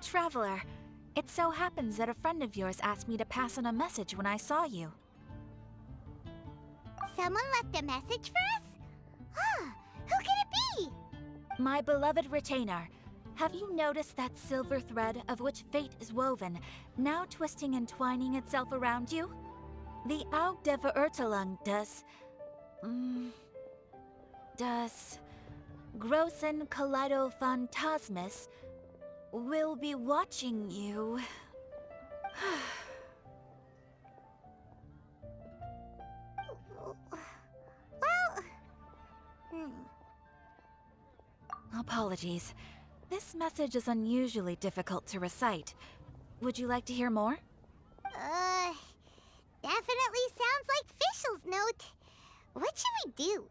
Traveler, it so happens that a friend of yours asked me to pass on a message when I saw you. Someone left a message for us? Huh, who could it be? My beloved retainer, have you noticed that silver thread of which fate is woven, now twisting and twining itself around you? The Aug der Verurteilung does Großen Kaleido Phantasmus will be watching you. Apologies. This message is unusually difficult to recite. Would you like to hear more? Definitely sounds like Fischl's note. What should we do?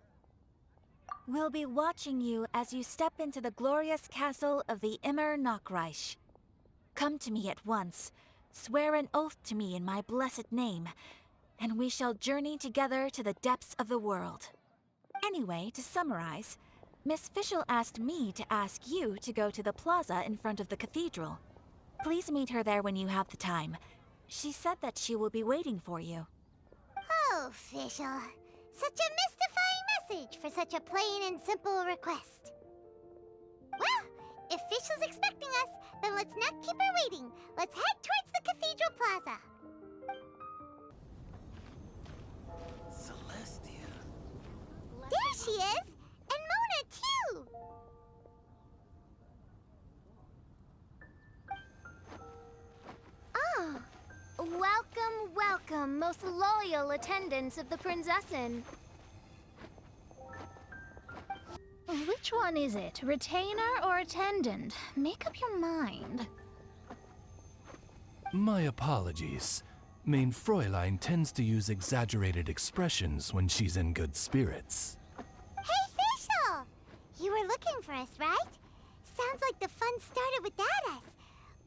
We'll be watching you as you step into the glorious castle of the Immer Nachreich. Come to me at once, swear an oath to me in my blessed name, and we shall journey together to the depths of the world. Anyway, to summarize, Miss Fischl asked me to ask you to go to the plaza in front of the cathedral. Please meet her there when you have the time. She said that she will be waiting for you. Oh, Fischl. Such a mystifying message for such a plain and simple request. Well, if Fischl's expecting us, then let's not keep her waiting. Let's head towards the cathedral plaza. Celestia. There she is! And Mona, too! Ah, welcome, welcome, most loyal attendants of the Prinzessin. Which one is it, retainer or attendant? Make up your mind. My apologies. Mein Fräulein tends to use exaggerated expressions when she's in good spirits. Hey, Fischl! You were looking for us, right? Sounds like the fun started without us.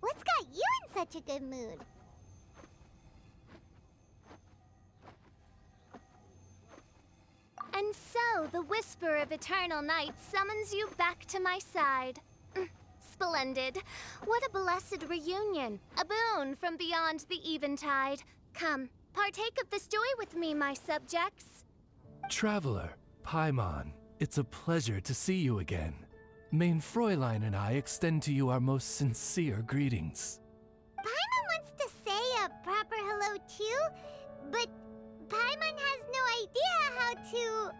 What's got you in such a good mood? And so, the whisper of eternal night summons you back to my side. Splendid. What a blessed reunion. A boon from beyond the eventide. Come, partake of this joy with me, my subjects. Traveler, Paimon, it's a pleasure to see you again. Mein Fräulein and I extend to you our most sincere greetings. Paimon wants to say a proper hello too, but Paimon has no idea how to,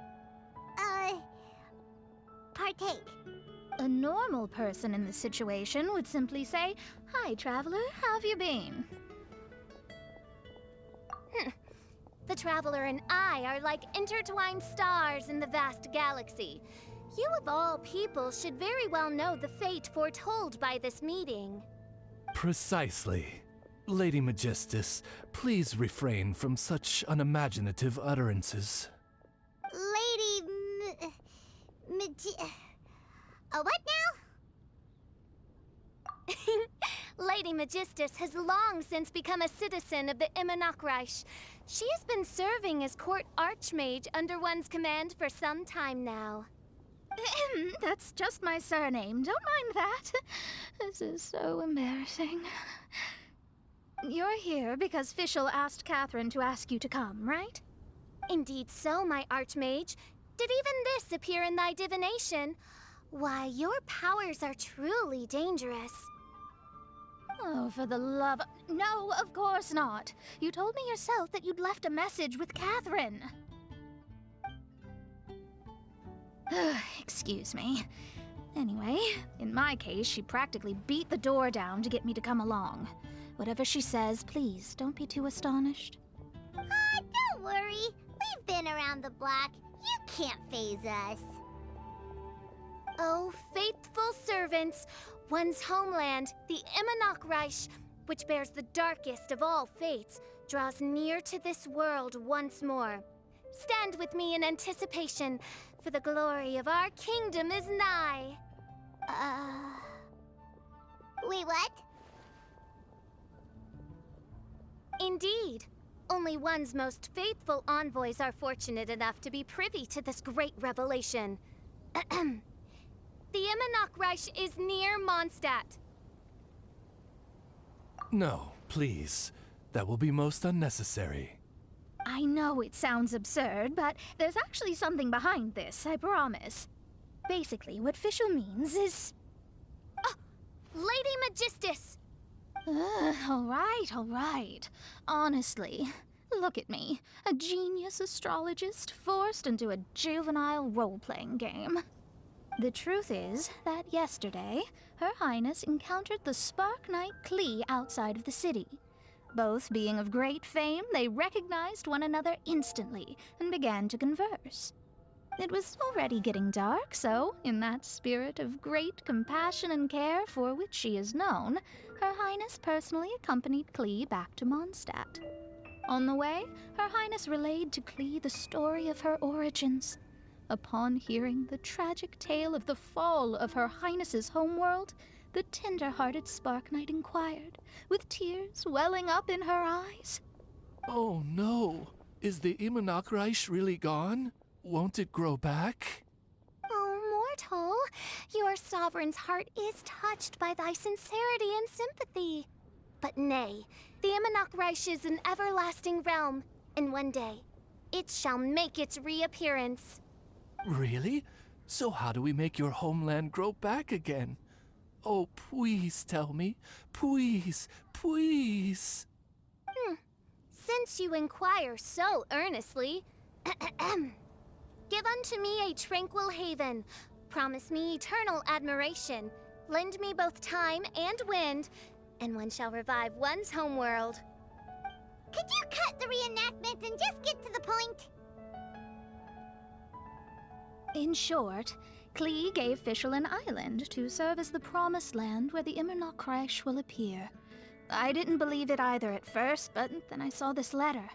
partake. A normal person in this situation would simply say, "Hi, traveler, how have you been?" The traveler and I are like intertwined stars in the vast galaxy. You of all people should very well know the fate foretold by this meeting. Precisely. Lady Magistus, please refrain from such unimaginative utterances. Lady what now? Lady Magistus has long since become a citizen of the Immer Nachreich. She has been serving as court archmage under one's command for some time now. That's just my surname. Don't mind that. This is so embarrassing. You're here because Fischl asked Catherine to ask you to come, right? Indeed so, my archmage. Did even this appear in thy divination? Why, your powers are truly dangerous. Oh, for the love... No, of course not. You told me yourself that you'd left a message with Catherine. Excuse me. Anyway, in my case, she practically beat the door down to get me to come along. Whatever she says, please, don't be too astonished. Don't worry. We've been around the block. You can't faze us. Oh, faithful servants, one's homeland, the Immer Nachreich, which bears the darkest of all fates, draws near to this world once more. Stand with me in anticipation, for the glory of our kingdom is nigh. Wait, what? Indeed. Only one's most faithful envoys are fortunate enough to be privy to this great revelation. The Immer Nachreich is near Mondstadt. No, please. That will be most unnecessary. I know it sounds absurd, but there's actually something behind this, I promise. Basically, what Fischl means is... Lady Magistus! all right. Honestly, look at me. A genius astrologist forced into a juvenile role-playing game. The truth is that yesterday, Her Highness encountered the Spark Knight Klee outside of the city. Both being of great fame, they recognized one another instantly and began to converse. It was already getting dark, so, in that spirit of great compassion and care for which she is known, Her Highness personally accompanied Klee back to Mondstadt. On the way, Her Highness relayed to Klee the story of her origins. Upon hearing the tragic tale of the fall of Her Highness's homeworld, the tender-hearted Spark Knight inquired, with tears welling up in her eyes. Oh no! Is the Imanakreich really gone? Won't it grow back? Oh, mortal, your sovereign's heart is touched by thy sincerity and sympathy. But nay, the Imanakreich is an everlasting realm, and one day, it shall make its reappearance. Really? So how do we make your homeland grow back again? Oh, please tell me. Please, please. Since you inquire so earnestly, give unto me a tranquil haven. Promise me eternal admiration. Lend me both time and wind, and one shall revive one's homeworld. Could you cut the reenactment and just get to the point? In short, Klee gave Fischl an island to serve as the promised land where the Imanakreich will appear. I didn't believe it either at first, but then I saw this letter.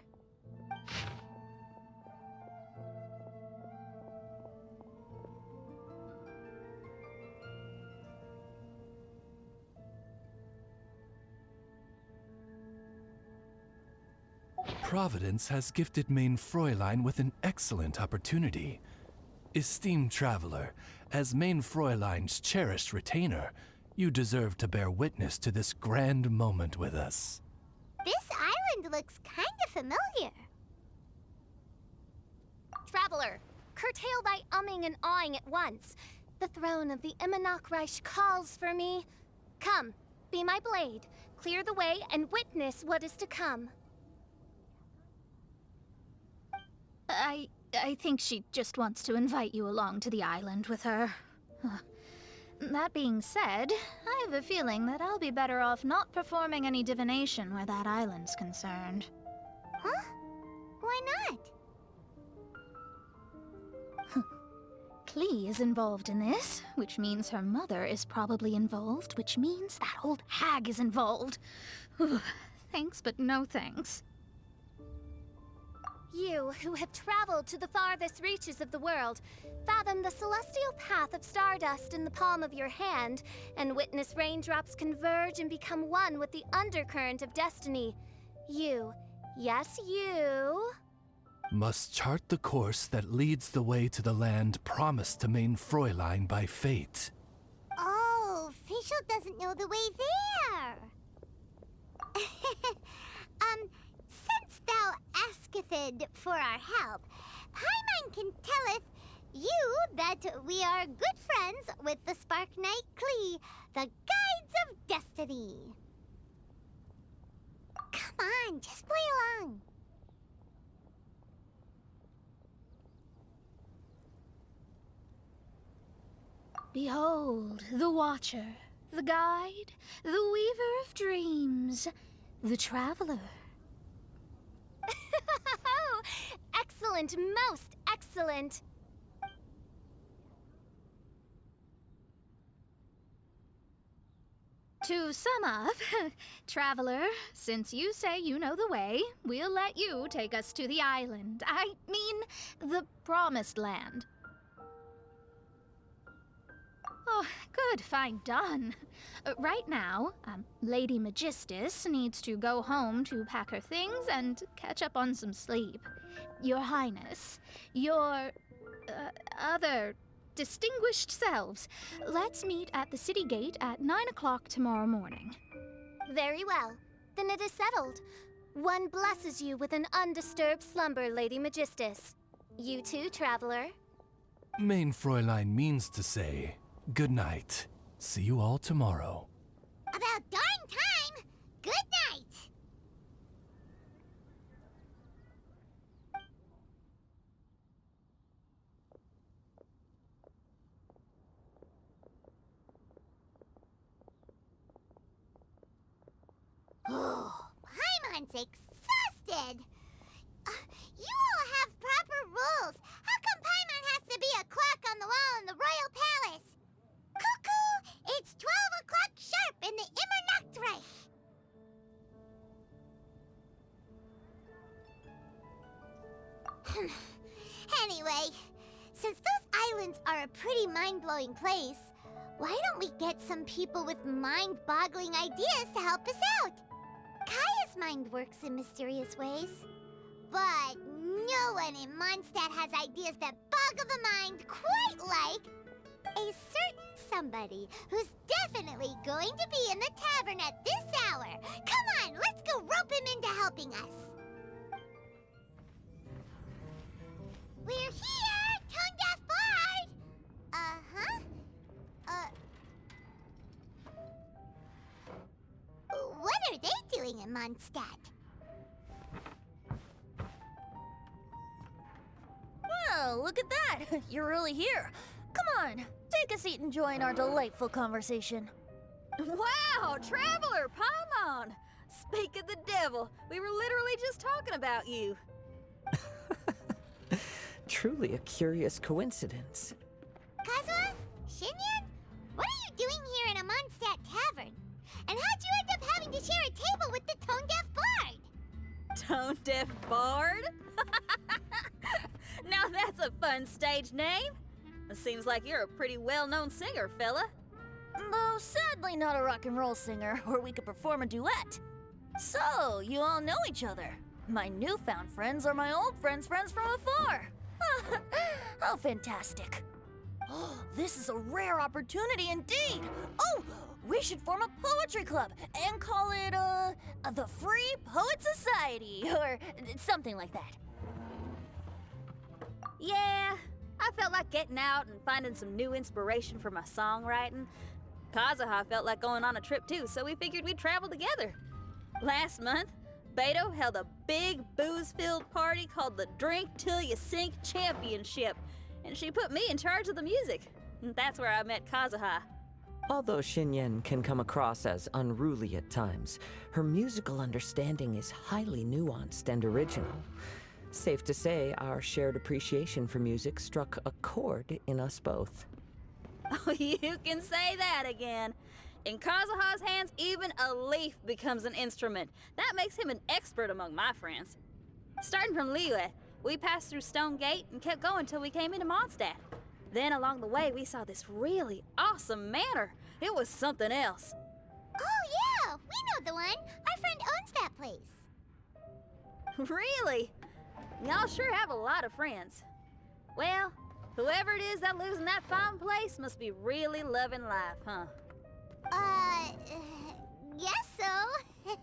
Providence has gifted Main Fräulein with an excellent opportunity. Esteemed traveler, as Main Fräulein's cherished retainer, you deserve to bear witness to this grand moment with us. This island looks kind of familiar. Traveler, curtail thy umming and awing at once. The throne of the Imanakreich calls for me. Come, be my blade, clear the way, and witness what is to come. I think she just wants to invite you along to the island with her. That being said, I have a feeling that I'll be better off not performing any divination where that island's concerned. Huh? Why not? Klee is involved in this, which means her mother is probably involved, which means that old hag is involved. Thanks, but no thanks. You, who have traveled to the farthest reaches of the world, fathom the celestial path of stardust in the palm of your hand, and witness raindrops converge and become one with the undercurrent of destiny. You, yes you, Must chart the course that leads the way to the land promised to Main Fräulein by fate. Oh, Fischl doesn't know the way there. Since thou asketh for our help, Paimon can telleth you that we are good friends with the Spark Knight Klee, the Guides of Destiny. Come on, just play along. Behold, the Watcher, the Guide, the Weaver of Dreams, the Traveler. Excellent, most excellent. To sum up, Traveler, since you say you know the way, we'll let you take us to the island. I mean, the Promised Land. Oh, good, fine, done. Right now, Lady Magistus needs to go home to pack her things and catch up on some sleep. Your Highness, your other distinguished selves, let's meet at the city gate at 9 o'clock tomorrow morning. Very well. then it is settled. One blesses you with an undisturbed slumber, Lady Magistus. You too, traveler. Main Fräulein means to say, good night. See you all tomorrow. About darn time! Good night! Oh, Paimon's exhausted! You all have proper rules. How come Paimon has to be a clock on the wall in the royal palace? Cuckoo! It's 12 o'clock sharp in the Immernachtreich. Anyway, since those islands are a pretty mind-blowing place, why don't we get some people with mind-boggling ideas to help us out? Kaya's mind works in mysterious ways. But no one in Mondstadt has ideas that boggle the mind quite like a certain somebody who's definitely going to be in the tavern at this hour. Come on, let's go rope him into helping us. We're here, tone-deaf bard! What are they doing in Mondstadt? Well, look at that! You're really here. Come on, take a seat and join our delightful conversation. Wow, Traveler Paimon! Speak of the devil, we were literally just talking about you. Truly a curious coincidence. Kazuha? Xinyan? What are you doing here in a Mondstadt tavern? And how'd you end up having to share a table with the tone-deaf bard? Tone-deaf bard? Now that's a fun stage name. It seems like you're a pretty well-known singer, fella. Though sadly not a rock and roll singer, or we could perform a duet. So, you all know each other. My newfound friends are my old friends' friends from afar. How fantastic. This is a rare opportunity indeed. Oh, we should form a poetry club and call it, the Free Poet Society, or something like that. Yeah, I felt like getting out and finding some new inspiration for my songwriting. Kazuha felt like going on a trip too, so we figured we'd travel together. Last month, Beto held a big booze-filled party called the Drink Till You Sink Championship, and she put me in charge of the music. And that's where I met Kazuha. Although Xinyan can come across as unruly at times, her musical understanding is highly nuanced and original. Safe to say, our shared appreciation for music struck a chord in us both. Oh, you can say that again. In Kazuha's hands, even a leaf becomes an instrument. That makes him an expert among my friends. Starting from Liyue, we passed through Stone Gate and kept going till we came into Mondstadt. Then along the way, we saw this really awesome manor. It was something else. Oh yeah, we know the one. Our friend owns that place. Really? Y'all sure have a lot of friends. Well, whoever it is that lives in that fine place must be really loving life, huh? Guess so.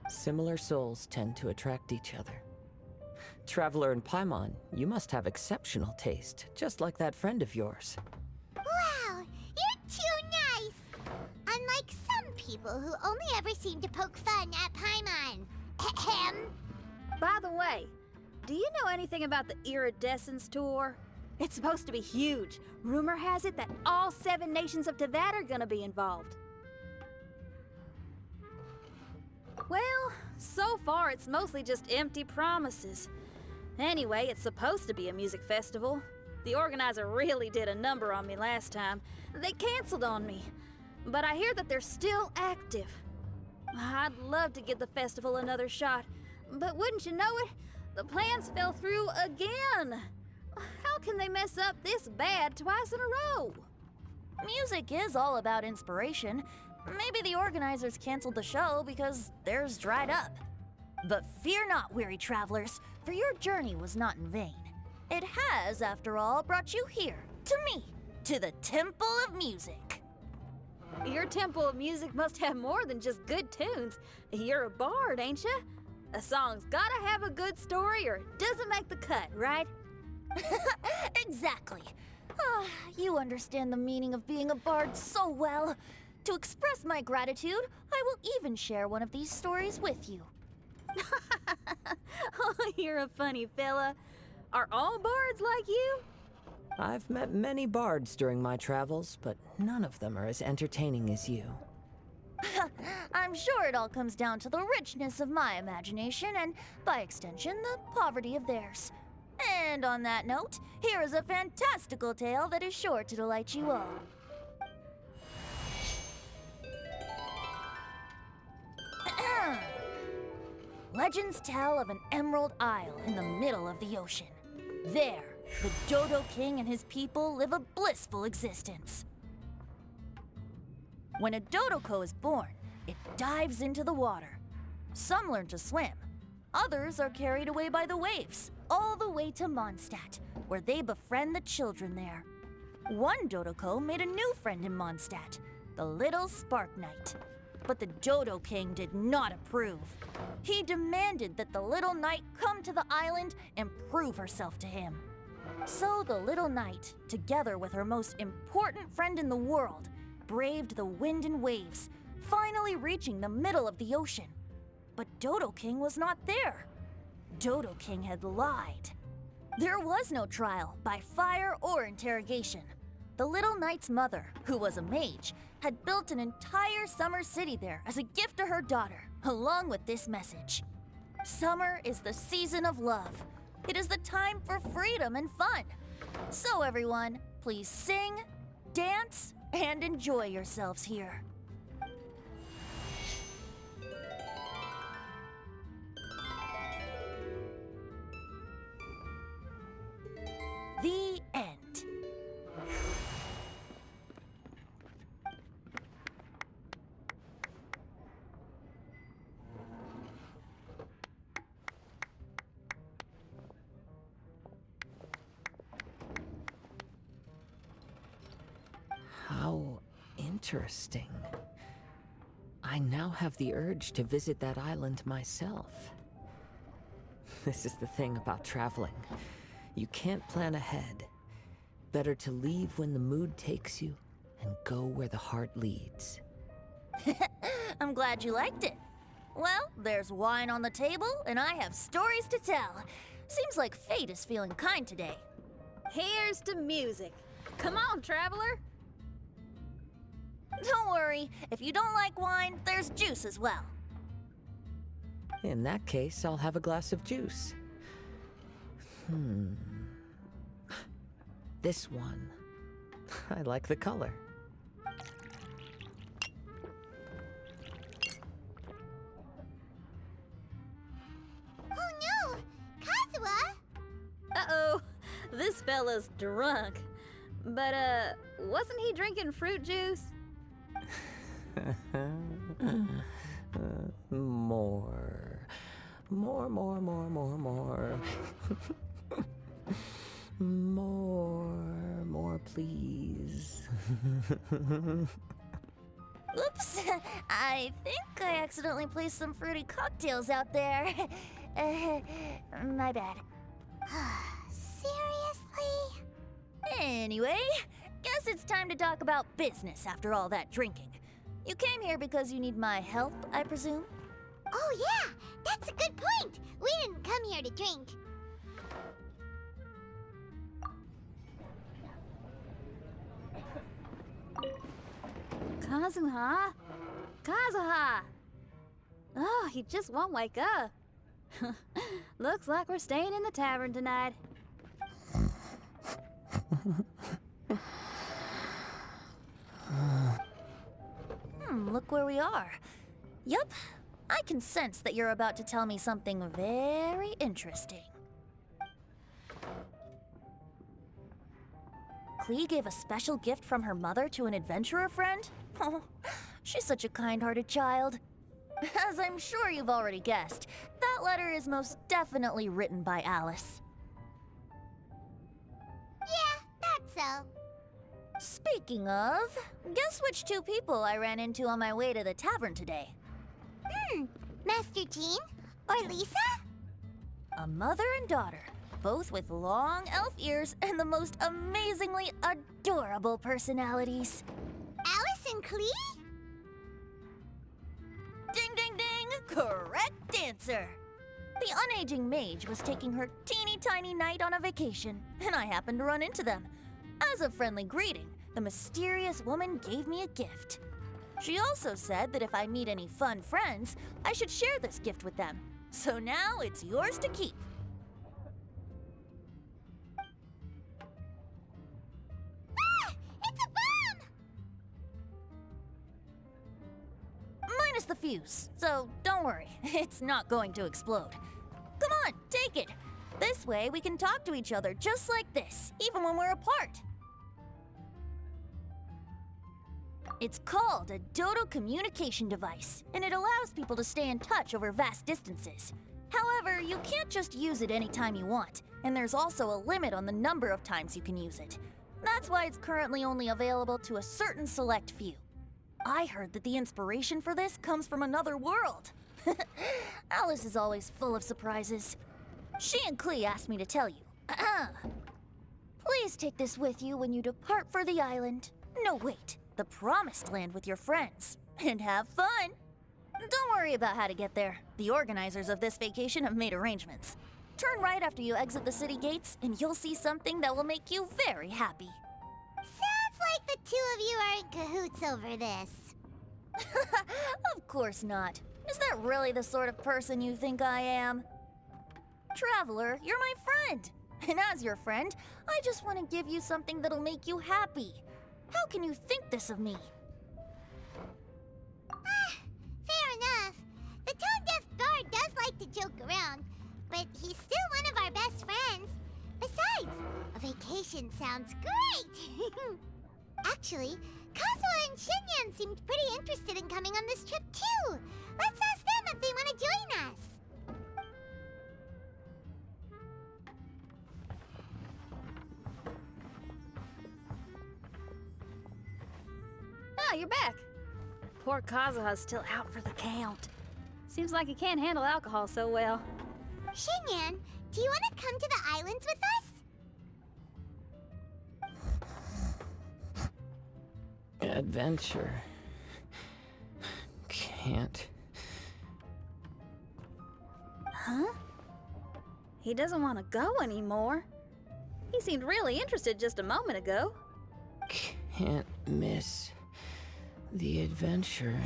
Similar souls tend to attract each other. Traveler and Paimon, you must have exceptional taste, just like that friend of yours. Wow, you're too nice. Unlike some people who only ever seem to poke fun at Paimon. Ahem. By the way, do you know anything about the Iridescence tour? It's supposed to be huge. Rumor has it that all 7 nations of Teyvat are gonna be involved. Well, so far it's mostly just empty promises. Anyway, it's supposed to be a music festival. The organizer really did a number on me last time. They canceled on me. But I hear that they're still active. I'd love to give the festival another shot. But wouldn't you know it, the plans fell through again. How can they mess up this bad twice in a row? Music is all about inspiration. Maybe the organizers canceled the show because theirs dried up. But fear not, weary travelers, for your journey was not in vain. It has, after all, brought you here, to me, to the Temple of Music. Your temple of music must have more than just good tunes. You're a bard, ain't ya? A song's gotta have a good story or it doesn't make the cut, right? Exactly. Ah, you understand the meaning of being a bard so well. To express my gratitude, I will even share one of these stories with you. Oh, you're a funny fella. Are all bards like you? I've met many bards during my travels, but none of them are as entertaining as you. I'm sure it all comes down to the richness of my imagination and, by extension, the poverty of theirs. And on that note, here is a fantastical tale that is sure to delight you all. Legends tell of an emerald isle in the middle of the ocean. There, the Dodo King and his people live a blissful existence. When a Dodoko is born, it dives into the water. Some learn to swim. Others are carried away by the waves, all the way to Mondstadt, where they befriend the children there. One Dodoko made a new friend in Mondstadt, the little Spark Knight. But the Dodo King did not approve. He demanded that the little knight come to the island and prove herself to him. So the little knight, together with her most important friend in the world, braved the wind and waves, finally reaching the middle of the ocean. But Dodo King was not there. Dodo King had lied. There was no trial by fire or interrogation. The little knight's mother, who was a mage, had built an entire summer city there as a gift to her daughter, along with this message. Summer is the season of love. It is the time for freedom and fun. So everyone, please sing, dance, and enjoy yourselves here. The end. How interesting. I now have the urge to visit that island myself. This is the thing about traveling. You can't plan ahead. Better to leave when the mood takes you and go where the heart leads. I'm glad you liked it. Well, there's wine on the table, and I have stories to tell. Seems like fate is feeling kind today. Here's to music. Come on, traveler. Don't worry, if you don't like wine, there's juice as well. In that case, I'll have a glass of juice. This one. I like the color. Oh no! Kazuha! Uh-oh, this fella's drunk. But, wasn't he drinking fruit juice? More. More, please. Oops, I think I accidentally placed some fruity cocktails out there. My bad. Seriously? Anyway, guess it's time to talk about business after all that drinking. You came here because you need my help, I presume? Oh yeah, that's a good point. We didn't come here to drink. Kazuha? Kazuha! Oh, he just won't wake up. Looks like we're staying in the tavern tonight. Look where we are. Yup, I can sense that you're about to tell me something very interesting. Klee gave a special gift from her mother to an adventurer friend? Oh, she's such a kind-hearted child. As I'm sure you've already guessed, that letter is most definitely written by Alice. Yeah, that's so. Speaking of, guess which two people I ran into on my way to the tavern today? Master Jean? Or Lisa? A mother and daughter, both with long elf ears and the most amazingly adorable personalities. Alice and Clee? Ding, ding, ding! Correct answer! The unaging mage was taking her teeny tiny knight on a vacation, and I happened to run into them. As a friendly greeting, the mysterious woman gave me a gift. She also said that if I meet any fun friends, I should share this gift with them. So now it's yours to keep. Ah! It's a bomb! Minus the fuse, so don't worry, it's not going to explode. Come on, take it. This way we can talk to each other just like this, even when we're apart. It's called a dodo communication device, and it allows people to stay in touch over vast distances. However, you can't just use it anytime you want, and there's also a limit on the number of times you can use it. That's why it's currently only available to a certain select few. I heard that the inspiration for this comes from another world. Alice is always full of surprises. She and Clee asked me to tell you. Please take this with you when you depart for the island. No, wait. The Promised Land with your friends. And have fun! Don't worry about how to get there. The organizers of this vacation have made arrangements. Turn right after you exit the city gates, and you'll see something that will make you very happy. Sounds like the two of you are in cahoots over this. Of course not. Is that really the sort of person you think I am? Traveler, you're my friend. And as your friend, I just want to give you something that'll make you happy. How can you think this of me? Fair enough. The tone-deaf bard does like to joke around, but he's still one of our best friends. Besides, a vacation sounds great! Actually, Kazuha and Xinyan seemed pretty interested in coming on this trip too. Let's ask them if they want to join us. Ah, you're back. Poor Kazuha's still out for the count. Seems like he can't handle alcohol so well. Xinyan, do you want to come to the islands with us? Adventure. Can't. Huh? He doesn't want to go anymore. He seemed really interested just a moment ago. Can't miss the adventure.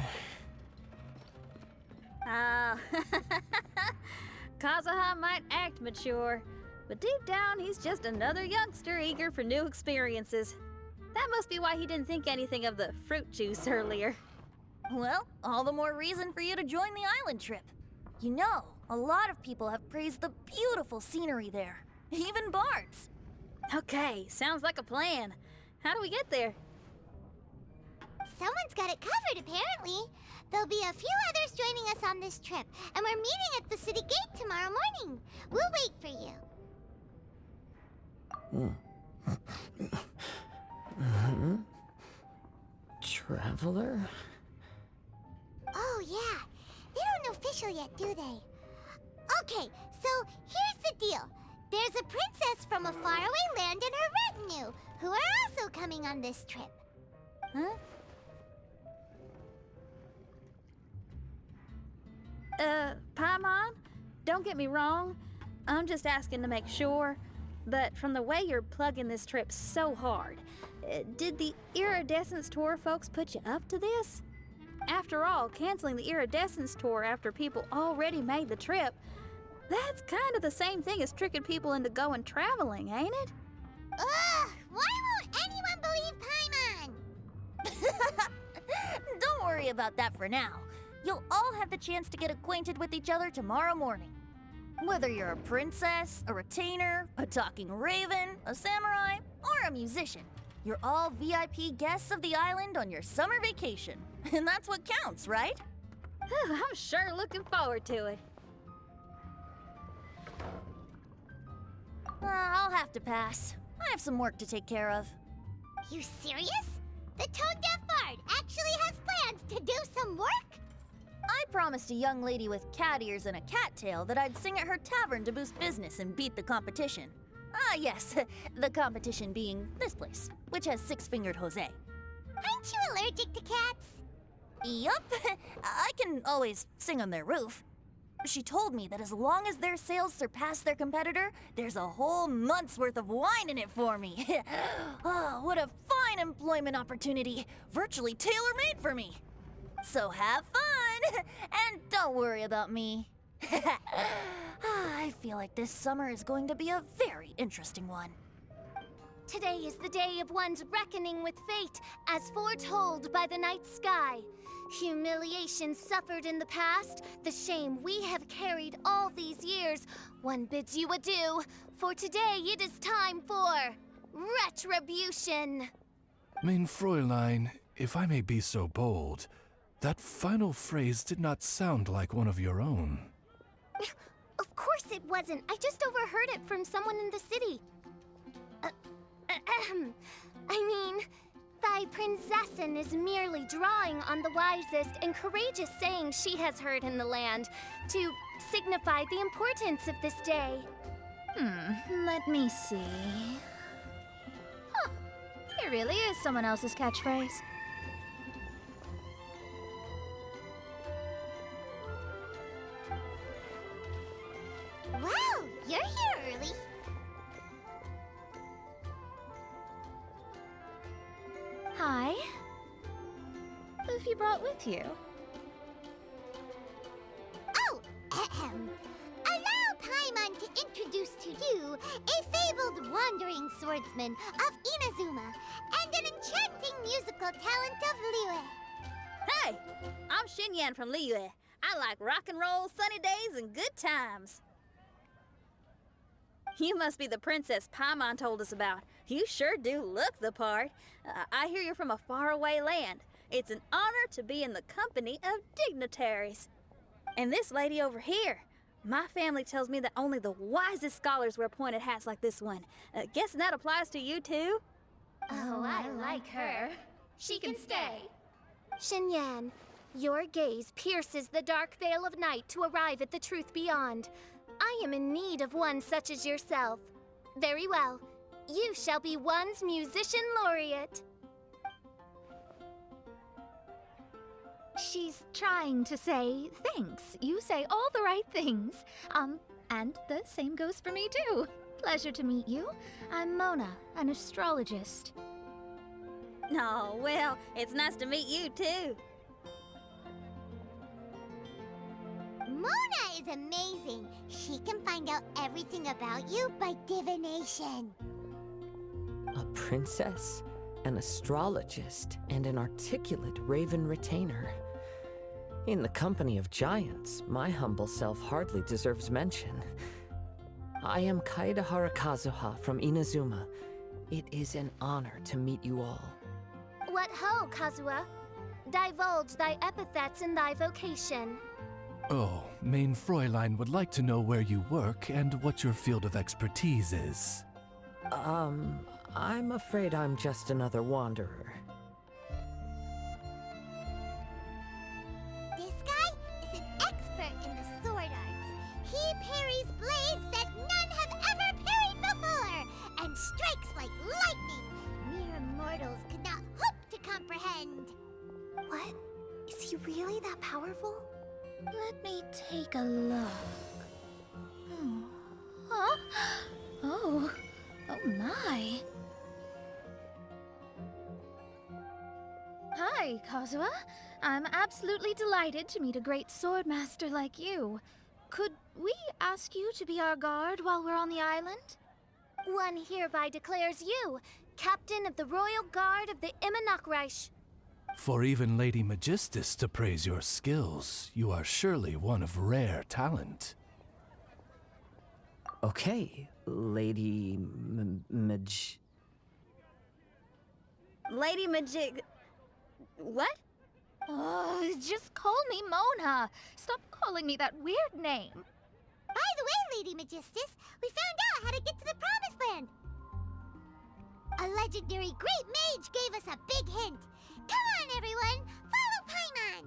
Ah, Kazuha might act mature, but deep down he's just another youngster eager for new experiences. That must be why he didn't think anything of the fruit juice earlier. Well, all the more reason for you to join the island trip. You know, a lot of people have praised the beautiful scenery there, even bards. Okay, sounds like a plan. How do we get there? Someone's got it covered, apparently. There'll be a few others joining us on this trip, and we're meeting at the city gate tomorrow morning. We'll wait for you. Traveler? Oh, yeah. They don't know Fischl yet, do they? Okay, so here's the deal. There's a princess from a faraway land and her retinue, who are also coming on this trip. Huh? Paimon, don't get me wrong. I'm just asking to make sure. But from the way you're plugging this trip so hard, did the Iridescence Tour folks put you up to this? After all, canceling the Iridescence Tour after people already made the trip, that's kind of the same thing as tricking people into going traveling, ain't it? Ugh! Why won't anyone believe Paimon? Don't worry about that for now. You'll all have the chance to get acquainted with each other tomorrow morning. Whether you're a princess, a retainer, a talking raven, a samurai, or a musician, you're all VIP guests of the island on your summer vacation. And that's what counts, right? I'm sure looking forward to it. I'll have to pass. I have some work to take care of. You serious? The tone-deaf bard actually has plans to do some work? I promised a young lady with cat ears and a cattail that I'd sing at her tavern to boost business and beat the competition. Ah, yes, the competition being this place, which has six-fingered Jose. Aren't you allergic to cats? Yup, I can always sing on their roof. She told me that as long as their sales surpass their competitor, there's a whole month's worth of wine in it for me. Oh, what a fine employment opportunity, virtually tailor-made for me. So have fun, and don't worry about me. I feel like this summer is going to be a very interesting one. Today is the day of one's reckoning with fate, as foretold by the night sky. Humiliation suffered in the past, the shame we have carried all these years. One bids you adieu, for today it is time for retribution. Mein Fräulein, if I may be so bold, that final phrase did not sound like one of your own. Of course it wasn't. I just overheard it from someone in the city. I mean, thy prinzessin is merely drawing on the wisest and courageous sayings she has heard in the land to signify the importance of this day. Let me see. Huh, it really is someone else's catchphrase. Wow, you're here early. Hi. Who have you brought with you? Oh, ahem. Allow Paimon to introduce to you a fabled wandering swordsman of Inazuma and an enchanting musical talent of Liyue. Hey, I'm Xinyan from Liyue. I like rock and roll, sunny days, and good times. You must be the princess Paimon told us about. You sure do look the part. I hear you're from a faraway land. It's an honor to be in the company of dignitaries. And this lady over here, my family tells me that only the wisest scholars wear pointed hats like this one. Guessing that applies to you too? Oh, I like her. She can stay. Xinyan, your gaze pierces the dark veil of night to arrive at the truth beyond. I am in need of one such as yourself. Very well. You shall be one's musician laureate. She's trying to say thanks. You say all the right things. And the same goes for me too. Pleasure to meet you. I'm Mona, an astrologist. Oh, well, it's nice to meet you too. Mona is amazing. She can find out everything about you by divination. A princess, an astrologist, and an articulate raven retainer. In the company of giants, my humble self hardly deserves mention. I am Kaedahara Kazuha from Inazuma. It is an honor to meet you all. What ho, Kazuha? Divulge thy epithets and thy vocation. Oh, Mein Fräulein would like to know where you work and what your field of expertise is. I'm afraid I'm just another wanderer. This guy is an expert in the sword arts. He parries blades that none have ever parried before, and strikes like lightning. Mere mortals could not hope to comprehend. What? Is he really that powerful? Let me take a look. Huh? Oh my. Hi, Kazuha. I'm absolutely delighted to meet a great swordmaster like you. Could we ask you to be our guard while we're on the island? One hereby declares you captain of the royal guard of the Immernachtreich. For even Lady Magistus to praise your skills, you are surely one of rare talent. Okay, Lady Lady Majig... What? Oh, just call me Mona. Stop calling me that weird name. By the way, Lady Magistus, we found out how to get to the Promised Land. A legendary great mage gave us a big hint. Come on, everyone! Follow Paimon!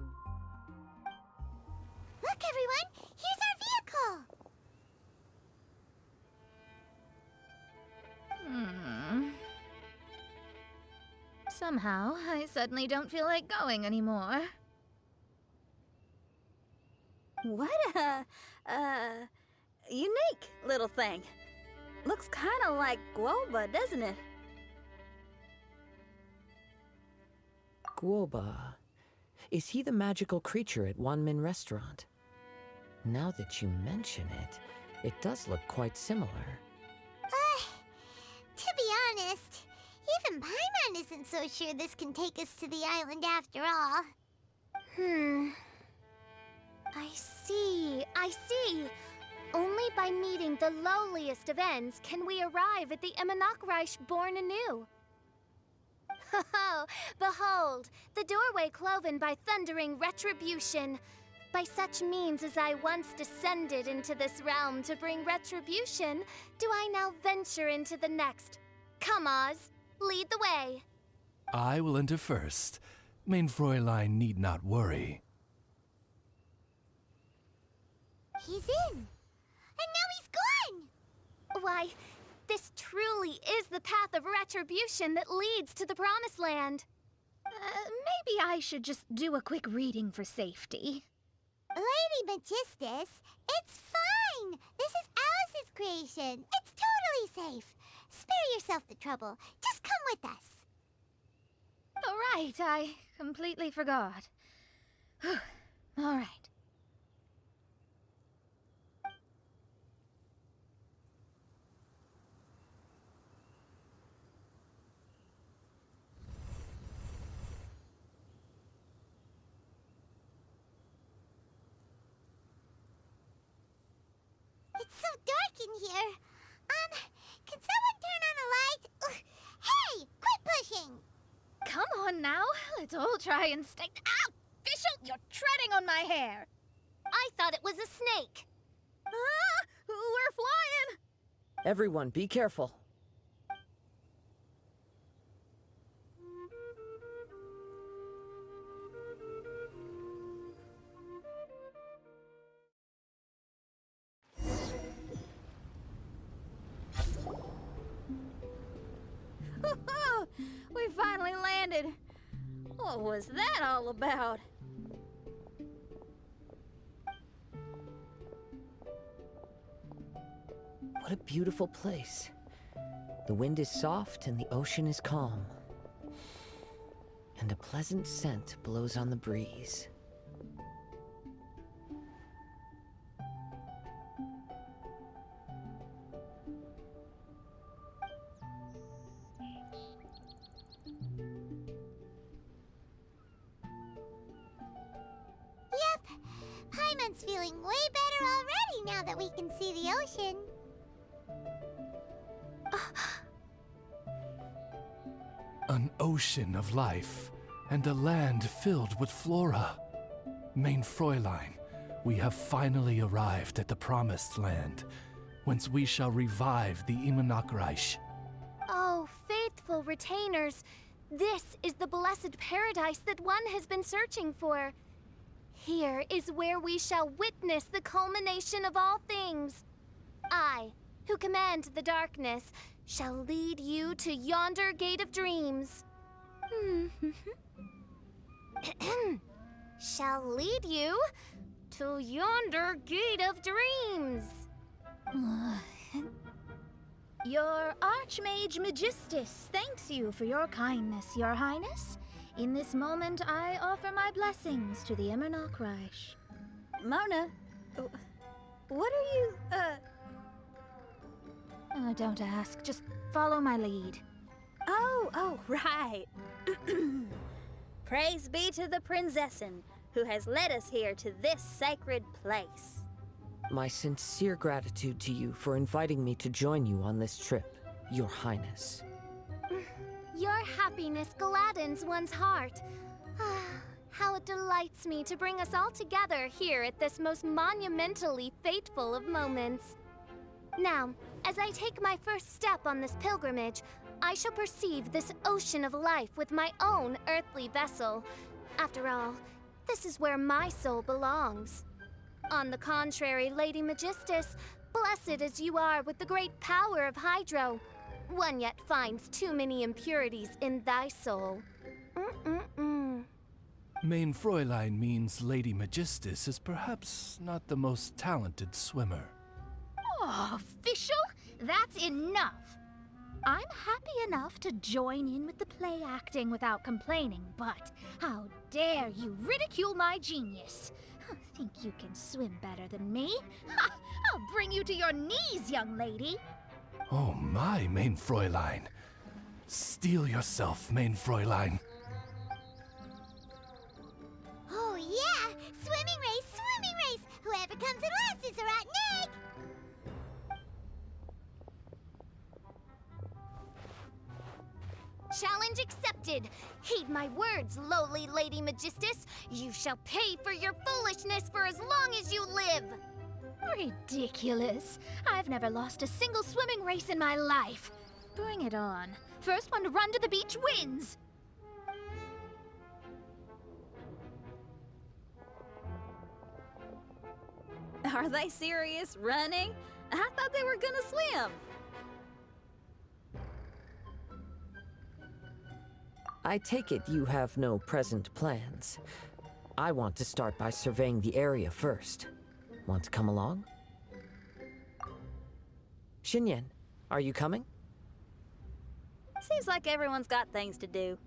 Look, everyone! Here's our vehicle! Somehow, I suddenly don't feel like going anymore. What a, unique little thing. Looks kinda like Guoba, doesn't it? Guoba. Is he the magical creature at Wanmin Restaurant? Now that you mention it, it does look quite similar. To be honest, even Paimon isn't so sure this can take us to the island after all. I see. Only by meeting the lowliest of ends can we arrive at the Imanakreich born anew. Ho, behold, the doorway cloven by thundering retribution. By such means as I once descended into this realm to bring retribution, do I now venture into the next. Come, Oz, lead the way. I will enter first. Main Fräulein need not worry. He's in! And now he's gone! Why, this truly is the path of retribution that leads to the Promised Land. Maybe I should just do a quick reading for safety. Lady Magistus, it's fine! This is Alice's creation. It's totally safe. Spare yourself the trouble. Just come with us. All right, I completely forgot. All right. It's so dark in here. Can someone turn on a light? Ugh. Hey, quit pushing! Come on now, let's all try and stay. Ow! Fischl, you're treading on my hair! I thought it was a snake. Ah! We're flying! Everyone, be careful. We finally landed. What was that all about? What a beautiful place. The wind is soft and the ocean is calm. And a pleasant scent blows on the breeze. Yep, Paimon's feeling way better already now that we can see the ocean. An ocean of life, and a land filled with flora. Main Fräulein, we have finally arrived at the Promised Land, whence we shall revive the Imanakreich. Oh, faithful retainers, this is the blessed paradise that one has been searching for. Here is where we shall witness the culmination of all things. I, who command the darkness, shall lead you to yonder gate of dreams. Shall lead you to yonder gate of dreams. Your Archmage Magistus thanks you for your kindness, Your Highness. In this moment, I offer my blessings to the Imanakreich. Mona, what are you, Don't ask, just follow my lead. Oh, right. Praise be to the Prinzessin, who has led us here to this sacred place. My sincere gratitude to you for inviting me to join you on this trip, Your Highness. Your happiness gladdens one's heart. How it delights me to bring us all together here at this most monumentally fateful of moments. Now, as I take my first step on this pilgrimage, I shall perceive this ocean of life with my own earthly vessel. After all, this is where my soul belongs. On the contrary, Lady Magistus, blessed as you are with the great power of Hydro, one yet finds too many impurities in thy soul. Main Fräulein means Lady Magistus is perhaps not the most talented swimmer. Oh, Fischl, that's enough. I'm happy enough to join in with the play acting without complaining, but how dare you ridicule my genius? Think you can swim better than me? Ha! I'll bring you to your knees, young lady. Oh my, Main Fräulein. Steel yourself, Main Fräulein. Oh yeah! Swimming race, swimming race! Whoever comes in last is a rotten egg! Challenge accepted. Heed my words, lowly Lady Magistus. You shall pay for your foolishness for as long as you live. Ridiculous. I've never lost a single swimming race in my life. Bring it on. First one to run to the beach wins. Are they serious? Running? I thought they were gonna swim. I take it you have no present plans. I want to start by surveying the area first. Want to come along? Xinyan, are you coming? Seems like everyone's got things to do.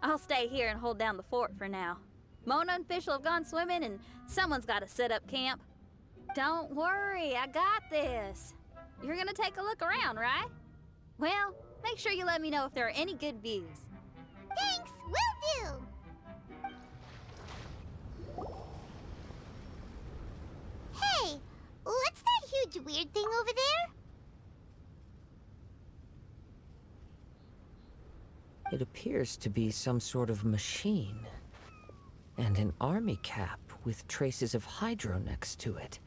I'll stay here and hold down the fort for now. Mona and Fischl have gone swimming, and someone's got to set up camp. Don't worry, I got this. You're gonna take a look around, right? Well, make sure you let me know if there are any good views. Thanks, will do! Hey, what's that huge weird thing over there? It appears to be some sort of machine. And an army cap with traces of Hydro next to it.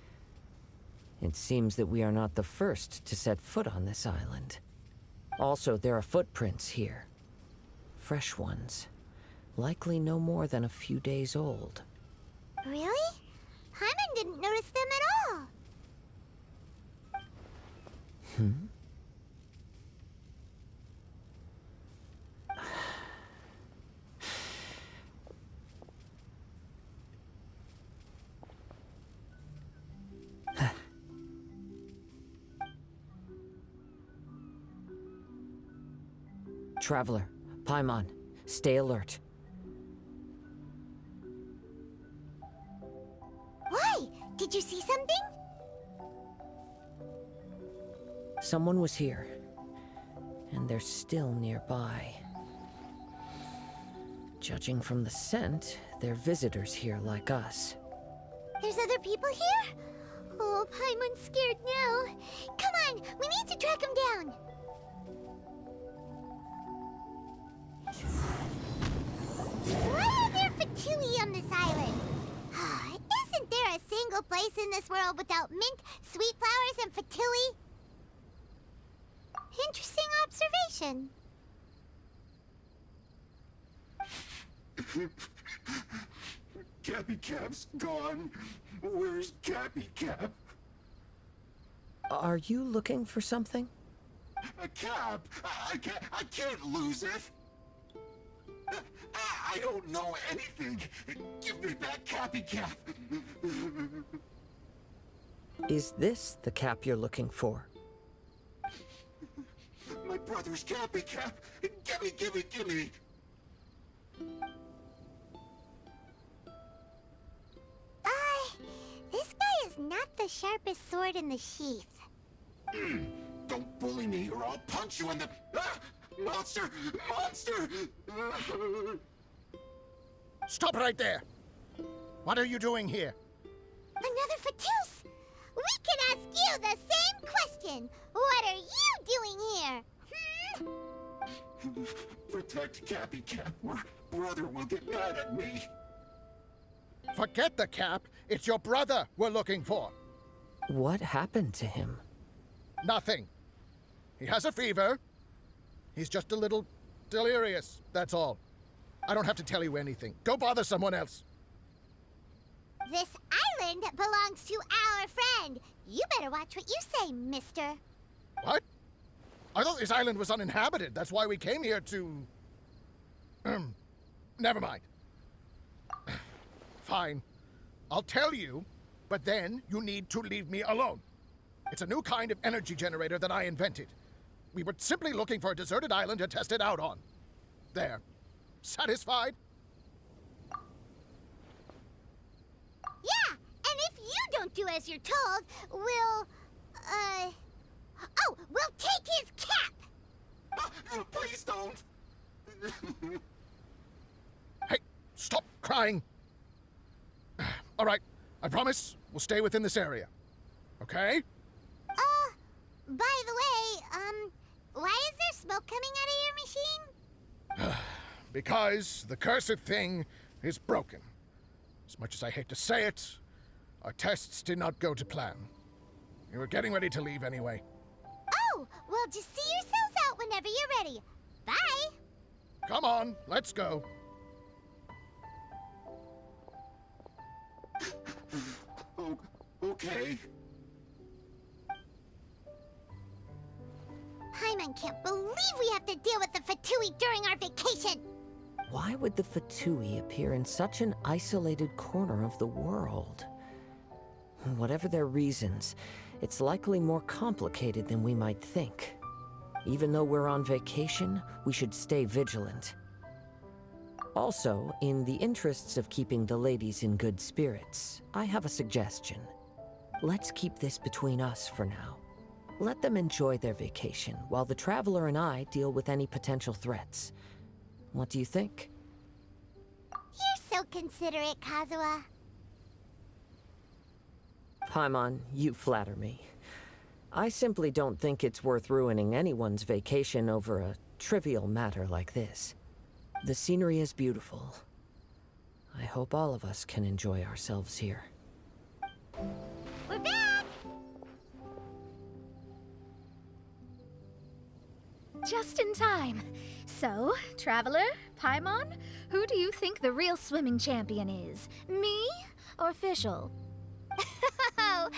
It seems that we are not the first to set foot on this island. Also, there are footprints here. Fresh ones. Likely no more than a few days old. Really? Paimon didn't notice them at all. Traveler, Paimon, stay alert. Why? Did you see something? Someone was here, and they're still nearby. Judging from the scent, they're visitors here like us. There's other people here? Oh, Paimon's scared now. Come on, we need to track them down. Why are there Fatui on this island? Isn't there a single place in this world without mint, sweet flowers, and Fatui? Interesting observation. Cappy Cap's gone. Where's Cappy Cap? Are you looking for something? A cap? I can't lose it. I don't know anything. Give me back Cappy Cap. Is this the cap you're looking for? My brother's Cappy Cap. Gimme, gimme, gimme. This guy is not the sharpest sword in the sheath. Don't bully me or I'll punch you in the... Ah! Monster! Monster! Stop right there! What are you doing here? Another Fatus! We can ask you the same question! What are you doing here? Protect Cappy Cap or brother will get mad at me. Forget the cap. It's your brother we're looking for. What happened to him? Nothing. He has a fever. He's just a little delirious, that's all. I don't have to tell you anything. Go bother someone else. This island belongs to our friend. You better watch what you say, mister. What? I thought this island was uninhabited. That's why we came here to... Never mind. Fine. I'll tell you, but then you need to leave me alone. It's a new kind of energy generator that I invented. We were simply looking for a deserted island to test it out on. There. Satisfied? Yeah, and if you don't do as you're told, we'll take his cap! Please don't. Hey, stop crying. All right, I promise we'll stay within this area. Okay? By the way, why is there smoke coming out of your machine? Because the cursed thing is broken. As much as I hate to say it, our tests did not go to plan. We were getting ready to leave anyway. Oh, well, just see yourselves out whenever you're ready. Bye! Come on, let's go. Oh, okay. Paimon can't believe we have to deal with the Fatui during our vacation! Why would the Fatui appear in such an isolated corner of the world? Whatever their reasons, it's likely more complicated than we might think. Even though we're on vacation, we should stay vigilant. Also, in the interests of keeping the ladies in good spirits, I have a suggestion. Let's keep this between us for now. Let them enjoy their vacation, while the Traveler and I deal with any potential threats. What do you think? You're so considerate, Kazuha. Paimon, you flatter me. I simply don't think it's worth ruining anyone's vacation over a trivial matter like this. The scenery is beautiful. I hope all of us can enjoy ourselves here. We're back! Just in time. So, Traveler, Paimon, who do you think the real swimming champion is? Me or Fischl? Oh,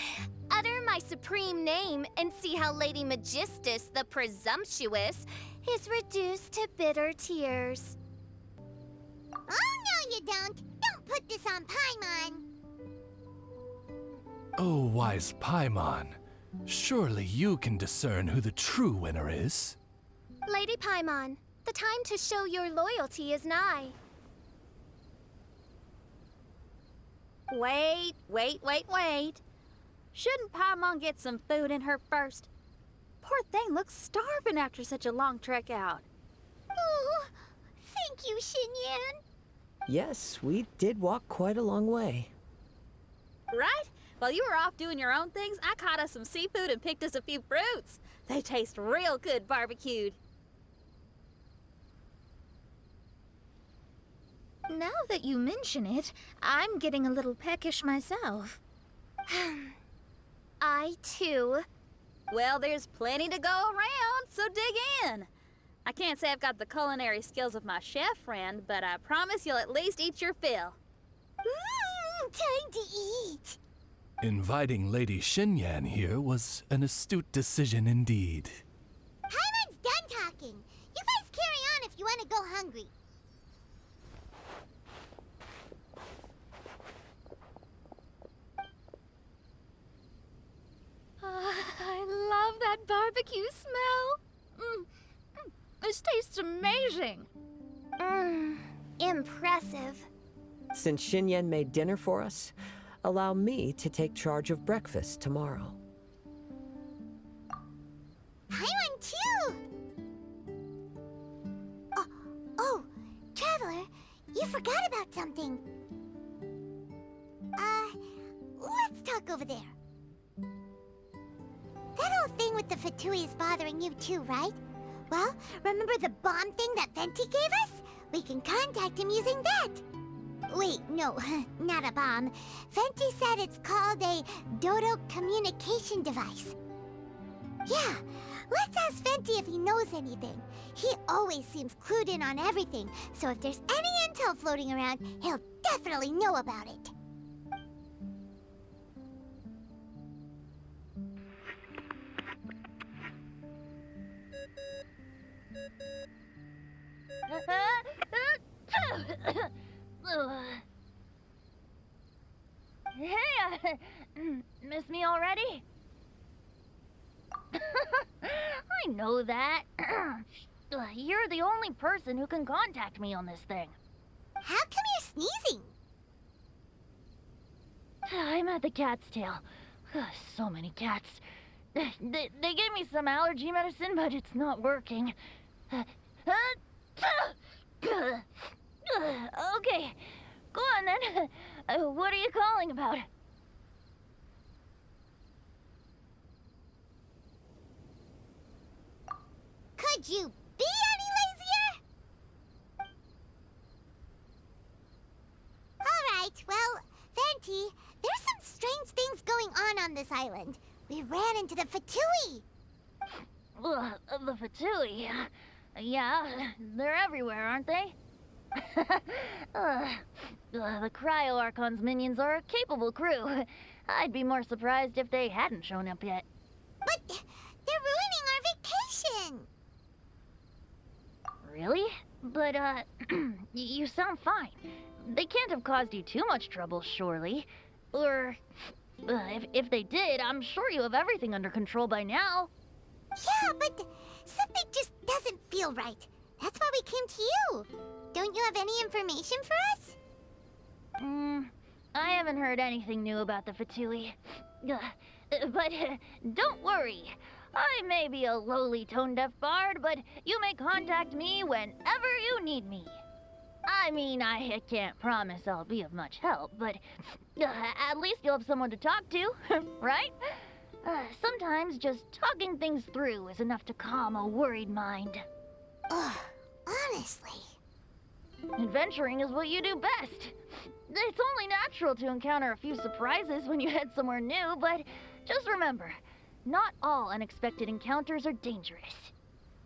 utter my supreme name and see how Lady Magistus, the presumptuous, is reduced to bitter tears. Oh, no you don't! Don't put this on Paimon! Oh, wise Paimon. Surely you can discern who the true winner is. Lady Paimon, the time to show your loyalty is nigh. Wait. Shouldn't Paimon get some food in her first? Poor thing looks starving after such a long trek out. Oh, thank you, Xinyan. Yes, we did walk quite a long way. Right? While you were off doing your own things, I caught us some seafood and picked us a few fruits. They taste real good barbecued. Now that you mention it, I'm getting a little peckish myself. I, too. Well, there's plenty to go around, so dig in. I can't say I've got the culinary skills of my chef friend, but I promise you'll at least eat your fill. Time to eat. Inviting Lady Xinyan here was an astute decision indeed. Paimon's done talking. You guys carry on if you want to go hungry. I love that barbecue smell. This tastes amazing. Impressive. Since Xinyan made dinner for us, allow me to take charge of breakfast tomorrow. Paimon too. Oh, Traveler, you forgot about something. Let's talk over there. That whole thing with the Fatui is bothering you too, right? Well, remember the bomb thing that Venti gave us? We can contact him using that. Wait, no, not a bomb. Venti said it's called a dodo communication device. Yeah, let's ask Venti if he knows anything. He always seems clued in on everything, so if there's any intel floating around, he'll definitely know about it. Hey, miss me already? I know that. You're the only person who can contact me on this thing. How come you're sneezing? I'm at the cat's tail. So many cats. They gave me some allergy medicine, but it's not working. Okay, go on then. What are you calling about? Could you be any lazier? Alright, well, Venti, there's some strange things going on this island. We ran into the Fatui. The Fatui. Yeah, they're everywhere, aren't they? The Cryo Archon's minions are a capable crew. I'd be more surprised if they hadn't shown up yet. But they're ruining our vacation. Really? But, you sound fine. They can't have caused you too much trouble, surely. Or, if they did, I'm sure you have everything under control by now. Yeah, but something just doesn't feel right. That's why we came to you. Don't you have any information for us? I haven't heard anything new about the Fatui. But don't worry. I may be a lowly tone-deaf bard, but you may contact me whenever you need me. I mean, I can't promise I'll be of much help, but at least you'll have someone to talk to, right? Sometimes just talking things through is enough to calm a worried mind. Ugh, honestly. Adventuring is what you do best. It's only natural to encounter a few surprises when you head somewhere new, but just remember, not all unexpected encounters are dangerous.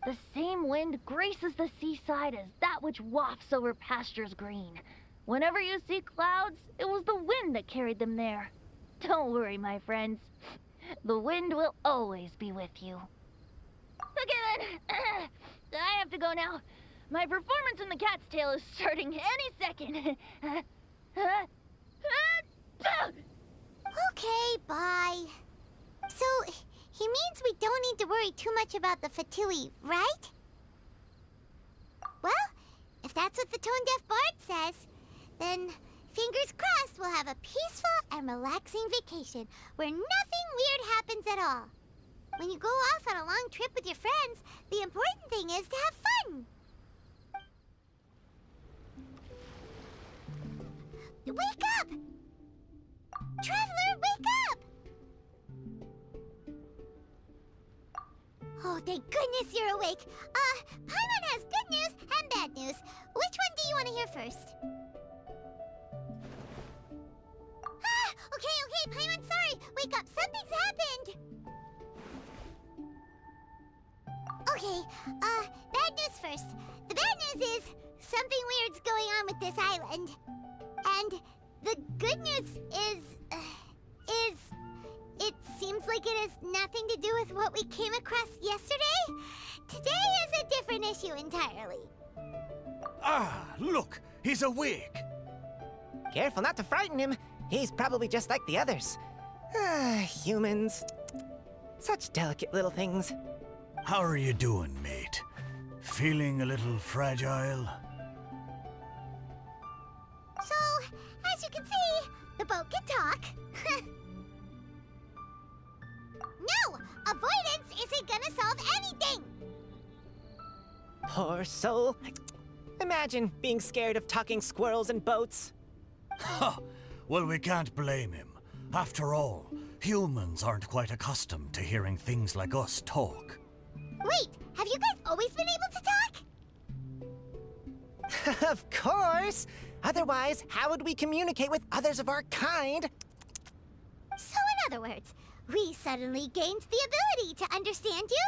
The same wind graces the seaside as that which wafts over pastures green. Whenever you see clouds, it was the wind that carried them there. Don't worry, my friends. The wind will always be with you. Okay then, I have to go now. My performance in the cat's tail is starting any second. Okay, bye. So, he means we don't need to worry too much about the Fatui, right? Well, if that's what the tone-deaf bard says, then fingers crossed we'll have a peaceful and relaxing vacation where nothing weird happens at all. When you go off on a long trip with your friends, the important thing is to have fun. Wake up! Traveler, wake up! Oh, thank goodness you're awake. Paimon has good news and bad news. Which one do you want to hear first? Okay, Paimon, sorry. Wake up, something's happened. Okay, bad news first. The bad news is something weird's going on with this island. And the good news is it seems like it has nothing to do with what we came across yesterday. Today is a different issue entirely. Ah, look, he's awake. Careful not to frighten him. He's probably just like the others. Humans. Such delicate little things. How are you doing, mate? Feeling a little fragile? So, as you can see, the boat can talk. No! Avoidance isn't gonna solve anything! Poor soul. Imagine being scared of talking squirrels and boats. Ha! Well, we can't blame him. After all, humans aren't quite accustomed to hearing things like us talk. Wait, have you guys always been able to talk? Of course! Otherwise, how would we communicate with others of our kind? So in other words, we suddenly gained the ability to understand you?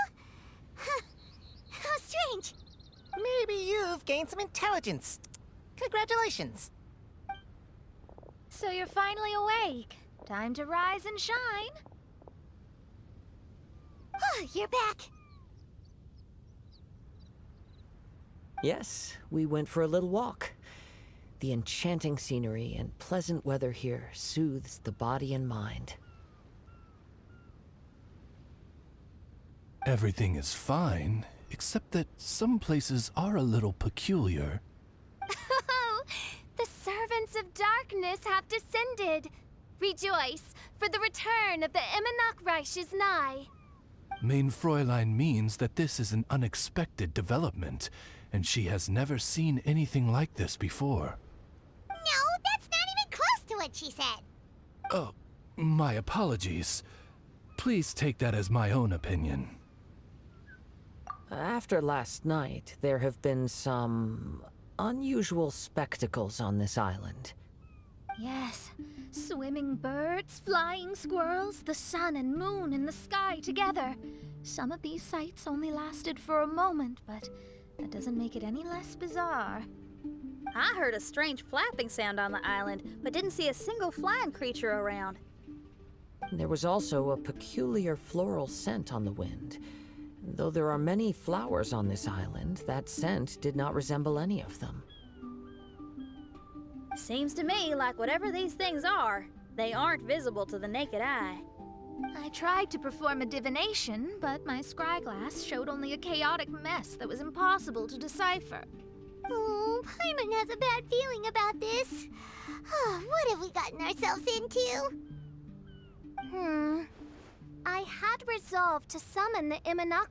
Huh. How strange. Maybe you've gained some intelligence. Congratulations. So you're finally awake. Time to rise and shine. You're back. Yes, we went for a little walk. The enchanting scenery and pleasant weather here soothes the body and mind. Everything is fine, except that some places are a little peculiar. Oh, the servants of darkness have descended. Rejoice, for the return of the Reich is nigh. Main Fräulein means that this is an unexpected development, and she has never seen anything like this before. No, that's not even close to what she said. Oh, my apologies. Please take that as my own opinion. After last night, there have been some unusual spectacles on this island. Yes, swimming birds, flying squirrels, the sun and moon in the sky together. Some of these sights only lasted for a moment, but that doesn't make it any less bizarre. I heard a strange flapping sound on the island, but didn't see a single flying creature around. There was also a peculiar floral scent on the wind. Though there are many flowers on this island, that scent did not resemble any of them. Seems to me like whatever these things are, they aren't visible to the naked eye. I tried to perform a divination, but my scryglass showed only a chaotic mess that was impossible to decipher. Oh, Paimon has a bad feeling about this. What have we gotten ourselves into? I had resolved to summon the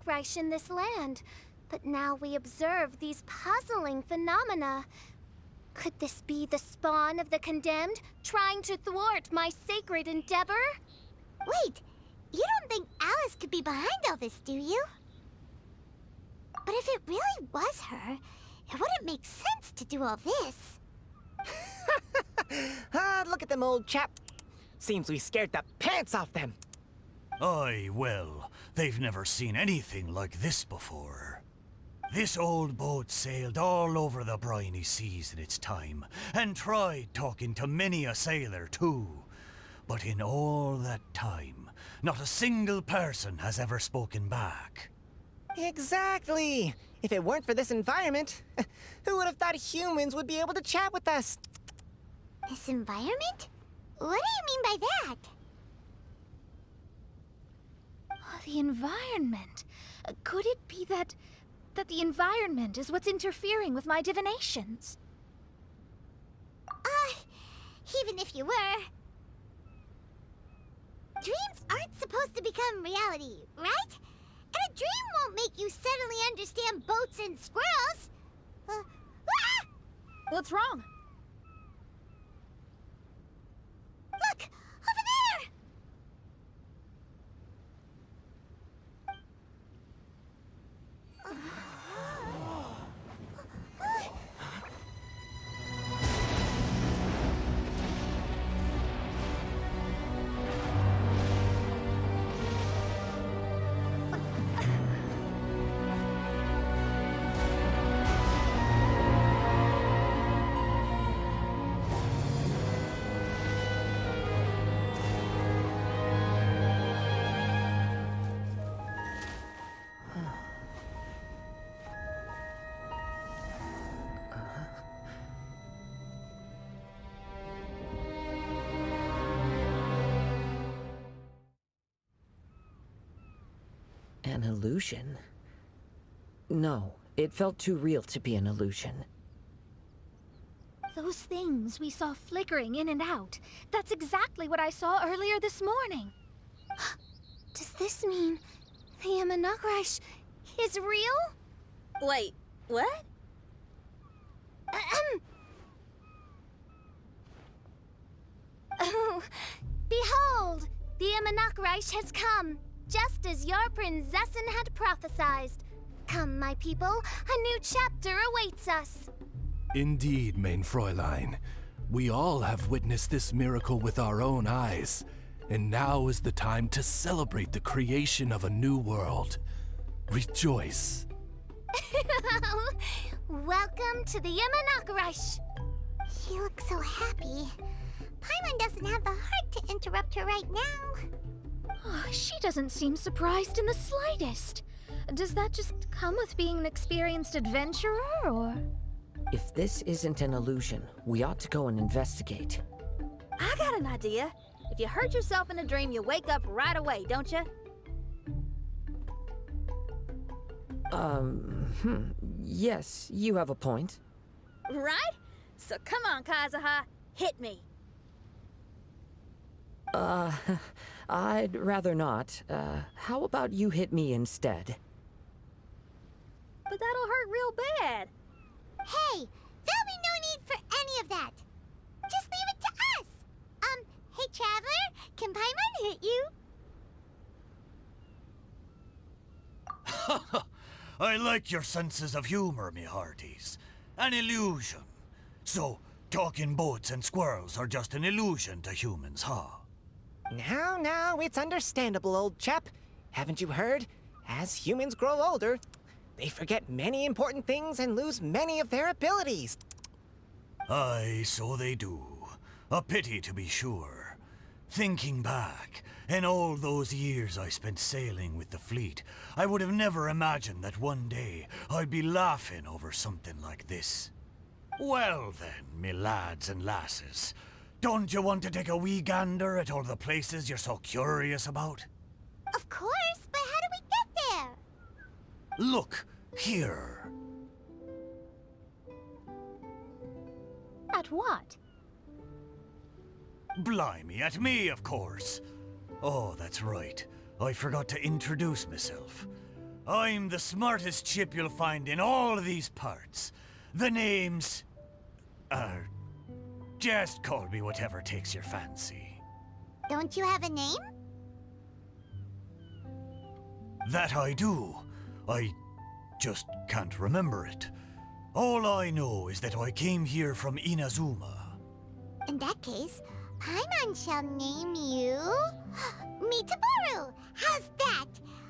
Reich in this land, but now we observe these puzzling phenomena. Could this be the spawn of the condemned, trying to thwart my sacred endeavor? Wait, you don't think Alice could be behind all this, do you? But if it really was her, it wouldn't make sense to do all this. Look at them, old chap. Seems we scared the pants off them. Aye, well, they've never seen anything like this before. This old boat sailed all over the briny seas in its time, and tried talking to many a sailor too. But in all that time, not a single person has ever spoken back. Exactly. If it weren't for this environment, who would have thought humans would be able to chat with us? This environment? What do you mean by that? The environment. Could it be that the environment is what's interfering with my divinations? Even if you were. Dreams aren't supposed to become reality, right? And a dream won't make you suddenly understand boats and squirrels. What's wrong? Look! Over there! An illusion? No, it felt too real to be an illusion. Those things we saw flickering in and out. That's exactly what I saw earlier this morning. Does this mean the Reich is real? Wait, what? Oh, behold! The Reich has come, just as your Prinzessin had prophesied. Come, my people, a new chapter awaits us. Indeed, Main Fräulein. We all have witnessed this miracle with our own eyes, and now is the time to celebrate the creation of a new world. Rejoice. Welcome to the Imanakarash. She looks so happy. Paimon doesn't have the heart to interrupt her right now. Oh, she doesn't seem surprised in the slightest. Does that just come with being an experienced adventurer, or...? If this isn't an illusion, we ought to go and investigate. I got an idea. If you hurt yourself in a dream, you wake up right away, don't you? Yes, you have a point. Right? So come on, Kazuha. Hit me. I'd rather not. How about you hit me instead? But that'll hurt real bad. Hey, there'll be no need for any of that. Just leave it to us. Hey, Traveler, can Paimon hit you? I like your senses of humor, me hearties. An illusion. So, talking boats and squirrels are just an illusion to humans, huh? Now, it's understandable, old chap. Haven't you heard? As humans grow older, they forget many important things and lose many of their abilities. Aye, so they do. A pity, to be sure. Thinking back, in all those years I spent sailing with the fleet, I would have never imagined that one day I'd be laughing over something like this. Well then, me lads and lasses, don't you want to take a wee gander at all the places you're so curious about? Of course, but how do we get there? Look, here. At what? Blimey, at me, of course. Oh, that's right. I forgot to introduce myself. I'm the smartest chip you'll find in all of these parts. The name's... just call me whatever takes your fancy. Don't you have a name? That I do. I just can't remember it. All I know is that I came here from Inazuma. In that case, Paimon shall name you... Mitaboru! How's that?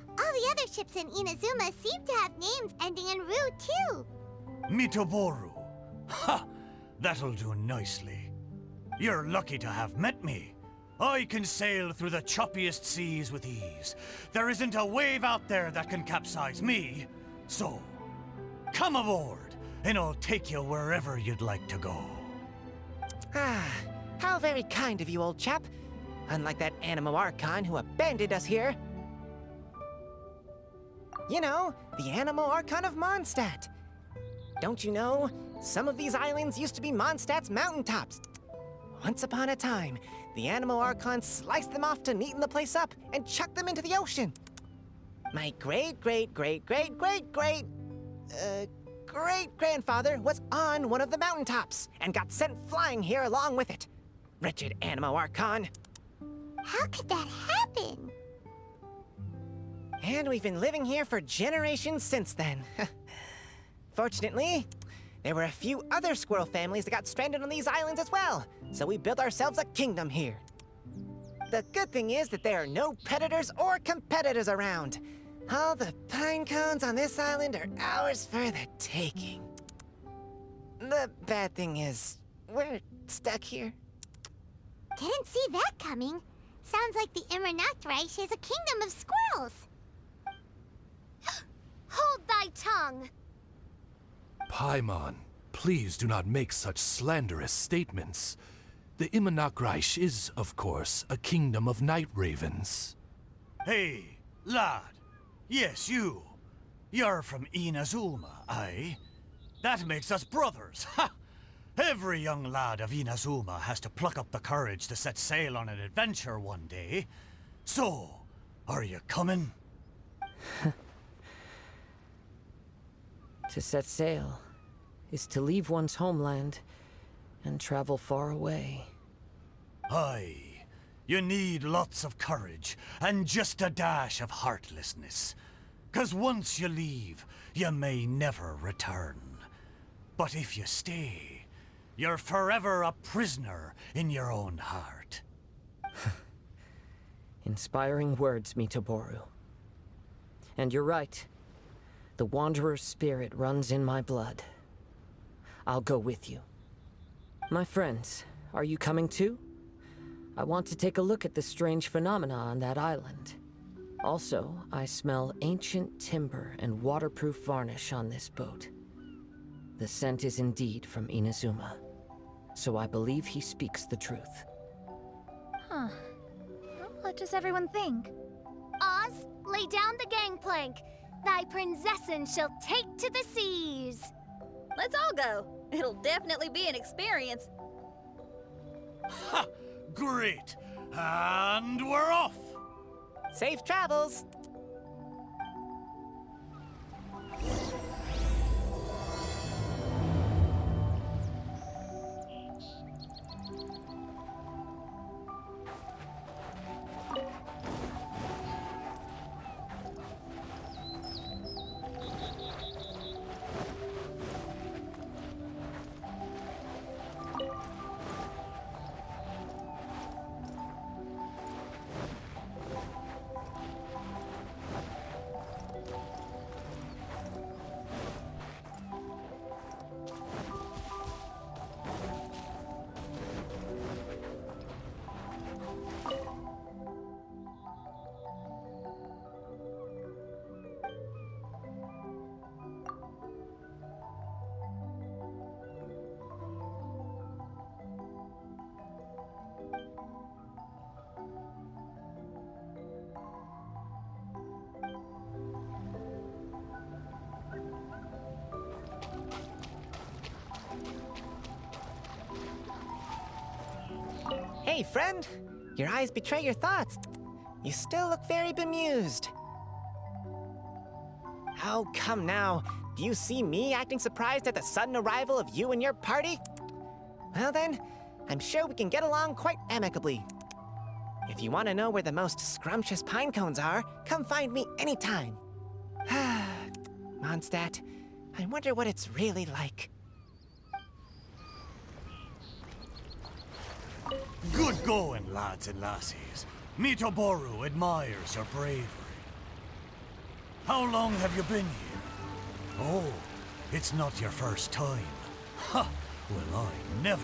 All the other ships in Inazuma seem to have names ending in Ru, too. Mitoboru. Ha! That'll do nicely. You're lucky to have met me. I can sail through the choppiest seas with ease. There isn't a wave out there that can capsize me. So, come aboard, and I'll take you wherever you'd like to go. Ah, how very kind of you, old chap. Unlike that Animo Archon who abandoned us here. You know, the Animo Archon of Mondstadt. Don't you know, some of these islands used to be Mondstadt's mountaintops. Once upon a time, the Animo Archon sliced them off to neaten the place up and chucked them into the ocean. My great-grandfather was on one of the mountaintops and got sent flying here along with it. Wretched Animo Archon. How could that happen? And we've been living here for generations since then. Fortunately, there were a few other squirrel families that got stranded on these islands as well, so we built ourselves a kingdom here. The good thing is that there are no predators or competitors around. All the pine cones on this island are ours for the taking. The bad thing is, we're stuck here. Didn't see that coming. Sounds like the Immernachtreich is a kingdom of squirrels. Hold thy tongue! Paimon, please do not make such slanderous statements. The Immernachtreich is, of course, a kingdom of night ravens. Hey, lad. Yes, you. You're from Inazuma, aye? That makes us brothers, ha! Every young lad of Inazuma has to pluck up the courage to set sail on an adventure one day. So, are you coming? To set sail is to leave one's homeland and travel far away. Aye. You need lots of courage and just a dash of heartlessness. 'Cause once you leave, you may never return. But if you stay, you're forever a prisoner in your own heart. Inspiring words, Mitoboru. And you're right. The wanderer's spirit runs in my blood. I'll go with you. My friends, are you coming too? I want to take a look at the strange phenomena on that island. Also, I smell ancient timber and waterproof varnish on this boat. The scent is indeed from Inazuma, so I believe he speaks the truth. Huh. What does everyone think? Oz, lay down the gangplank. Thy princessin shall take to the seas. Let's all go. It'll definitely be an experience. Ha! Great! And we're off! Safe travels! Hey, friend. Your eyes betray your thoughts. You still look very bemused. Oh, come now. Do you see me acting surprised at the sudden arrival of you and your party? Well then, I'm sure we can get along quite amicably. If you want to know where the most scrumptious pine cones are, come find me anytime. Mondstadt, I wonder what it's really like. Good going, lads and lassies. Mitoboru admires your bravery. How long have you been here? Oh, it's not your first time. Ha! Well, I never.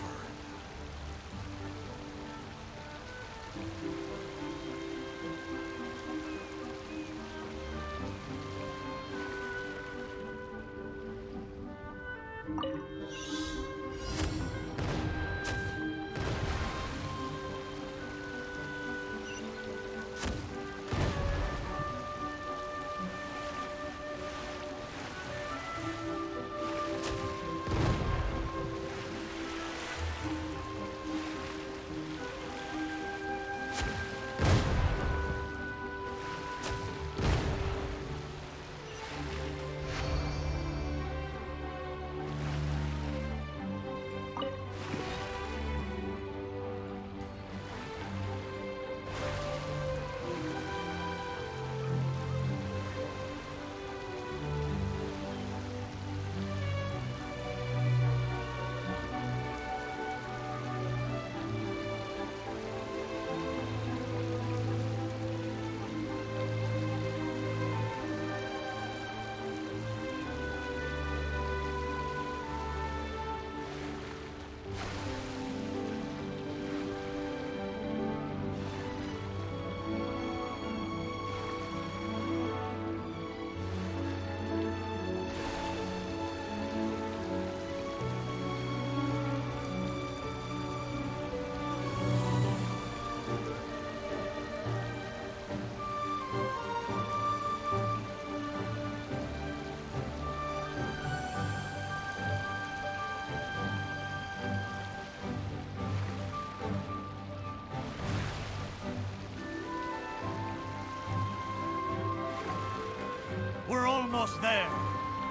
We're almost there.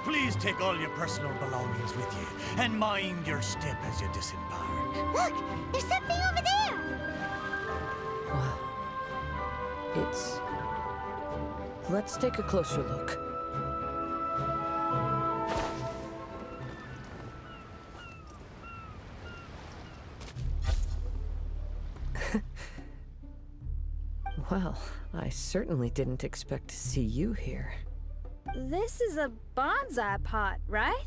Please take all your personal belongings with you, and mind your step as you disembark. Look! There's something over there! It's... Let's take a closer look. Well, I certainly didn't expect to see you here. This is a bonsai pot, right?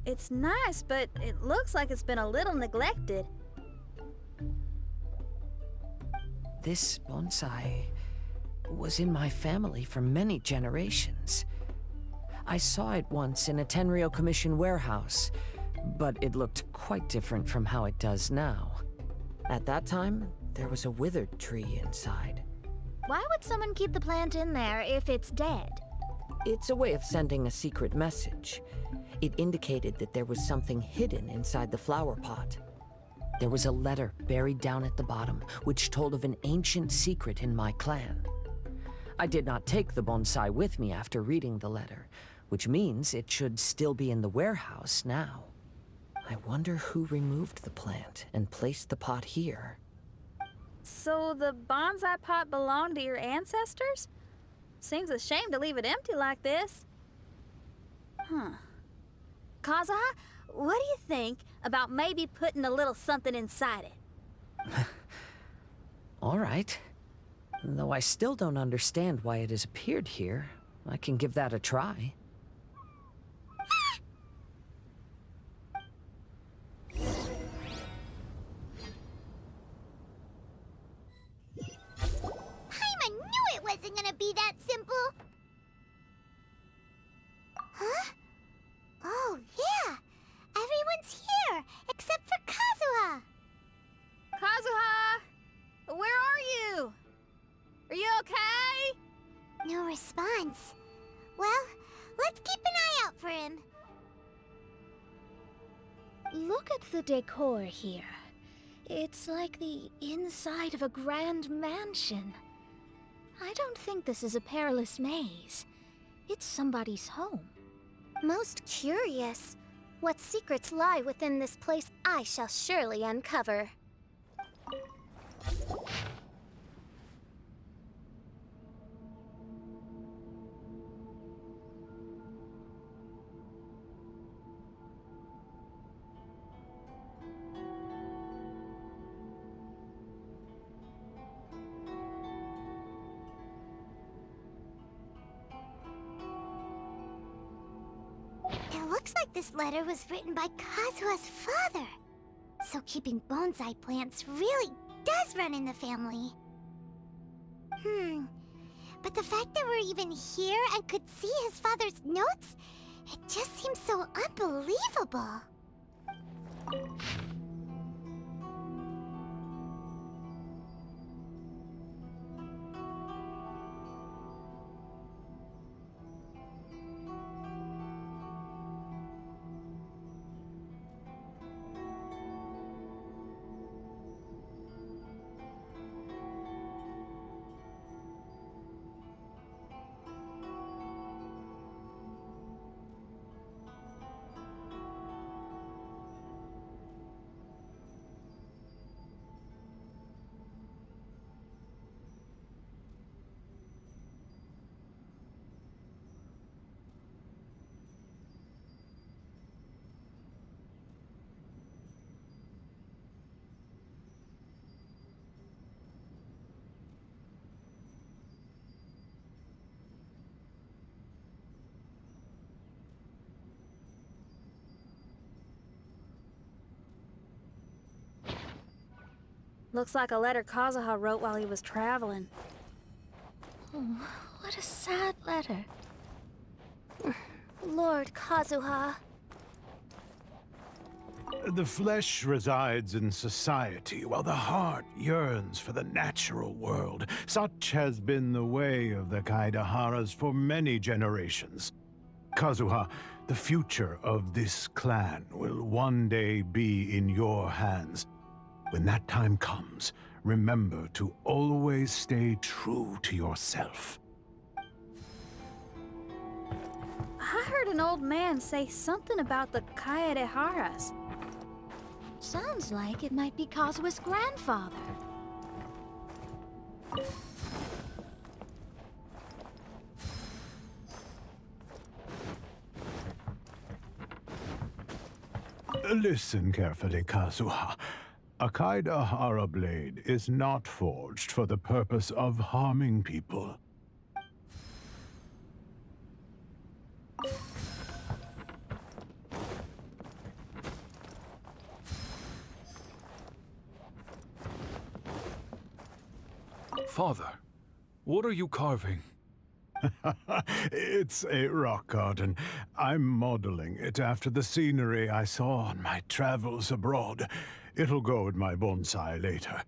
It's nice, but it looks like it's been a little neglected. This bonsai was in my family for many generations. I saw it once in a Tenryo Commission warehouse, but it looked quite different from how it does now. At that time, there was a withered tree inside. Why would someone keep the plant in there if it's dead? It's a way of sending a secret message. It indicated that there was something hidden inside the flower pot. There was a letter buried down at the bottom, which told of an ancient secret in my clan. I did not take the bonsai with me after reading the letter, which means it should still be in the warehouse now. I wonder who removed the plant and placed the pot here. So the bonsai pot belonged to your ancestors? Seems a shame to leave it empty like this. Huh. Kazuha, what do you think about maybe putting a little something inside it? All right. Though I still don't understand why it has appeared here, I can give that a try. I knew it wasn't gonna be that simple! Huh? Oh, yeah! Everyone's here, except for Kazuha! Kazuha! Where are you? Are you okay? No response. Well, let's keep an eye out for him. Look at the decor here. It's like the inside of a grand mansion. I don't think this is a perilous maze. It's somebody's home. Most curious. What secrets lie within this place I shall surely uncover. It looks like this letter was written by Kazuha's father. So keeping bonsai plants really does run in the family. But the fact that we're even here and could see his father's notes, it just seems so unbelievable. Looks like a letter Kazuha wrote while he was traveling. Oh, what a sad letter. Lord Kazuha. The flesh resides in society, while the heart yearns for the natural world. Such has been the way of the Kaidaharas for many generations. Kazuha, the future of this clan will one day be in your hands. When that time comes, remember to always stay true to yourself. I heard an old man say something about the Kaidaharas. Sounds like it might be Kazuha's grandfather. Listen carefully, Kazuha. A Kaidahara blade is not forged for the purpose of harming people. Father, what are you carving? It's a rock garden. I'm modeling it after the scenery I saw on my travels abroad. It'll go in my bonsai later.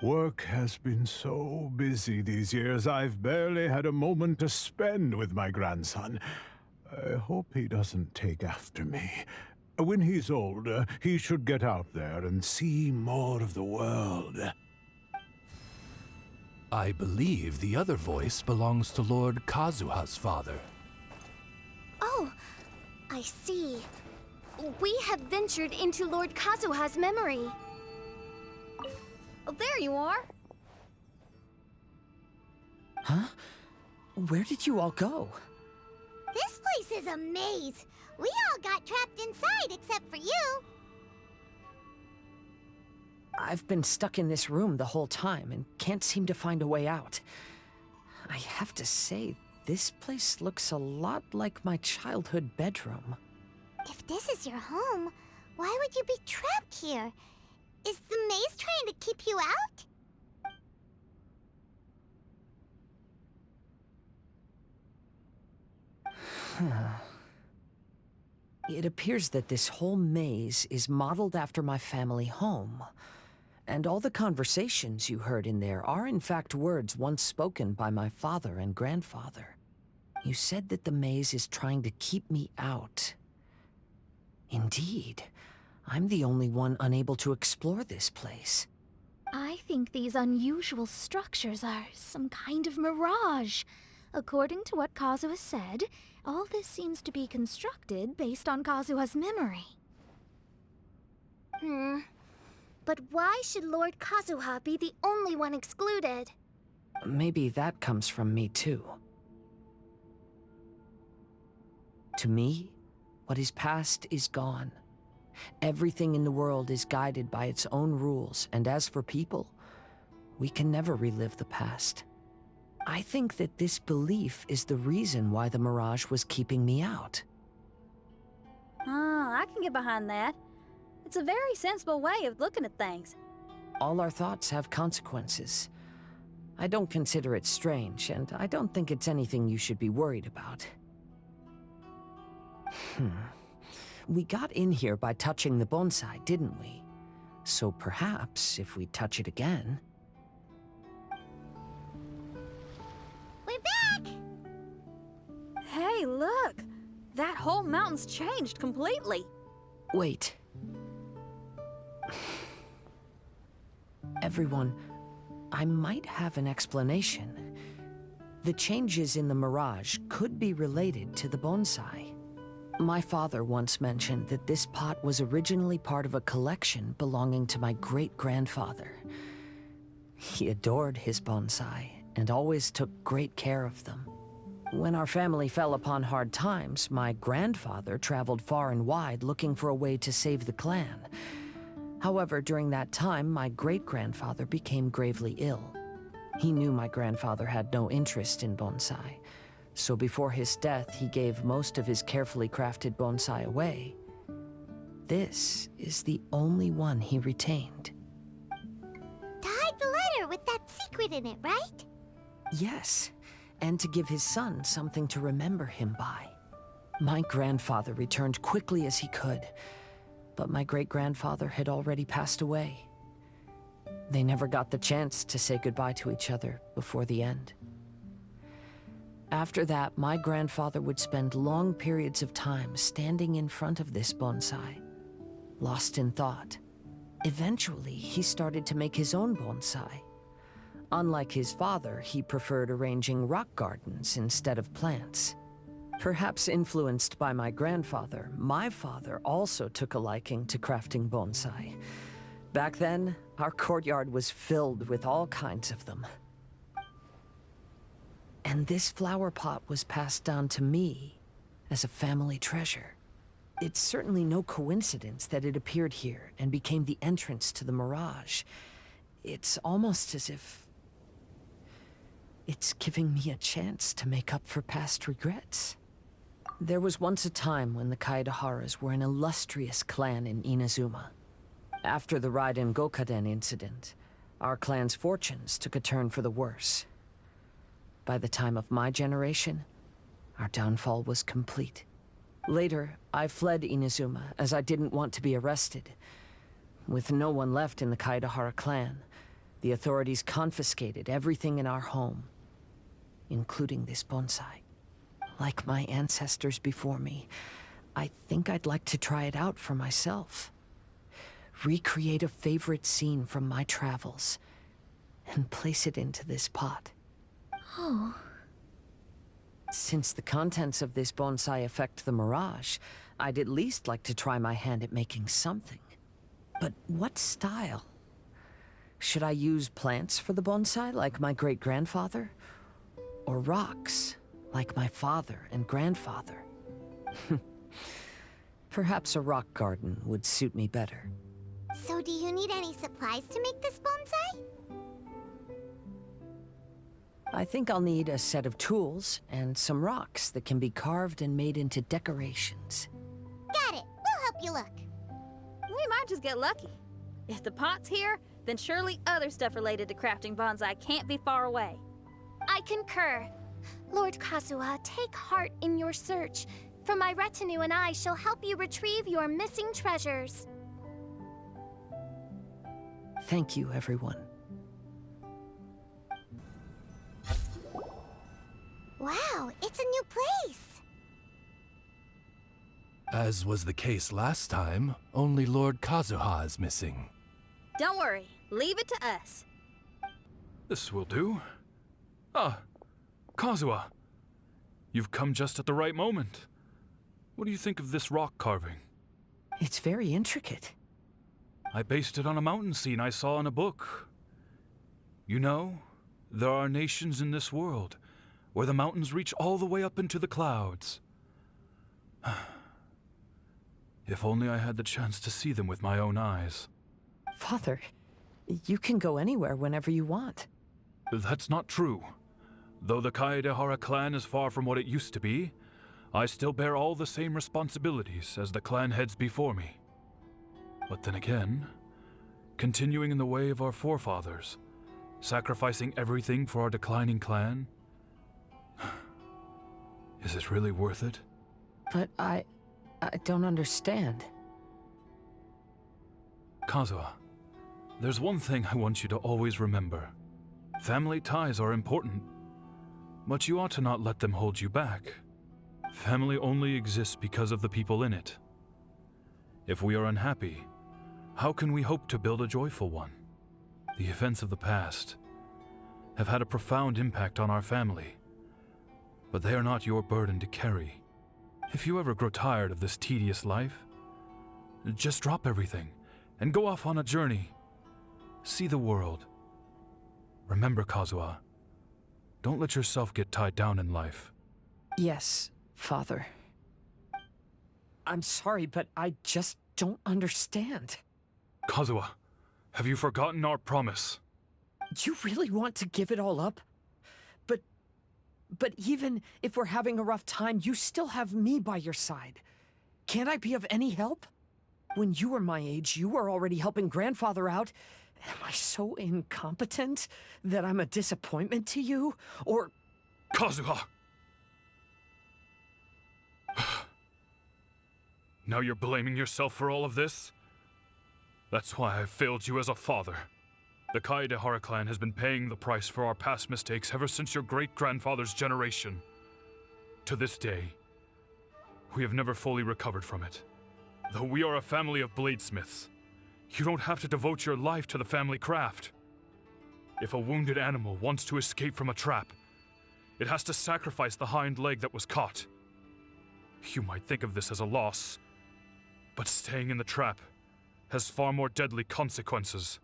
Work has been so busy these years, I've barely had a moment to spend with my grandson. I hope he doesn't take after me. When he's older, he should get out there and see more of the world. I believe the other voice belongs to Lord Kazuha's father. Oh, I see. We have ventured into Lord Kazuha's memory. Oh, there you are. Huh? Where did you all go? This place is a maze. We all got trapped inside except for you. I've been stuck in this room the whole time and can't seem to find a way out. I have to say, this place looks a lot like my childhood bedroom. If this is your home, why would you be trapped here? Is the maze trying to keep you out? It appears that this whole maze is modeled after my family home. And all the conversations you heard in there are in fact words once spoken by my father and grandfather. You said that the maze is trying to keep me out. Indeed, I'm the only one unable to explore this place. I think these unusual structures are some kind of mirage. According to what Kazuha said, all this seems to be constructed based on Kazuha's memory. But why should Lord Kazuha be the only one excluded? Maybe that comes from me too. To me, what is past is gone. Everything in the world is guided by its own rules, and as for people, we can never relive the past. I think that this belief is the reason why the mirage was keeping me out. I can get behind that. It's a very sensible way of looking at things. All our thoughts have consequences. I don't consider it strange, and I don't think it's anything you should be worried about. We got in here by touching the bonsai, didn't we? So perhaps, if we touch it again... We're back! Hey, look! That whole mountain's changed completely. Wait. Everyone, I might have an explanation. The changes in the mirage could be related to the bonsai. My father once mentioned that this pot was originally part of a collection belonging to my great-grandfather. He adored his bonsai and always took great care of them. When our family fell upon hard times, my grandfather traveled far and wide looking for a way to save the clan. However, during that time, my great-grandfather became gravely ill. He knew my grandfather had no interest in bonsai, so before his death, he gave most of his carefully crafted bonsai away. This is the only one he retained. To hide the letter with that secret in it, right? Yes, and to give his son something to remember him by. My grandfather returned quickly as he could, but my great-grandfather had already passed away. They never got the chance to say goodbye to each other before the end. After that, my grandfather would spend long periods of time standing in front of this bonsai, lost in thought. Eventually, he started to make his own bonsai. Unlike his father, he preferred arranging rock gardens instead of plants. Perhaps influenced by my grandfather, my father also took a liking to crafting bonsai. Back then, our courtyard was filled with all kinds of them. And this flower pot was passed down to me as a family treasure. It's certainly no coincidence that it appeared here and became the entrance to the mirage. It's almost as if it's giving me a chance to make up for past regrets. There was once a time when the Kaidaharas were an illustrious clan in Inazuma. After the Raiden Gokaden incident, Our clan's fortunes took a turn for the worse. By the time of my generation, our downfall was complete. Later, I fled Inazuma as I didn't want to be arrested. With no one left in the Kaedahara clan, the authorities confiscated everything in our home, including this bonsai. Like my ancestors before me, I think I'd like to try it out for myself. Recreate a favorite scene from my travels, and place it into this pot. Oh. Since the contents of this bonsai affect the mirage, I'd at least like to try my hand at making something. But what style? Should I use plants for the bonsai, like my great-grandfather? Or rocks, like my father and grandfather? Perhaps a rock garden would suit me better. So do you need any supplies to make this bonsai? I think I'll need a set of tools and some rocks that can be carved and made into decorations. Got it. We'll help you look. We might just get lucky. If the pot's here, then surely other stuff related to crafting bonsai can't be far away. I concur. Lord Kazuha, take heart in your search, for my retinue and I shall help you retrieve your missing treasures. Thank you, everyone. Wow, it's a new place. As was the case last time, only Lord Kazuha is missing. Don't worry, leave it to us. This will do. Ah, Kazuha. You've come just at the right moment. What do you think of this rock carving? It's very intricate. I based it on a mountain scene I saw in a book. You know, there are nations in this world where the mountains reach all the way up into the clouds. If only I had the chance to see them with my own eyes. Father, you can go anywhere whenever you want. That's not true. Though the Kaedahara clan is far from what it used to be, I still bear all the same responsibilities as the clan heads before me. But then again, continuing in the way of our forefathers, sacrificing everything for our declining clan, is it really worth it? But I don't understand. Kazuha, there's one thing I want you to always remember. Family ties are important, but you ought to not let them hold you back. Family only exists because of the people in it. If we are unhappy, how can we hope to build a joyful one? The events of the past have had a profound impact on our family, but they are not your burden to carry. If you ever grow tired of this tedious life, just drop everything and go off on a journey. See the world. Remember, Kazuha, don't let yourself get tied down in life. Yes, Father. I'm sorry, but I just don't understand. Kazuha, have you forgotten our promise? You really want to give it all up? But even if we're having a rough time, you still have me by your side. Can't I be of any help? When you were my age, you were already helping Grandfather out. Am I so incompetent that I'm a disappointment to you? Or... Kazuha! Now you're blaming yourself for all of this? That's why I failed you as a father. The Kaedahara clan has been paying the price for our past mistakes ever since your great-grandfather's generation. To this day, we have never fully recovered from it. Though we are a family of bladesmiths, you don't have to devote your life to the family craft. If a wounded animal wants to escape from a trap, it has to sacrifice the hind leg that was caught. You might think of this as a loss, but staying in the trap has far more deadly consequences.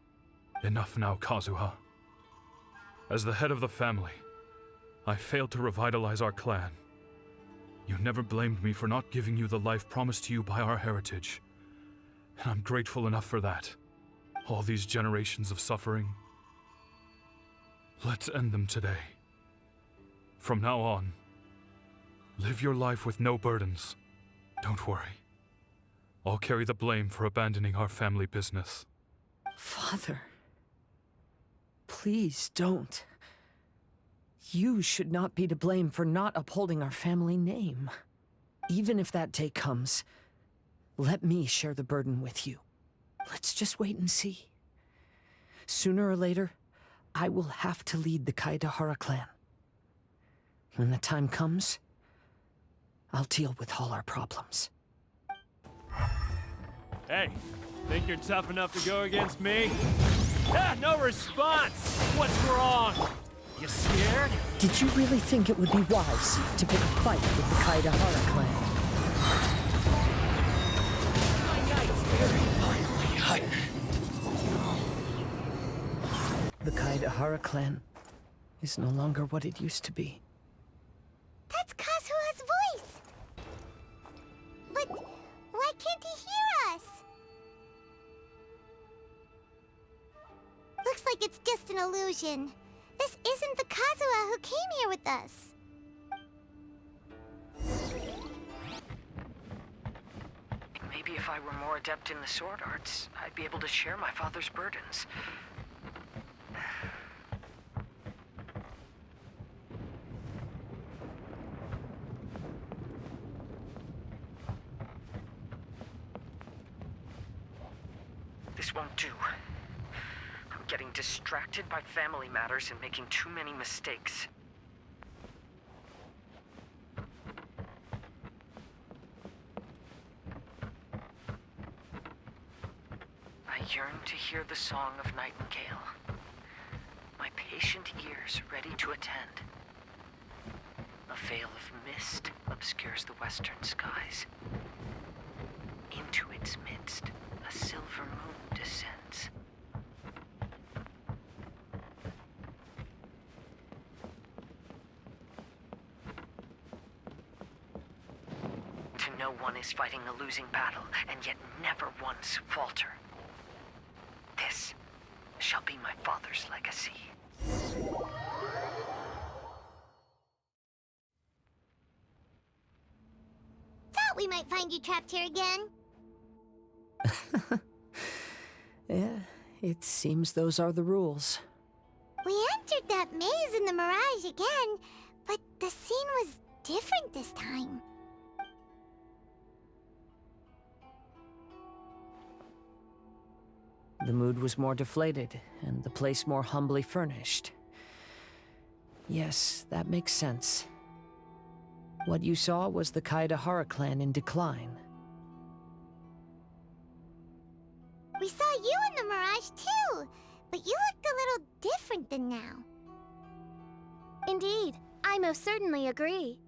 Enough now, Kazuha. As the head of the family, I failed to revitalize our clan. You never blamed me for not giving you the life promised to you by our heritage, and I'm grateful enough for that. All these generations of suffering, let's end them today. From now on, live your life with no burdens. Don't worry. I'll carry the blame for abandoning our family business. Father... Please don't. You should not be to blame for not upholding our family name. Even if that day comes, let me share the burden with you. Let's just wait and see. Sooner or later, I will have to lead the Kaedahara clan. When the time comes, I'll deal with all our problems. Hey, think you're tough enough to go against me? Ah, no response! What's wrong? You scared? Did you really think it would be wise to pick a fight with the Kaedahara clan? The Kaedahara clan is no longer what it used to be. That's Kazuha's voice! But why can't he hear us? Looks like it's just an illusion. This isn't the Kazuha who came here with us. Maybe if I were more adept in the sword arts, I'd be able to share my father's burdens. This won't do. I'm getting distracted by family matters and making too many mistakes. I yearn to hear the song of nightingale. My patient ears ready to attend. A veil of mist obscures the western skies. Into its midst, a silver moon descends. To know one is fighting a losing battle, and yet never once falter. This shall be my father's legacy. Thought we might find you trapped here again. Yeah, it seems those are the rules. We entered that maze in the mirage again, but the scene was different this time. The mood was more deflated, and the place more humbly furnished. Yes, that makes sense. What you saw was the Kaedahara clan in decline. We saw you in the mirage too, but you looked a little different than now. Indeed, I most certainly agree.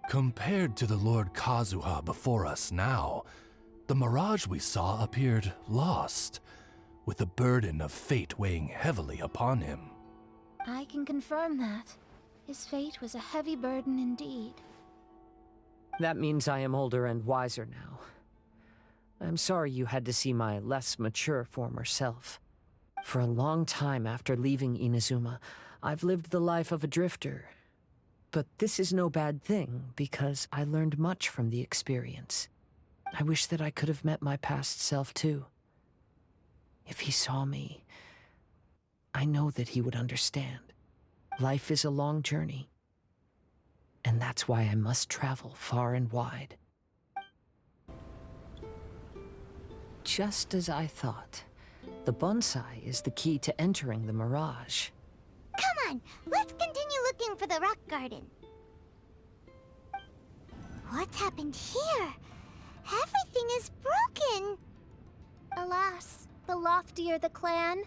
Compared to the Lord Kazuha before us now, the mirage we saw appeared lost, with the burden of fate weighing heavily upon him. I can confirm that. His fate was a heavy burden indeed. That means I am older and wiser now. I'm sorry you had to see my less mature former self. For a long time after leaving Inazuma, I've lived the life of a drifter. But this is no bad thing, because I learned much from the experience. I wish that I could have met my past self too. If he saw me, I know that he would understand. Life is a long journey, and that's why I must travel far and wide. Just as I thought, the bonsai is the key to entering the mirage. Come on, let's continue looking for the rock garden. What's happened here? Everything is broken. Alas, the loftier the clan,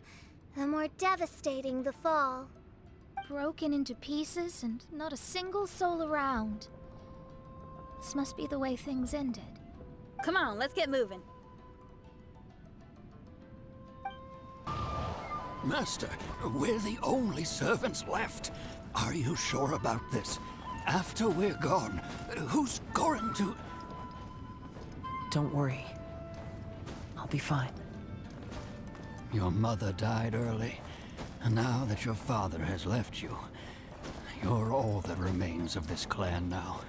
the more devastating the fall. Broken into pieces and not a single soul around. This must be the way things ended. Come on, let's get moving. Master, we're the only servants left. Are you sure about this? After we're gone, who's going to... Don't worry. I'll be fine. Your mother died early, and now that your father has left you, you're all that remains of this clan now.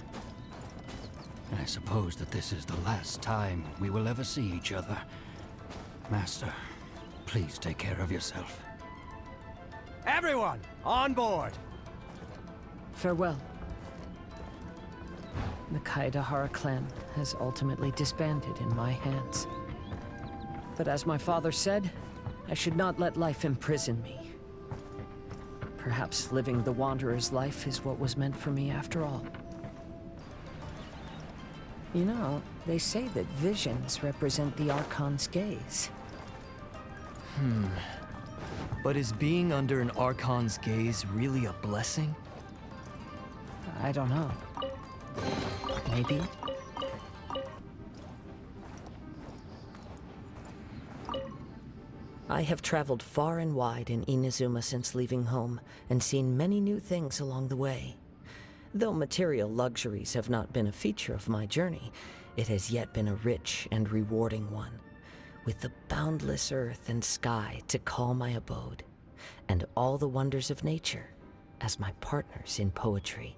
I suppose that this is the last time we will ever see each other. Master, please take care of yourself. Everyone, on board! Farewell. The Kaidahara clan has ultimately disbanded in my hands. But as my father said, I should not let life imprison me. Perhaps living the Wanderer's life is what was meant for me after all. You know, they say that visions represent the Archon's gaze. But is being under an Archon's gaze really a blessing? I don't know. Maybe. I have traveled far and wide in Inazuma since leaving home, and seen many new things along the way. Though material luxuries have not been a feature of my journey, it has yet been a rich and rewarding one, with the boundless earth and sky to call my abode, and all the wonders of nature as my partners in poetry.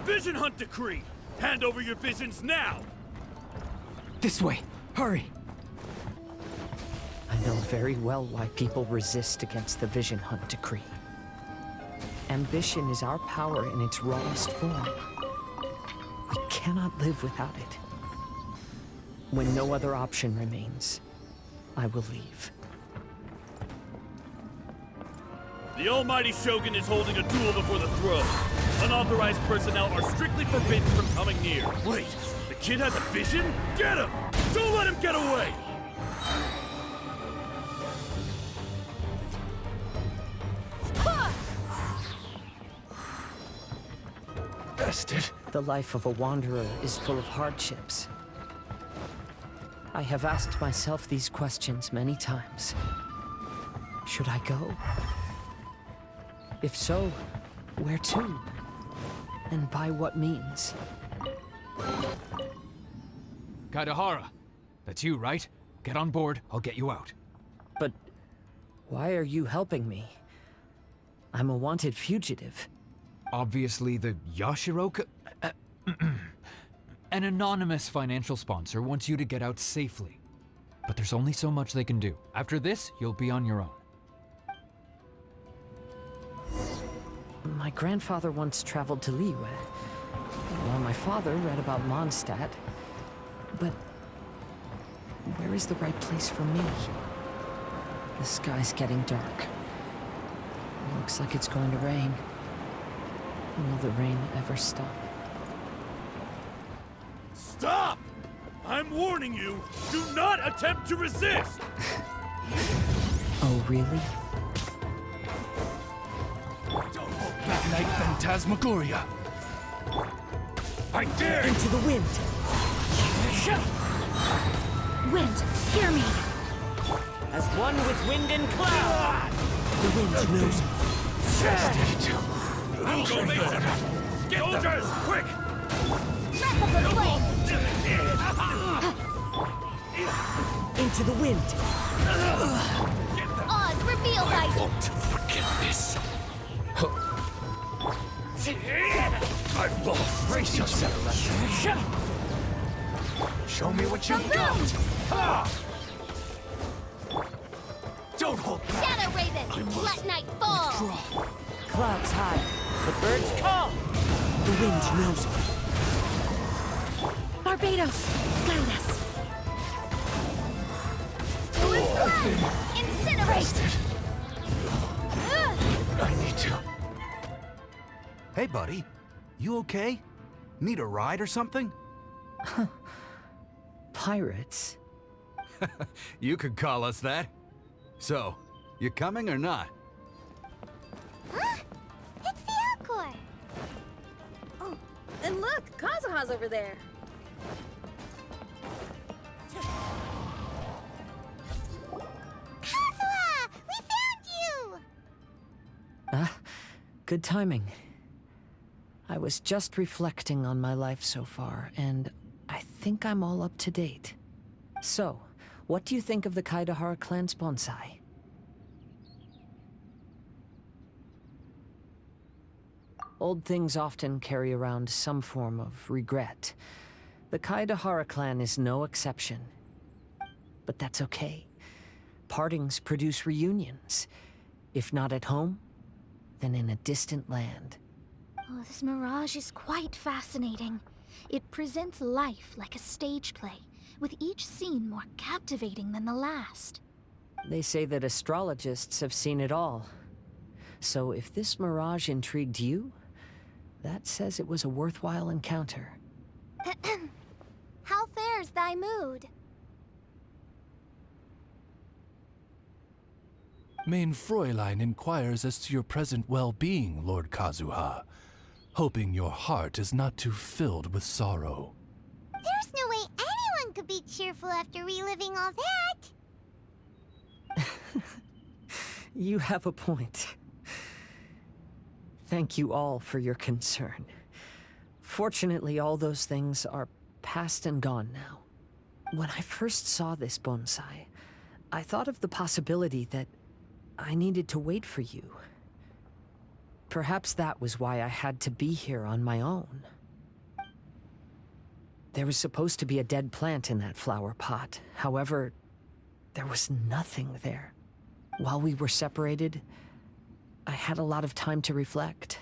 Vision Hunt Decree! Hand over your visions now! This way! Hurry! I know very well why people resist against the Vision Hunt Decree. Ambition is our power in its rawest form. We cannot live without it. When no other option remains, I will leave. The Almighty Shogun is holding a duel before the throne. Unauthorized personnel are strictly forbidden from coming near. Wait, the kid has a vision? Get him! Don't let him get away! Bastard. The life of a wanderer is full of hardships. I have asked myself these questions many times. Should I go? If so, where to? And by what means? Kaidahara, that's you, right? Get on board, I'll get you out. But why are you helping me? I'm a wanted fugitive. Obviously the Yashiroka... An anonymous financial sponsor wants you to get out safely. But there's only so much they can do. After this, you'll be on your own. My grandfather once traveled to Liyue, while my father read about Mondstadt. But where is the right place for me? The sky's getting dark. It looks like it's going to rain. Will the rain ever stop? Stop! I'm warning you, do not attempt to resist! Oh, really? Black Knight Phantasmagoria! I dare! Into the wind! Wind, hear me! As one with wind and cloud! The wind knows me. Get soldiers, quick! Breath of the flame! Into the wind! Oz, reveal by... I won't forget this. I've lost. Brace yourself. Show me what you've got. Don't hold back. Shadow Raven, let night fall! Clouds high, the birds call. The wind knows me. Barbados, guide us. Incinerate! I need to. Hey, buddy. You okay? Need a ride or something? Pirates? You could call us that. So, you coming or not? Huh? It's the Alcor! Oh, and look, Kazuha's over there. Kazuha! We found you! Good timing. I was just reflecting on my life so far, and I think I'm all up to date. So, what do you think of the Kaidahara clan's bonsai? Old things often carry around some form of regret. The Kaidahara clan is no exception. But that's okay. partings produce reunions. If not at home, then in a distant land. Oh, this mirage is quite fascinating. It presents life like a stage play, with each scene more captivating than the last. They say that astrologists have seen it all. So if this mirage intrigued you, that says it was a worthwhile encounter. How fares thy mood? Main Fräulein inquires as to your present well-being, Lord Kazuha, hoping your heart is not too filled with sorrow. There's no way anyone could be cheerful after reliving all that. You have a point. Thank you all for your concern. Fortunately, all those things are past and gone now. When I first saw this bonsai, I thought of the possibility that I needed to wait for you. Perhaps that was why I had to be here on my own. There was supposed to be a dead plant in that flower pot. However, there was nothing there. While we were separated, I had a lot of time to reflect.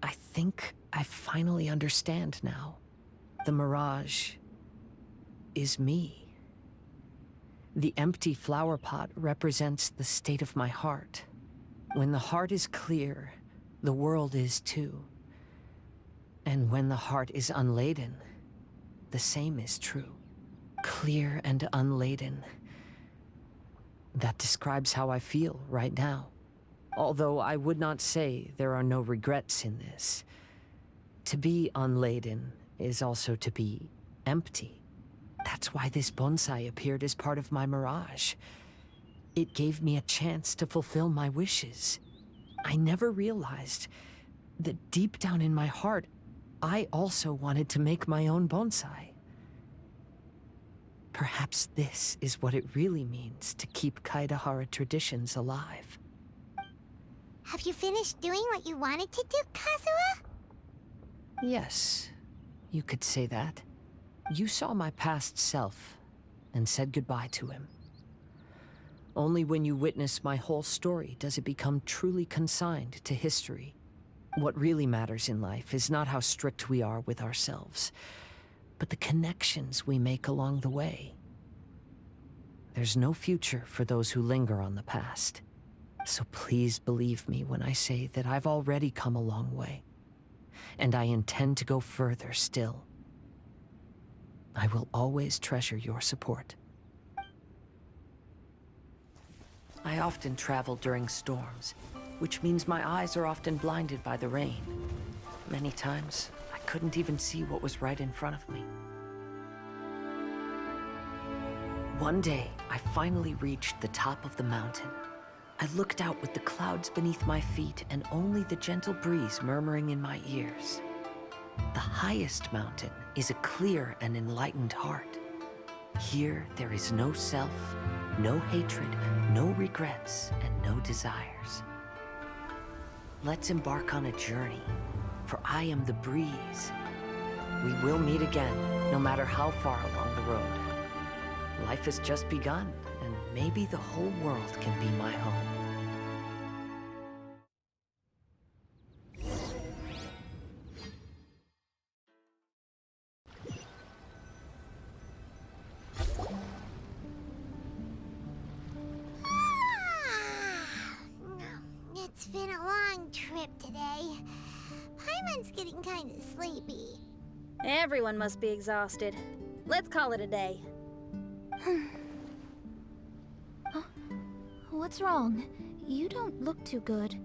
I think I finally understand now. The mirage is me. The empty flower pot represents the state of my heart. When the heart is clear, the world is too. And when the heart is unladen, the same is true. Clear and unladen. That describes how I feel right now. Although I would not say there are no regrets in this. To be unladen is also to be empty. That's why this bonsai appeared as part of my mirage. It gave me a chance to fulfill my wishes. I never realized that deep down in my heart, I also wanted to make my own bonsai. Perhaps this is what it really means to keep Kaidahara traditions alive. Have you finished doing what you wanted to do, Kazuha? Yes, you could say that. You saw my past self and said goodbye to him. Only when you witness my whole story does it become truly consigned to history. What really matters in life is not how strict we are with ourselves, but the connections we make along the way. There's no future for those who linger on the past. So please believe me when I say that I've already come a long way. And I intend to go further still. I will always treasure your support. I often travel during storms, which means my eyes are often blinded by the rain. Many times, I couldn't even see what was right in front of me. One day, I finally reached the top of the mountain. I looked out with the clouds beneath my feet and only the gentle breeze murmuring in my ears. The highest mountain is a clear and enlightened heart. Here, there is no self, no hatred, no regrets, and no desires. Let's embark on a journey, for I am the breeze. We will meet again, no matter how far along the road. Life has just begun, and maybe the whole world can be my home. It's been a long trip today. Paimon's getting kind of sleepy. Everyone must be exhausted. Let's call it a day. What's wrong? You don't look too good.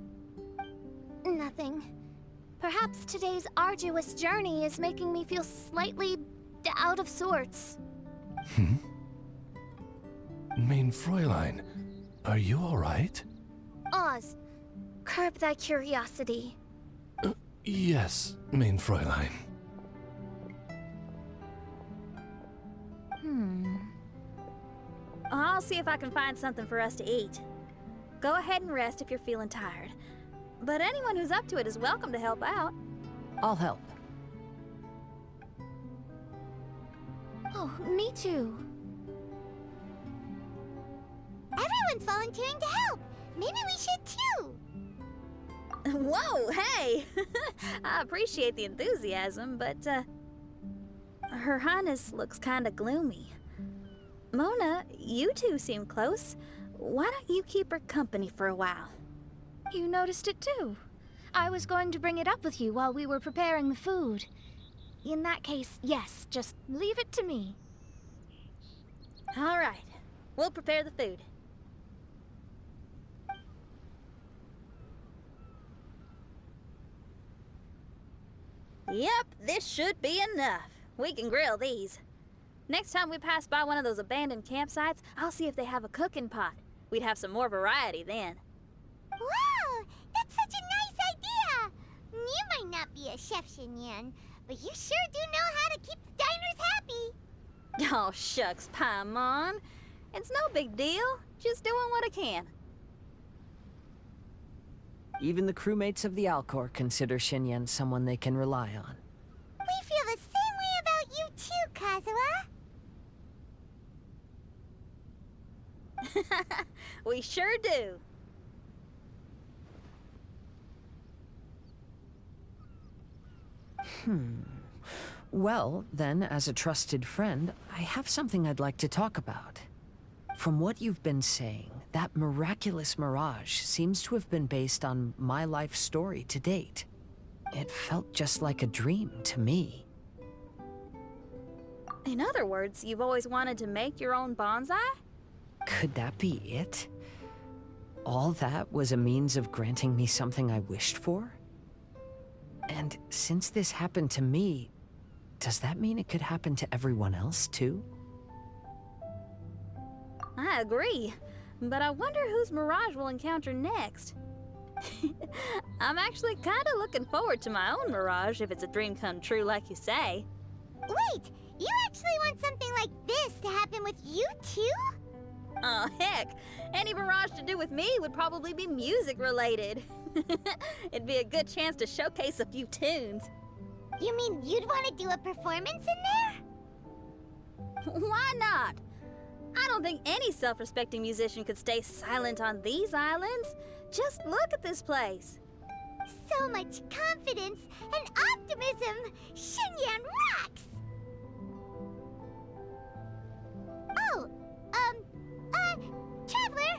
Nothing. Perhaps today's arduous journey is making me feel slightly out of sorts. Main Fräulein, are you all right? Oz, curb thy curiosity. Yes, Main Fräulein. I'll see if I can find something for us to eat. Go ahead and rest if you're feeling tired. But anyone who's up to it is welcome to help out. I'll help. Oh, me too. Everyone's volunteering to help. Maybe we should too. Whoa, hey! I appreciate the enthusiasm, but, Her Highness looks kinda gloomy. Mona, you two seem close. Why don't you keep her company for a while? You noticed it too. I was going to bring it up with you while we were preparing the food. In that case, yes, just leave it to me. All right, we'll prepare the food. Yep, this should be enough. We can grill these. Next time we pass by one of those abandoned campsites, I'll see if they have a cooking pot. We'd have some more variety then. Wow, that's such a nice idea. You might not be a chef, Xinyan, but you sure do know how to keep the diners happy. Oh, shucks, Paimon. It's no big deal. Just doing what I can. Even the crewmates of the Alcor consider Xinyan someone they can rely on. We feel the same way about you too, Kazuha. We sure do. Well, then, as a trusted friend, I have something I'd like to talk about. From what you've been saying, that miraculous mirage seems to have been based on my life story to date. It felt just like a dream to me. In other words, you've always wanted to make your own bonsai? Could that be it? All that was a means of granting me something I wished for? And since this happened to me, does that mean it could happen to everyone else, too? I agree, but I wonder whose mirage we'll encounter next. I'm actually kind of looking forward to my own mirage if it's a dream come true like you say. Wait, you actually want something like this to happen with you too? Oh, heck. Any mirage to do with me would probably be music-related. It'd be a good chance to showcase a few tunes. You mean you'd want to do a performance in there? Why not? I don't think any self-respecting musician could stay silent on these islands. Just look at this place. So much confidence and optimism! Xinyan rocks! Oh, Traveler,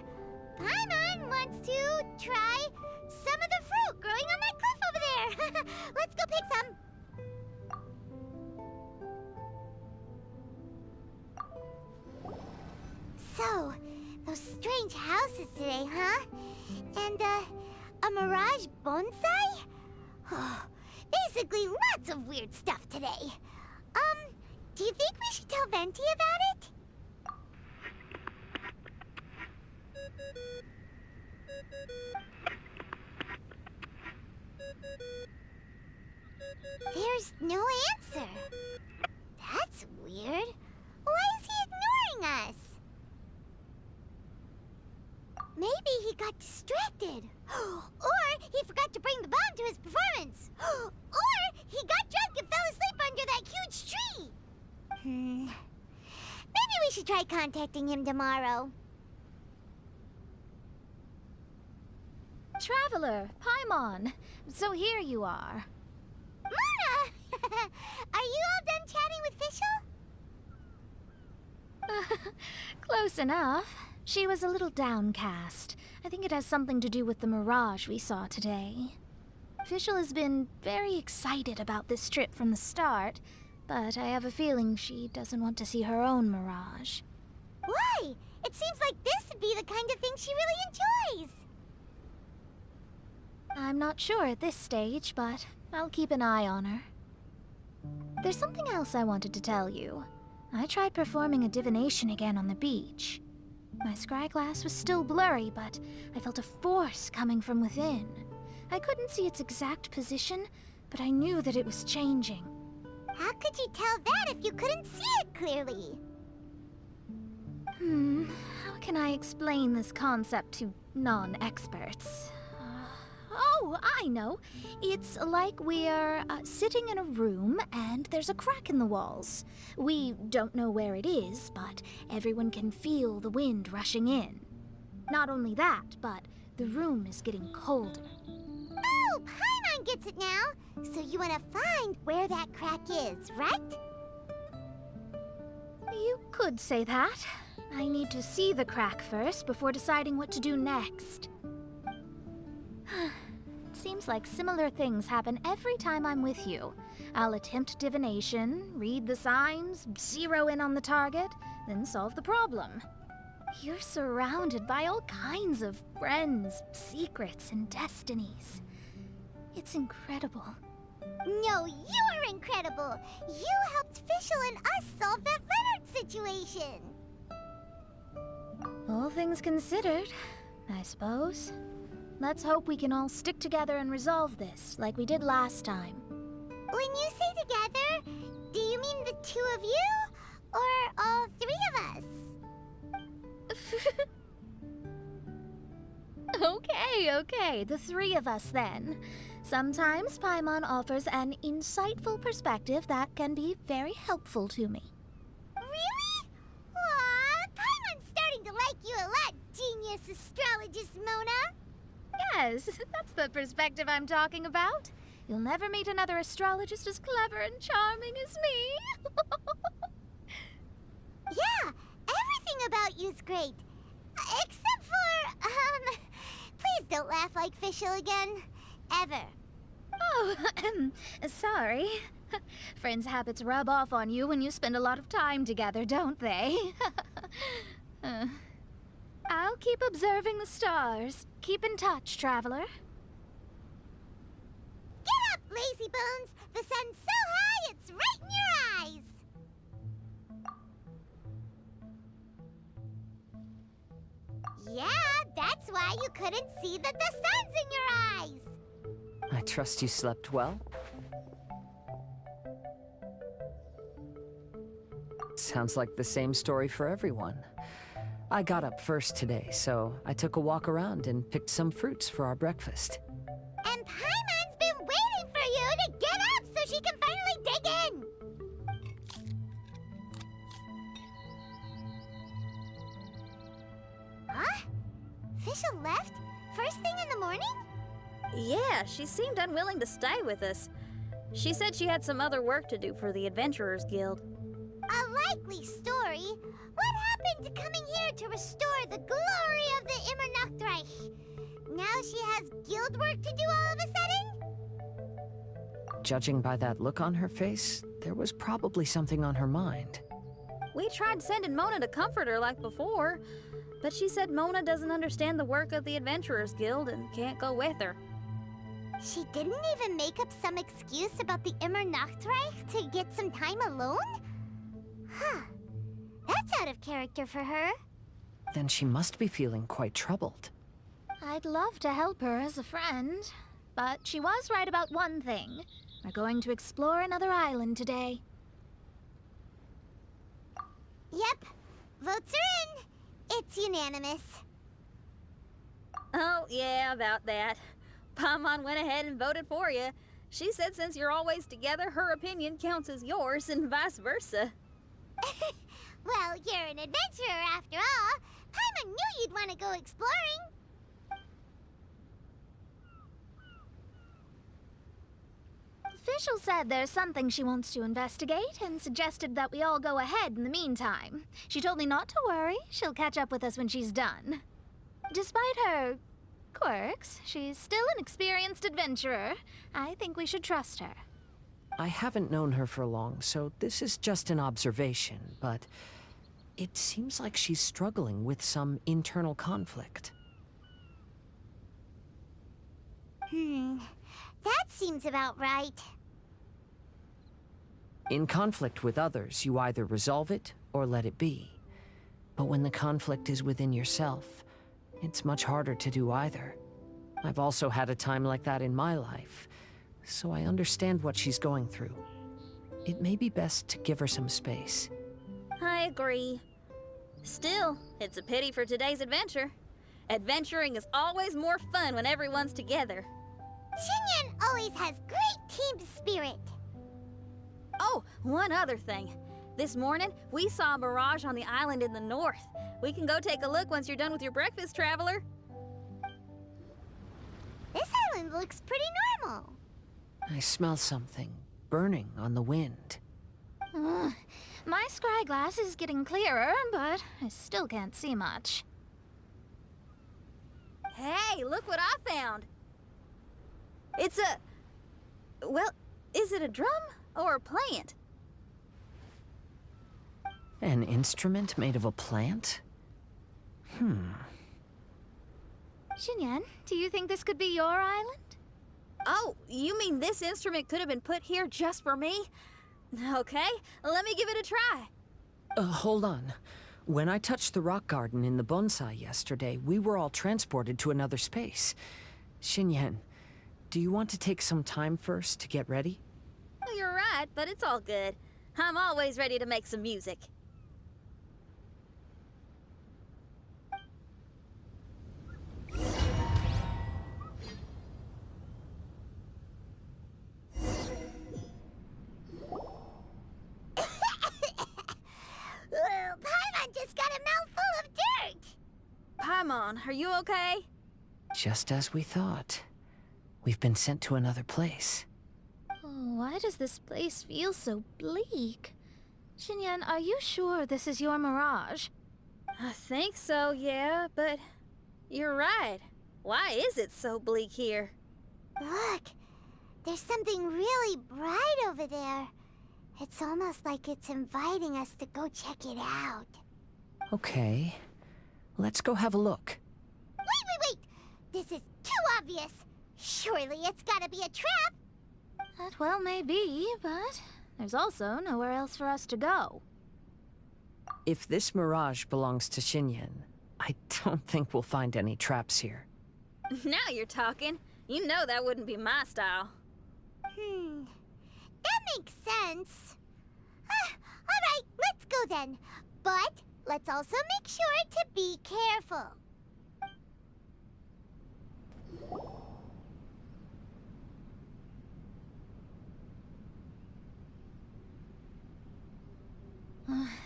Paimon wants to try some of the fruit growing on that cliff over there. Let's go pick some. So, those strange houses today, huh? And, a mirage bonsai? Oh, basically lots of weird stuff today. Do you think we should tell Venti about it? There's no answer. That's weird. Why is he ignoring us? Maybe he got distracted. Or he forgot to bring the bomb to his performance. Or he got drunk and fell asleep under that huge tree. Maybe we should try contacting him tomorrow. Traveler, Paimon, so here you are. Mona! Are you all done chatting with Fischl? Close enough. She was a little downcast. I think it has something to do with the mirage we saw today. Fischl has been very excited about this trip from the start, but I have a feeling she doesn't want to see her own mirage. Why? It seems like this would be the kind of thing she really enjoys. I'm not sure at this stage, but I'll keep an eye on her. There's something else I wanted to tell you. I tried performing a divination again on the beach. My scryglass was still blurry, but I felt a force coming from within. I couldn't see its exact position, but I knew that it was changing. How could you tell that if you couldn't see it clearly? How can I explain this concept to non-experts? Oh, I know. It's like we're sitting in a room and there's a crack in the walls. We don't know where it is, but everyone can feel the wind rushing in. Not only that, but the room is getting colder. Oh, Paimon gets it now. So you want to find where that crack is, right? You could say that. I need to see the crack first before deciding what to do next. It seems like similar things happen every time I'm with you. I'll attempt divination, read the signs, zero in on the target, then solve the problem. You're surrounded by all kinds of friends, secrets, and destinies. It's incredible. No, you're incredible. You helped Fischl and us solve that Leonard situation. All things considered, I suppose. Let's hope we can all stick together and resolve this, like we did last time. When you say together, do you mean the two of you? Or all three of us? Okay, the three of us then. Sometimes Paimon offers an insightful perspective that can be very helpful to me. Really? Aw, Paimon's starting to like you a lot, genius astrologist Mona. Yes, that's the perspective I'm talking about. You'll never meet another astrologist as clever and charming as me. Yeah, everything about you's great. Except for, please don't laugh like Fischl again. Ever. Oh, sorry. Friends' habits rub off on you when you spend a lot of time together, don't they? I'll keep observing the stars. Keep in touch, traveler. Get up, lazy bones! The sun's so high, it's right in your eyes! Yeah, that's why you couldn't see that the sun's in your eyes! I trust you slept well. Sounds like the same story for everyone. I got up first today, so I took a walk around and picked some fruits for our breakfast. And Paimon's been waiting for you to get up so she can finally dig in! Huh? Fischl left? First thing in the morning? Yeah, she seemed unwilling to stay with us. She said she had some other work to do for the Adventurers Guild. A likely story. What happened to coming here to restore the glory of the Immernachtreich? Now she has guild work to do all of a sudden? Judging by that look on her face, there was probably something on her mind. We tried sending Mona to comfort her like before, but she said Mona doesn't understand the work of the Adventurers Guild and can't go with her. She didn't even make up some excuse about the Immernachtreich to get some time alone? Huh. That's out of character for her. Then she must be feeling quite troubled. I'd love to help her as a friend, but she was right about one thing. We're going to explore another island today. Yep. Votes are in. It's unanimous. Oh, yeah, about that. Paimon went ahead and voted for you. She said since you're always together, her opinion counts as yours and vice versa. Well, you're an adventurer after all. Paimon knew you'd want to go exploring. Fischl said there's something she wants to investigate and suggested that we all go ahead in the meantime. She told me not to worry. She'll catch up with us when she's done. Despite her quirks, she's still an experienced adventurer. I think we should trust her. I haven't known her for long, so this is just an observation, but it seems like she's struggling with some internal conflict. That seems about right. In conflict with others, you either resolve it or let it be. But when the conflict is within yourself, it's much harder to do either. I've also had a time like that in my life, so I understand what she's going through. It may be best to give her some space. I agree. Still, it's a pity for today's adventure. Adventuring is always more fun when everyone's together. Xinyan always has great team spirit. Oh, one other thing. This morning, we saw a mirage on the island in the north. We can go take a look once you're done with your breakfast, traveler. This island looks pretty normal. I smell something burning on the wind. My scry glass is getting clearer, but I still can't see much. Hey, look what I found. It's a... Well, is it a drum or a plant? An instrument made of a plant? Xinyan, do you think this could be your island? Oh, you mean this instrument could have been put here just for me? Okay, let me give it a try. Hold on. When I touched the rock garden in the bonsai yesterday, we were all transported to another space. Xinyan, do you want to take some time first to get ready? Well, you're right, but it's all good. I'm always ready to make some music. Paimon just got a mouthful of dirt! Paimon, are you okay? Just as we thought. We've been sent to another place. Oh, why does this place feel so bleak? Xinyan, are you sure this is your mirage? I think so, yeah, but you're right. Why is it so bleak here? Look, there's something really bright over there. It's almost like it's inviting us to go check it out. Okay. Let's go have a look. Wait! This is too obvious. Surely it's gotta be a trap. That well may be, but there's also nowhere else for us to go. If this mirage belongs to Xinyan, I don't think we'll find any traps here. Now you're talking. You know that wouldn't be my style. That makes sense. Alright, let's go then. But let's also make sure to be careful.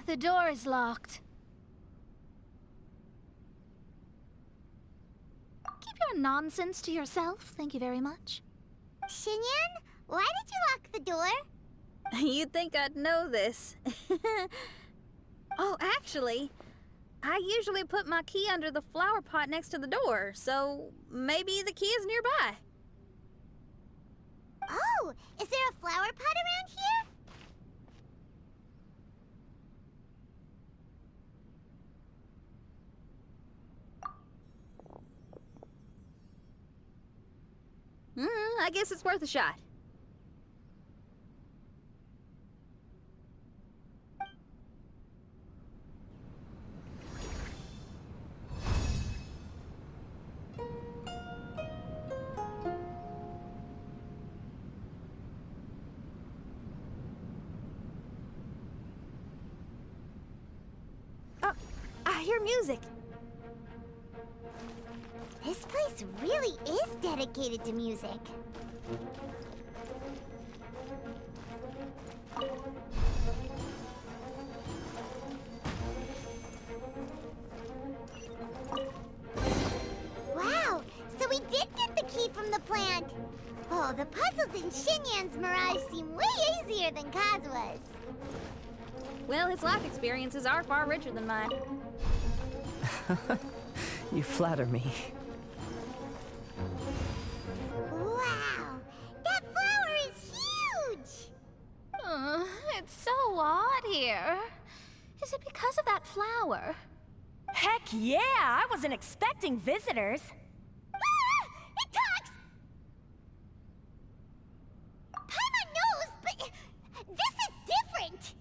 The door is locked. Keep your nonsense to yourself, thank you very much. Xinyan, why did you lock the door? You'd think I'd know this. Oh, actually, I usually put my key under the flower pot next to the door, so maybe the key is nearby. Oh, is there a flower pot around here? I guess it's worth a shot. I hear music. This place really is dedicated to music. Wow, so we did get the key from the plant. Oh, the puzzles in Xinyan's mirage seem way easier than Kazuha's. Well, his life experiences are far richer than mine. You flatter me. Wow, that flower is huge! It's so odd here. Is it because of that flower? Heck yeah! I wasn't expecting visitors. It talks! Paimon knows, but this is different!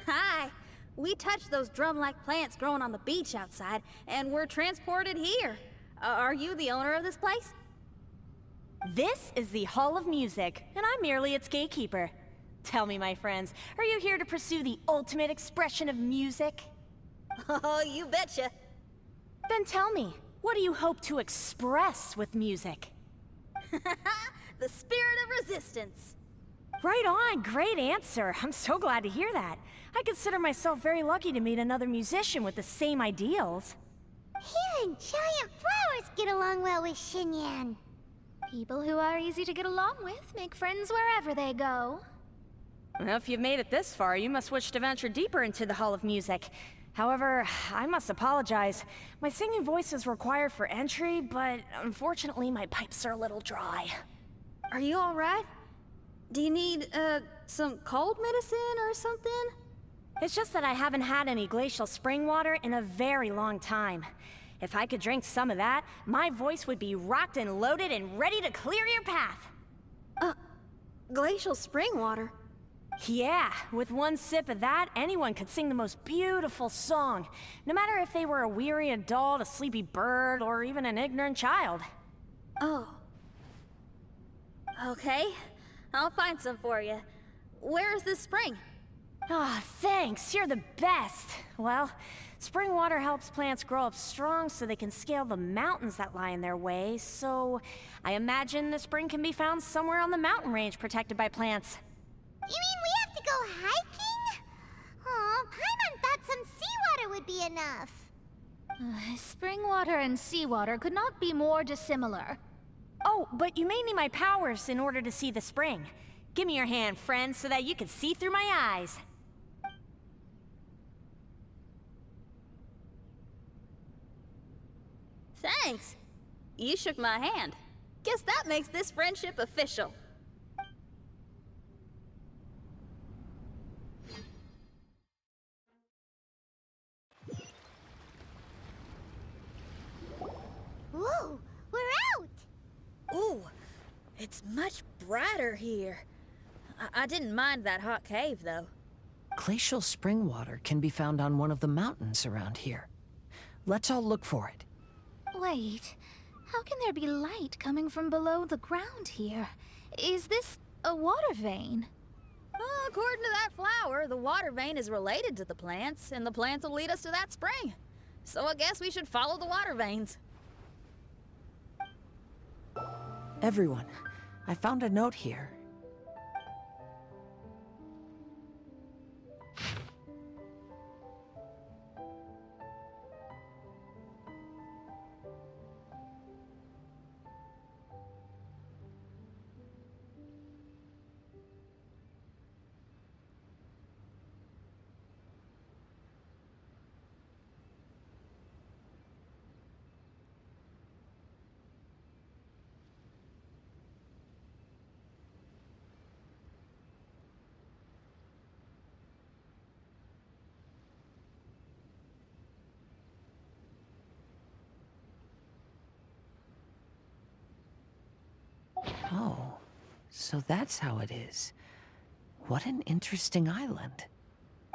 Hi! We touched those drum-like plants growing on the beach outside, and we're transported here. Are you the owner of this place? This is the Hall of Music, and I'm merely its gatekeeper. Tell me, my friends, are you here to pursue the ultimate expression of music? Oh, you betcha. Then tell me, what do you hope to express with music? The spirit of resistance. Right on, great answer. I'm so glad to hear that. I consider myself very lucky to meet another musician with the same ideals. Even giant flowers get along well with Xinyan. People who are easy to get along with make friends wherever they go. Well, if you've made it this far, you must wish to venture deeper into the Hall of Music. However, I must apologize. My singing voice is required for entry, but unfortunately my pipes are a little dry. Are you alright? Do you need, some cold medicine or something? It's just that I haven't had any glacial spring water in a very long time. If I could drink some of that, my voice would be rocked and loaded and ready to clear your path. Glacial spring water? Yeah, with one sip of that, anyone could sing the most beautiful song, no matter if they were a weary adult, a sleepy bird, or even an ignorant child. Oh. Okay, I'll find some for you. Where is this spring? Ah, thanks, you're the best. Well, spring water helps plants grow up strong so they can scale the mountains that lie in their way, so I imagine the spring can be found somewhere on the mountain range protected by plants. You mean we have to go hiking? Aw, Paimon thought some seawater would be enough. Spring water and seawater could not be more dissimilar. Oh, but you may need my powers in order to see the spring. Give me your hand, friend, so that you can see through my eyes. Thanks. You shook my hand. Guess that makes this friendship official. Whoa, we're out! Ooh, it's much brighter here. I didn't mind that hot cave, though. Glacial spring water can be found on one of the mountains around here. Let's all look for it. Wait, how can there be light coming from below the ground here? Is this a water vein? Well, according to that flower, the water vein is related to the plants, and the plants will lead us to that spring. So I guess we should follow the water veins. Everyone, I found a note here. Oh, so that's how it is. What an interesting island.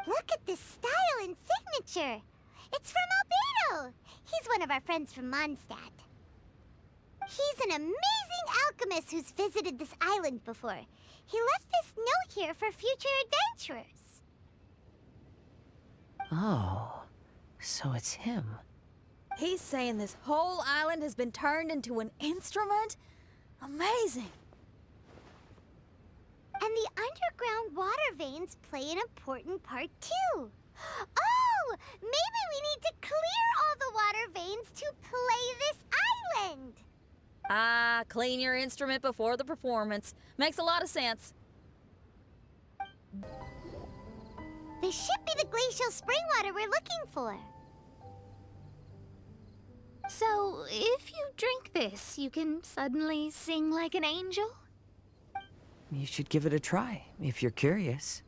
Look at this style and signature. It's from Albedo. He's one of our friends from Mondstadt. He's an amazing alchemist who's visited this island before. He left this note here for future adventurers. Oh, so it's him. He's saying this whole island has been turned into an instrument? Amazing! And the underground water veins play an important part too. Oh, maybe we need to clear all the water veins to play this island. Ah, clean your instrument before the performance. Makes a lot of sense. This should be the glacial spring water we're looking for. So, if you drink this, you can suddenly sing like an angel? You should give it a try, if you're curious.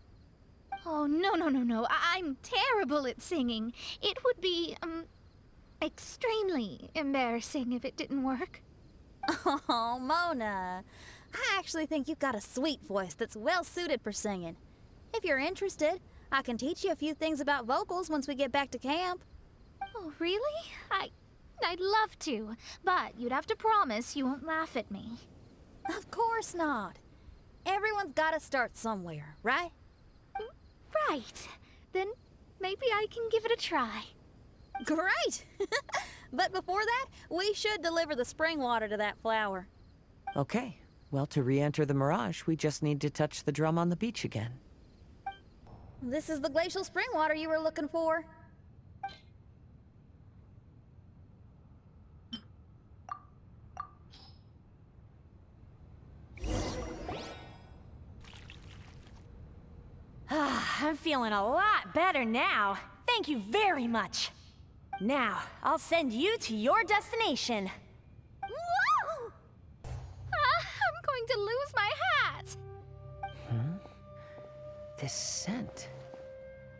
Oh, no. I'm terrible at singing. It would be, extremely embarrassing if it didn't work. Oh, Mona. I actually think you've got a sweet voice that's well suited for singing. If you're interested, I can teach you a few things about vocals once we get back to camp. Oh, really? I'd love to, but you'd have to promise you won't laugh at me. Of course not. Everyone's gotta start somewhere, right? Right. Then maybe I can give it a try. Great! But before that, we should deliver the spring water to that flower. Okay, Well, to re-enter the mirage, we just need to touch the drum on the beach again. This is the glacial spring water you were looking for. I'm feeling a lot better now. Thank you very much. Now, I'll send you to your destination. Whoa! I'm going to lose my hat! This scent.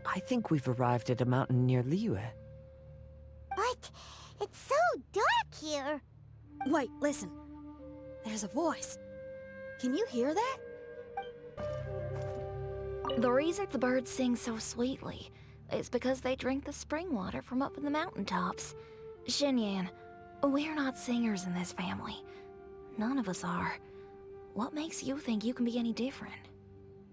I think we've arrived at a mountain near Liyue. But it's so dark here. Wait, listen. There's a voice. Can you hear that? The reason the birds sing so sweetly is because they drink the spring water from up in the mountaintops. Xinyan, we're not singers in this family. None of us are. What makes you think you can be any different?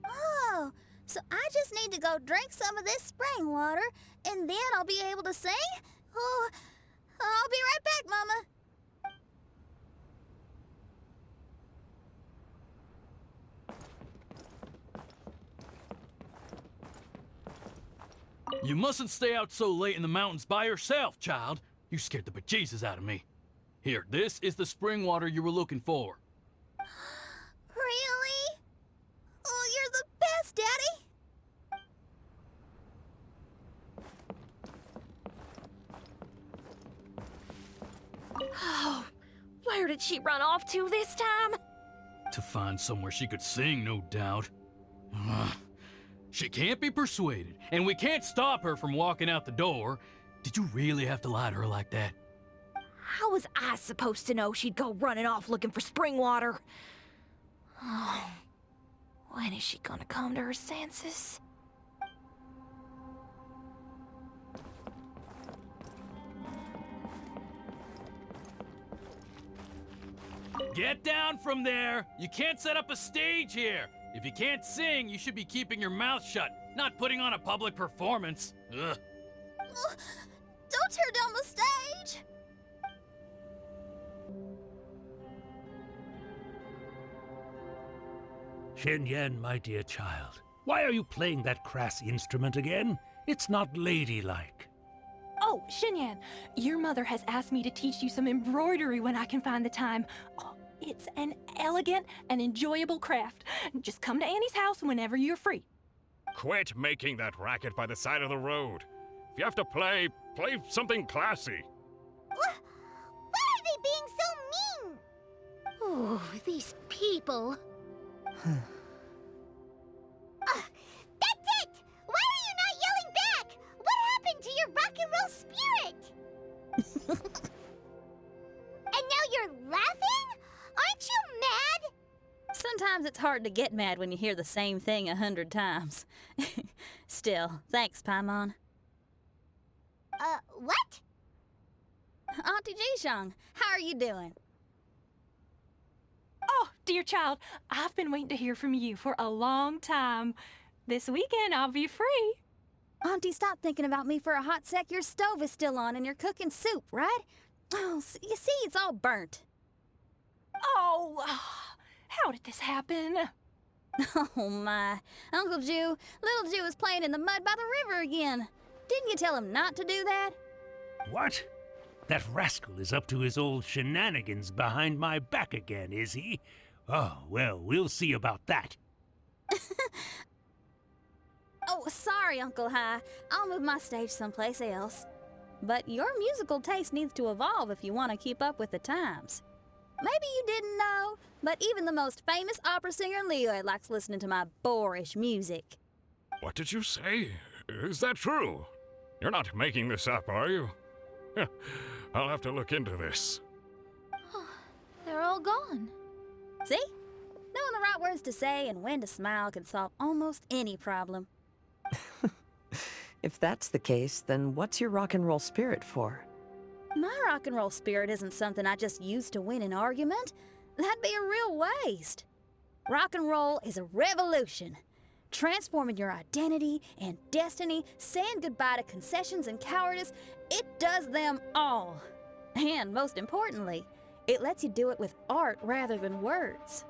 Oh, so I just need to go drink some of this spring water, and then I'll be able to sing? Oh, I'll be right back, Mama. You mustn't stay out so late in the mountains by yourself, child. You scared the bejesus out of me. Here, this is the spring water you were looking for. Really? Oh, you're the best, Daddy. Oh, where did she run off to this time? To find somewhere she could sing, no doubt. She can't be persuaded, and we can't stop her from walking out the door. Did you really have to lie to her like that? How was I supposed to know she'd go running off looking for spring water? Oh, when is she gonna come to her senses? Get down from there! You can't set up a stage here! If you can't sing, you should be keeping your mouth shut, not putting on a public performance. Ugh. Don't tear down the stage! Xinyan, my dear child, why are you playing that crass instrument again? It's not ladylike. Oh, Xinyan, your mother has asked me to teach you some embroidery when I can find the time. Oh, it's an elegant and enjoyable craft. Just come to Annie's house whenever you're free. Quit making that racket by the side of the road. If you have to play something classy. Why are they being so mean? Ooh, these people. That's it! Why are you not yelling back? What happened to your rock and roll spirit? And now you're laughing? Aren't you mad? Sometimes it's hard to get mad when you hear the same thing 100 times. Still, thanks, Paimon. What? Auntie Jishang, how are you doing? Oh, dear child, I've been waiting to hear from you for a long time. This weekend, I'll be free. Auntie, stop thinking about me for a hot sec. Your stove is still on and you're cooking soup, right? Oh, you see, it's all burnt. Oh, how did this happen? Oh, my. Uncle Jew, little Jew is playing in the mud by the river again. Didn't you tell him not to do that? What? That rascal is up to his old shenanigans behind my back again, is he? Oh, well, we'll see about that. Oh, sorry, Uncle High. I'll move my stage someplace else. But your musical taste needs to evolve if you want to keep up with the times. Maybe you didn't know, but even the most famous opera singer in Liyue likes listening to my boorish music. What did you say? Is that true? You're not making this up, are you? I'll have to look into this. They're all gone. See? Knowing the right words to say and when to smile can solve almost any problem. If that's the case, then what's your rock and roll spirit for? My rock and roll spirit isn't something I just use to win an argument. That'd be a real waste. Rock and roll is a revolution. Transforming your identity and destiny, saying goodbye to concessions and cowardice, it does them all. And most importantly, it lets you do it with art rather than words.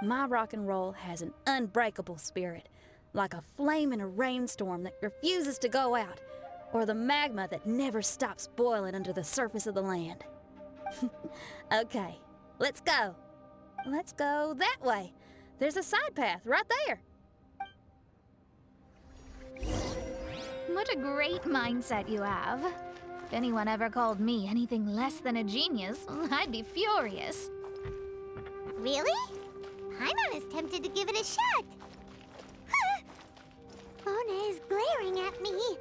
My rock and roll has an unbreakable spirit, like a flame in a rainstorm that refuses to go out, or the magma that never stops boiling under the surface of the land. Okay, let's go. Let's go that way. There's a side path right there. What a great mindset you have. If anyone ever called me anything less than a genius, I'd be furious. Really? I'm not as tempted to give it a shot. Mona is glaring at me.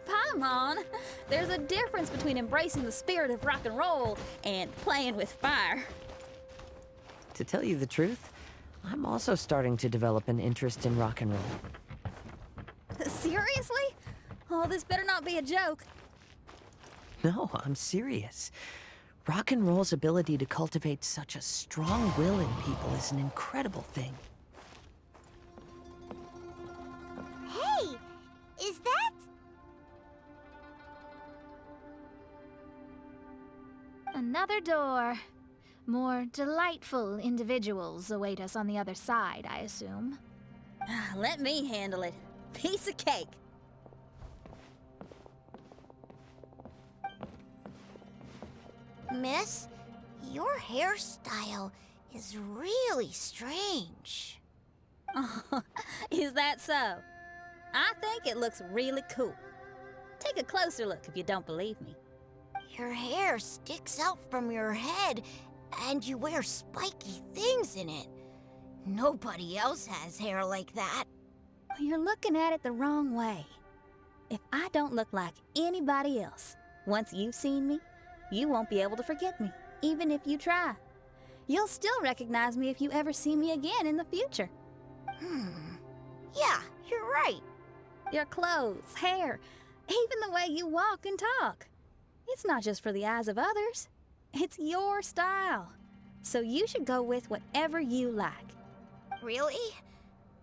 Paimon, there's a difference between embracing the spirit of rock and roll and playing with fire. To tell you the truth, I'm also starting to develop an interest in rock and roll. Seriously? Oh, this better not be a joke. No, I'm serious. Rock and roll's ability to cultivate such a strong will in people is an incredible thing. Hey, is that? Another door. More delightful individuals await us on the other side, I assume. Let me handle it. Piece of cake. Miss, your hairstyle is really strange. Oh, is that so? I think it looks really cool. Take a closer look if you don't believe me. Your hair sticks out from your head, and you wear spiky things in it. Nobody else has hair like that. You're looking at it the wrong way. If I don't look like anybody else, once you've seen me, you won't be able to forget me, even if you try. You'll still recognize me if you ever see me again in the future. Yeah, you're right. Your clothes, hair, even the way you walk and talk. It's not just for the eyes of others. It's your style. So you should go with whatever you like. Really?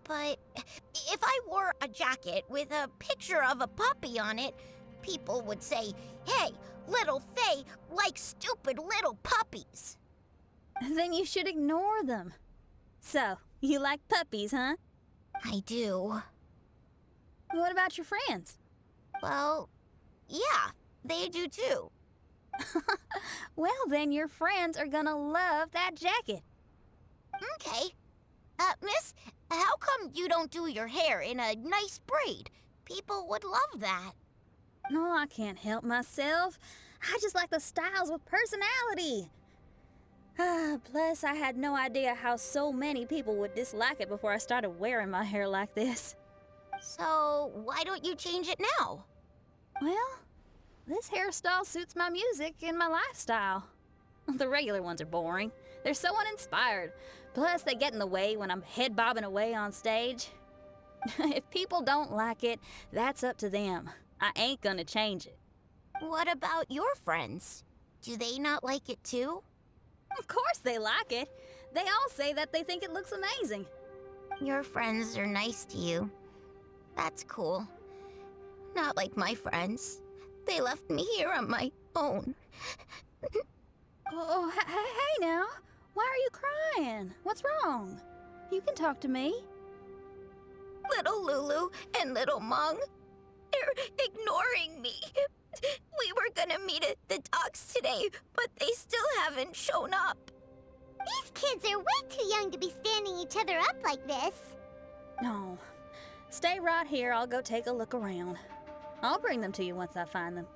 But if I wore a jacket with a picture of a puppy on it, people would say, "Hey, little Faye likes stupid little puppies." Then you should ignore them. So, you like puppies, huh? I do. What about your friends? Well, yeah, they do too. Well, then your friends are gonna love that jacket. Okay. Miss, how come you don't do your hair in a nice braid? People would love that. No, I can't help myself. I just like the styles with personality. Plus, I had no idea how so many people would dislike it before I started wearing my hair like this. So, why don't you change it now? Well, this hairstyle suits my music and my lifestyle. The regular ones are boring. They're so uninspired. Plus, they get in the way when I'm head bobbing away on stage. If people don't like it, that's up to them. I ain't gonna change it. What about your friends? Do they not like it too? Of course they like it. They all say that they think it looks amazing. Your friends are nice to you. That's cool. Not like my friends. They left me here on my own. Oh, hey now. Why are you crying? What's wrong? You can talk to me. Little Lulu and little Mung, they're ignoring me. We were gonna meet at the docks today, but they still haven't shown up. These kids are way too young to be standing each other up like this. No. Stay right here. I'll go take a look around. I'll bring them to you once I find them.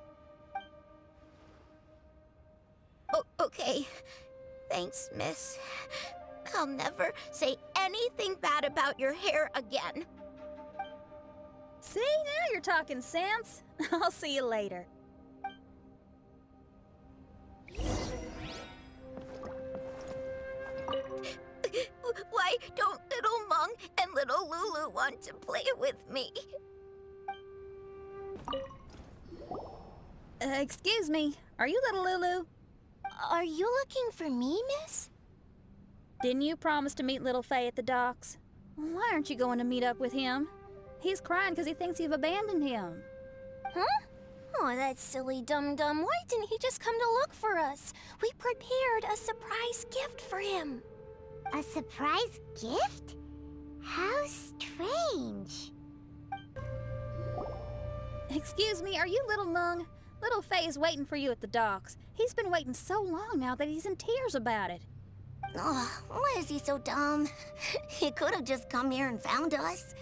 Oh, okay. Thanks, miss. I'll never say anything bad about your hair again. See, now you're talking sense. I'll see you later. Why don't little Mung and little Lulu want to play with me? Excuse me. Are you little Lulu? Are you looking for me, miss? Didn't you promise to meet little Faye at the docks? Why aren't you going to meet up with him? He's crying because he thinks you've abandoned him. Huh? Oh, that silly dum-dum. Why didn't he just come to look for us? We prepared a surprise gift for him. A surprise gift? How strange. Excuse me, are you Little Mung? Little Faye is waiting for you at the docks. He's been waiting so long now that he's in tears about it. Oh, why is he so dumb? He could have just come here and found us.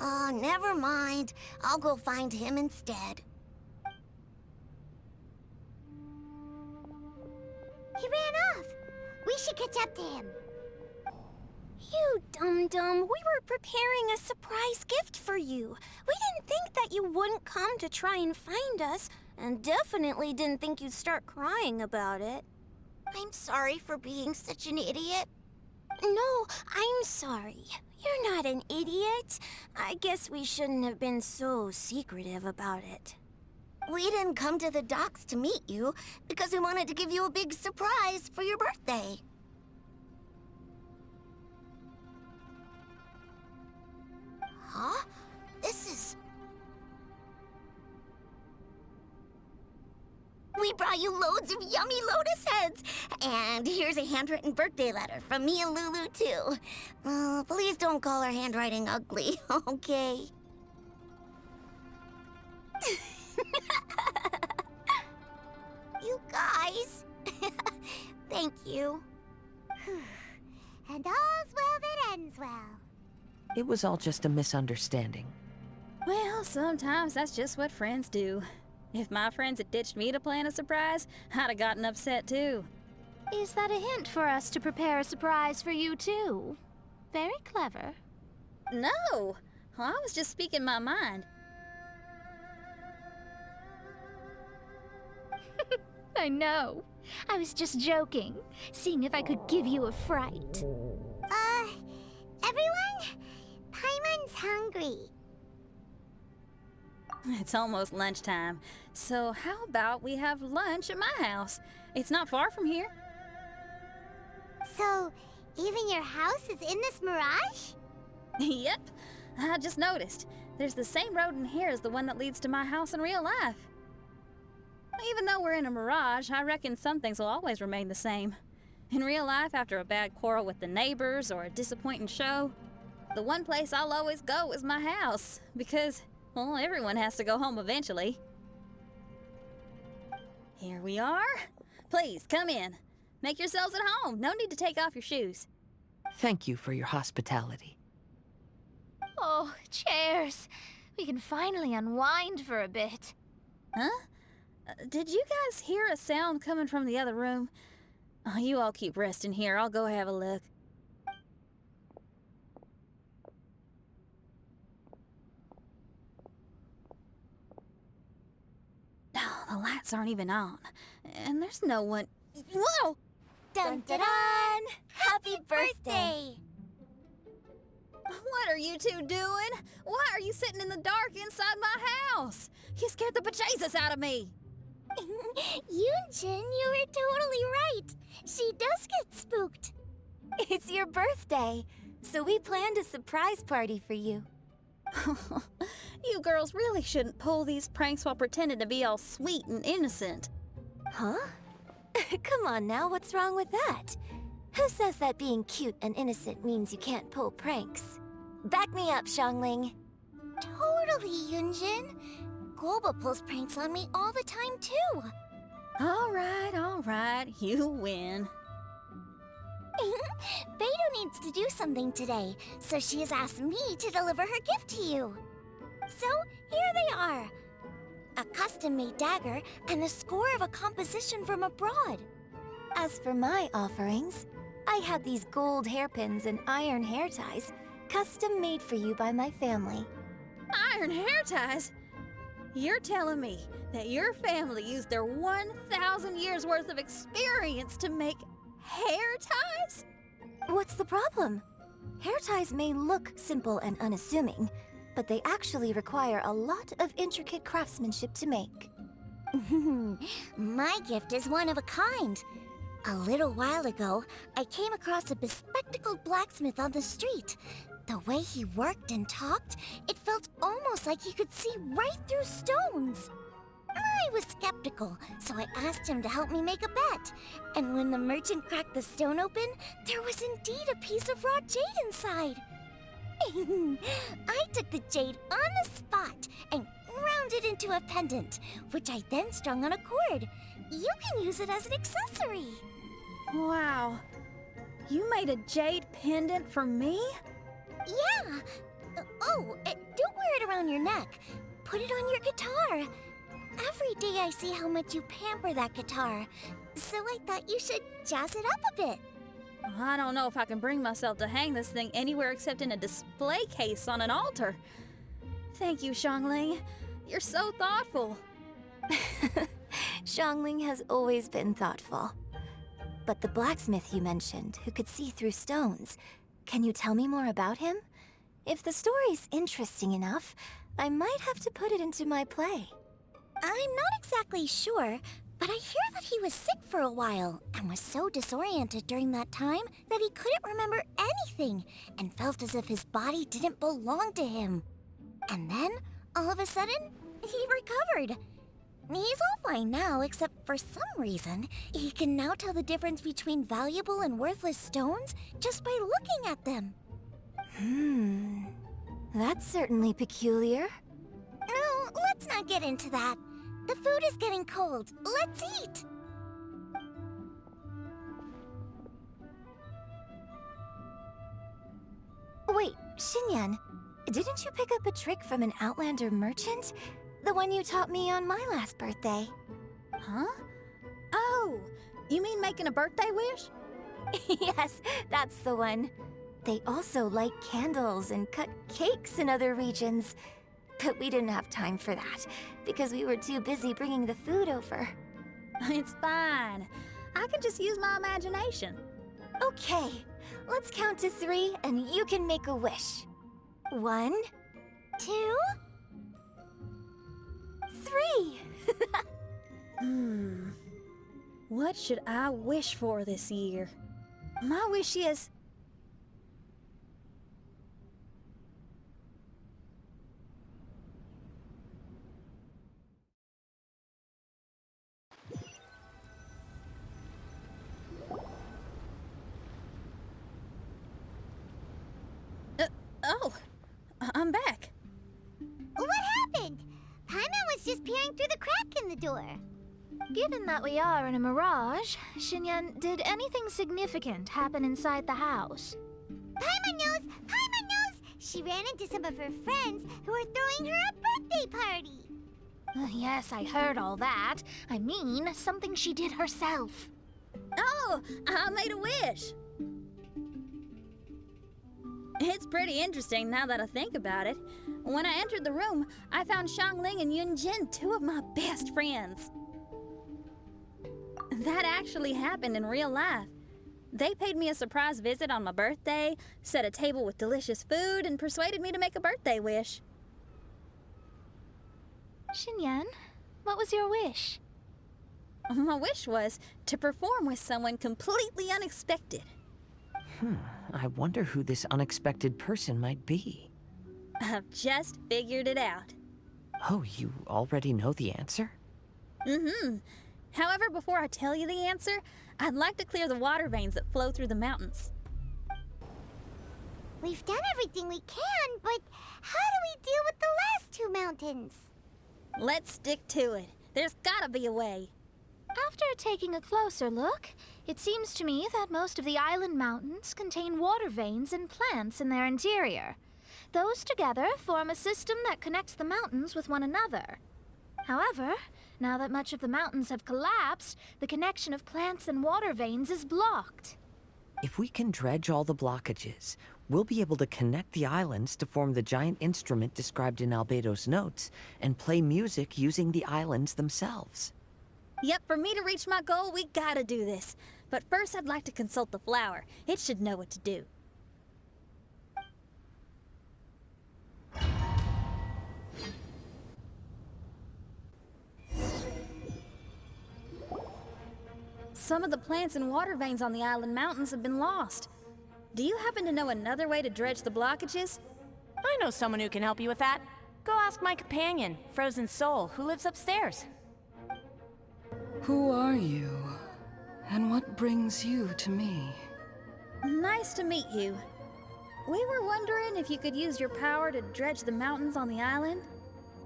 Oh, never mind. I'll go find him instead. He ran off. We should catch up to him. You dum-dum, we were preparing a surprise gift for you. We didn't think that you wouldn't come to try and find us, and definitely didn't think you'd start crying about it. I'm sorry for being such an idiot. No, I'm sorry. You're not an idiot. I guess we shouldn't have been so secretive about it. We didn't come to the docks to meet you because we wanted to give you a big surprise for your birthday. Huh? This is... We brought you loads of yummy lotus heads! And here's a handwritten birthday letter from me and Lulu, too. Please don't call our handwriting ugly, okay? You guys! Thank you. And all's well that ends well. It was all just a misunderstanding. Well, sometimes that's just what friends do. If my friends had ditched me to plan a surprise, I'd have gotten upset too. Is that a hint for us to prepare a surprise for you too? Very clever. No! I was just speaking my mind. I know. I was just joking, seeing if I could give you a fright. Everyone? Paimon's hungry. It's almost lunchtime, so how about we have lunch at my house? It's not far from here. So, even your house is in this mirage? Yep, I just noticed. There's the same road in here as the one that leads to my house in real life. Even though we're in a mirage, I reckon some things will always remain the same. In real life, after a bad quarrel with the neighbors or a disappointing show, the one place I'll always go is my house, because, well, everyone has to go home eventually. Here we are. Please, come in. Make yourselves at home. No need to take off your shoes. Thank you for your hospitality. Oh, chairs. We can finally unwind for a bit. Huh? Did you guys hear a sound coming from the other room? Oh, you all keep resting here. I'll go have a look. Oh, the lights aren't even on. And there's no one... Whoa! Dun dun dun! Happy birthday! What are you two doing? Why are you sitting in the dark inside my house? You scared the bejesus out of me! Yunjin, you were totally right. She does get spooked. It's your birthday, so we planned a surprise party for you. You girls really shouldn't pull these pranks while pretending to be all sweet and innocent. Huh? Come on now, what's wrong with that? Who says that being cute and innocent means you can't pull pranks? Back me up, Xiangling. Totally, Yunjin. Guoba pulls pranks on me all the time, too. All right, you win. Beidou needs to do something today, so she has asked me to deliver her gift to you. So, here they are. A custom-made dagger and the score of a composition from abroad. As for my offerings, I had these gold hairpins and iron hair ties, custom-made for you by my family. Iron hair ties? You're telling me that your family used their 1,000 years worth of experience to make hair ties? What's the problem? Hair ties may look simple and unassuming, but they actually require a lot of intricate craftsmanship to make. My gift is one of a kind. A little while ago, I came across a bespectacled blacksmith on the street. The way he worked and talked, it felt almost like he could see right through stones. I was skeptical, so I asked him to help me make a bet. And when the merchant cracked the stone open, there was indeed a piece of raw jade inside. I took the jade on the spot and ground it into a pendant, which I then strung on a cord. You can use it as an accessory. Wow. You made a jade pendant for me? Yeah. Don't wear it around your neck. Put it on your guitar. Every day I see how much you pamper that guitar, so I thought you should jazz it up a bit. I don't know if I can bring myself to hang this thing anywhere except in a display case on an altar. Thank you, Xiangling. You're so thoughtful. Xiangling has always been thoughtful. But the blacksmith you mentioned, who could see through stones, can you tell me more about him? If the story's interesting enough, I might have to put it into my play. I'm not exactly sure, but I hear that he was sick for a while and was so disoriented during that time that he couldn't remember anything and felt as if his body didn't belong to him. And then, all of a sudden, he recovered. He's all fine now, except for some reason, he can now tell the difference between valuable and worthless stones just by looking at them. That's certainly peculiar. No, let's not get into that. The food is getting cold. Let's eat! Wait, Xinyan, didn't you pick up a trick from an Outlander merchant? The one you taught me on my last birthday. Huh? Oh, you mean making a birthday wish? Yes, that's the one. They also light candles and cut cakes in other regions. But we didn't have time for that, because we were too busy bringing the food over. It's fine. I can just use my imagination. Okay, let's count to 3 and you can make a wish. 1, 2, 3. What should I wish for this year? My wish is... I'm back. What happened? Paimon was just peering through the crack in the door. Given that we are in a mirage, Xinyan, did anything significant happen inside the house? Paimon knows! Paimon knows! She ran into some of her friends who were throwing her a birthday party. Yes, I heard all that. I mean, something she did herself. Oh, I made a wish. It's pretty interesting now that I think about it. When I entered the room, I found Xiangling and Yunjin, 2 of my best friends. That actually happened in real life. They paid me a surprise visit on my birthday, set a table with delicious food, and persuaded me to make a birthday wish. Xinyan, what was your wish? My wish was to perform with someone completely unexpected. I wonder who this unexpected person might be. I've just figured it out. Oh, you already know the answer? However, before I tell you the answer, I'd like to clear the water veins that flow through the mountains. We've done everything we can, but how do we deal with the last 2 mountains? Let's stick to it. There's gotta be a way. After taking a closer look, it seems to me that most of the island mountains contain water veins and plants in their interior. Those together form a system that connects the mountains with one another. However, now that much of the mountains have collapsed, the connection of plants and water veins is blocked. If we can dredge all the blockages, we'll be able to connect the islands to form the giant instrument described in Albedo's notes and play music using the islands themselves. Yep, for me to reach my goal, we gotta do this. But first, I'd like to consult the flower. It should know what to do. Some of the plants and water veins on the island mountains have been lost. Do you happen to know another way to dredge the blockages? I know someone who can help you with that. Go ask my companion, Frozen Soul, who lives upstairs. Who are you? And what brings you to me? Nice to meet you. We were wondering if you could use your power to dredge the mountains on the island?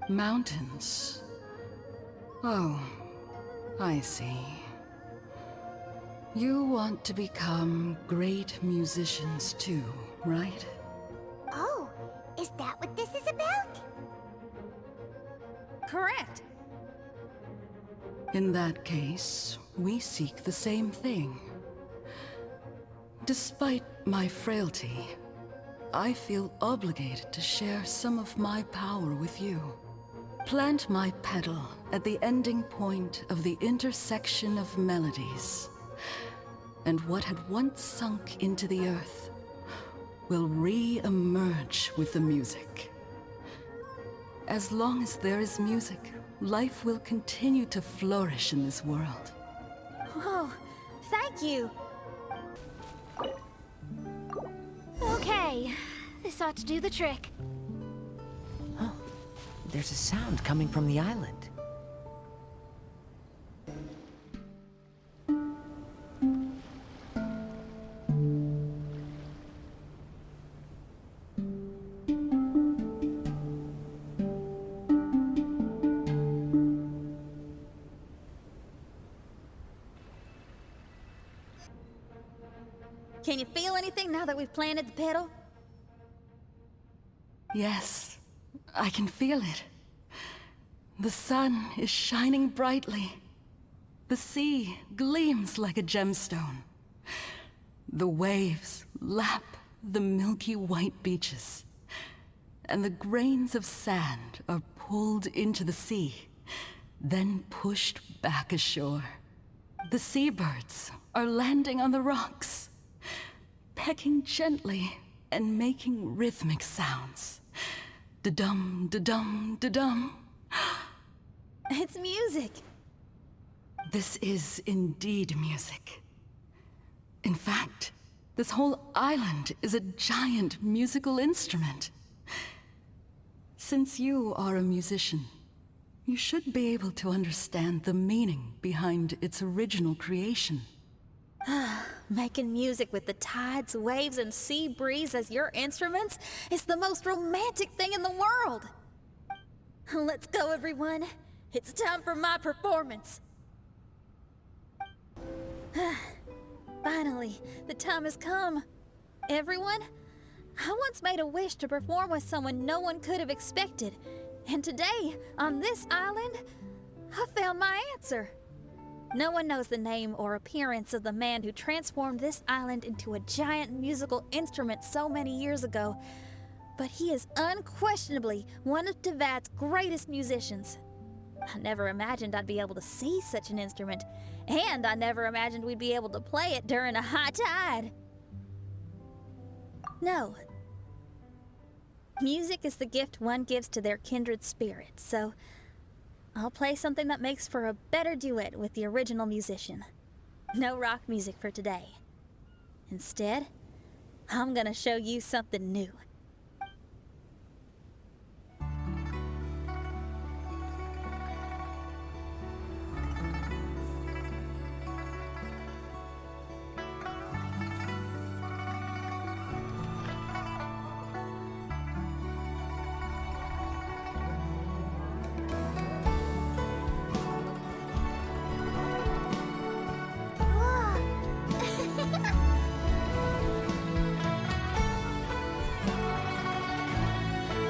Mountains. Oh, I see. You want to become great musicians too, right? Oh, is that what this is about? Correct. In that case, we seek the same thing. Despite my frailty, I feel obligated to share some of my power with you. Plant my petal at the ending point of the intersection of melodies, and what had once sunk into the earth will re-emerge with the music. As long as there is music, life will continue to flourish in this world. Whoa, thank you. Okay, this ought to do the trick. Oh, there's a sound coming from the island. Can you feel anything now that we've planted the petal? Yes, I can feel it. The sun is shining brightly. The sea gleams like a gemstone. The waves lap the milky white beaches. And the grains of sand are pulled into the sea, then pushed back ashore. The seabirds are landing on the rocks, pecking gently and making rhythmic sounds. Da-dum, da-dum, da-dum. It's music. This is indeed music. In fact, this whole island is a giant musical instrument. Since you are a musician, you should be able to understand the meaning behind its original creation. Making music with the tides, waves, and sea breeze as your instruments is the most romantic thing in the world. Let's go, everyone. It's time for my performance. Finally, the time has come. Everyone, I once made a wish to perform with someone no one could have expected. And today, on this island, I found my answer. No one knows the name or appearance of the man who transformed this island into a giant musical instrument so many years ago, but he is unquestionably one of Teyvat's greatest musicians. I never imagined I'd be able to see such an instrument, and I never imagined we'd be able to play it during a high tide. No. Music is the gift one gives to their kindred spirit, so I'll play something that makes for a better duet with the original musician. No rock music for today. Instead, I'm gonna show you something new.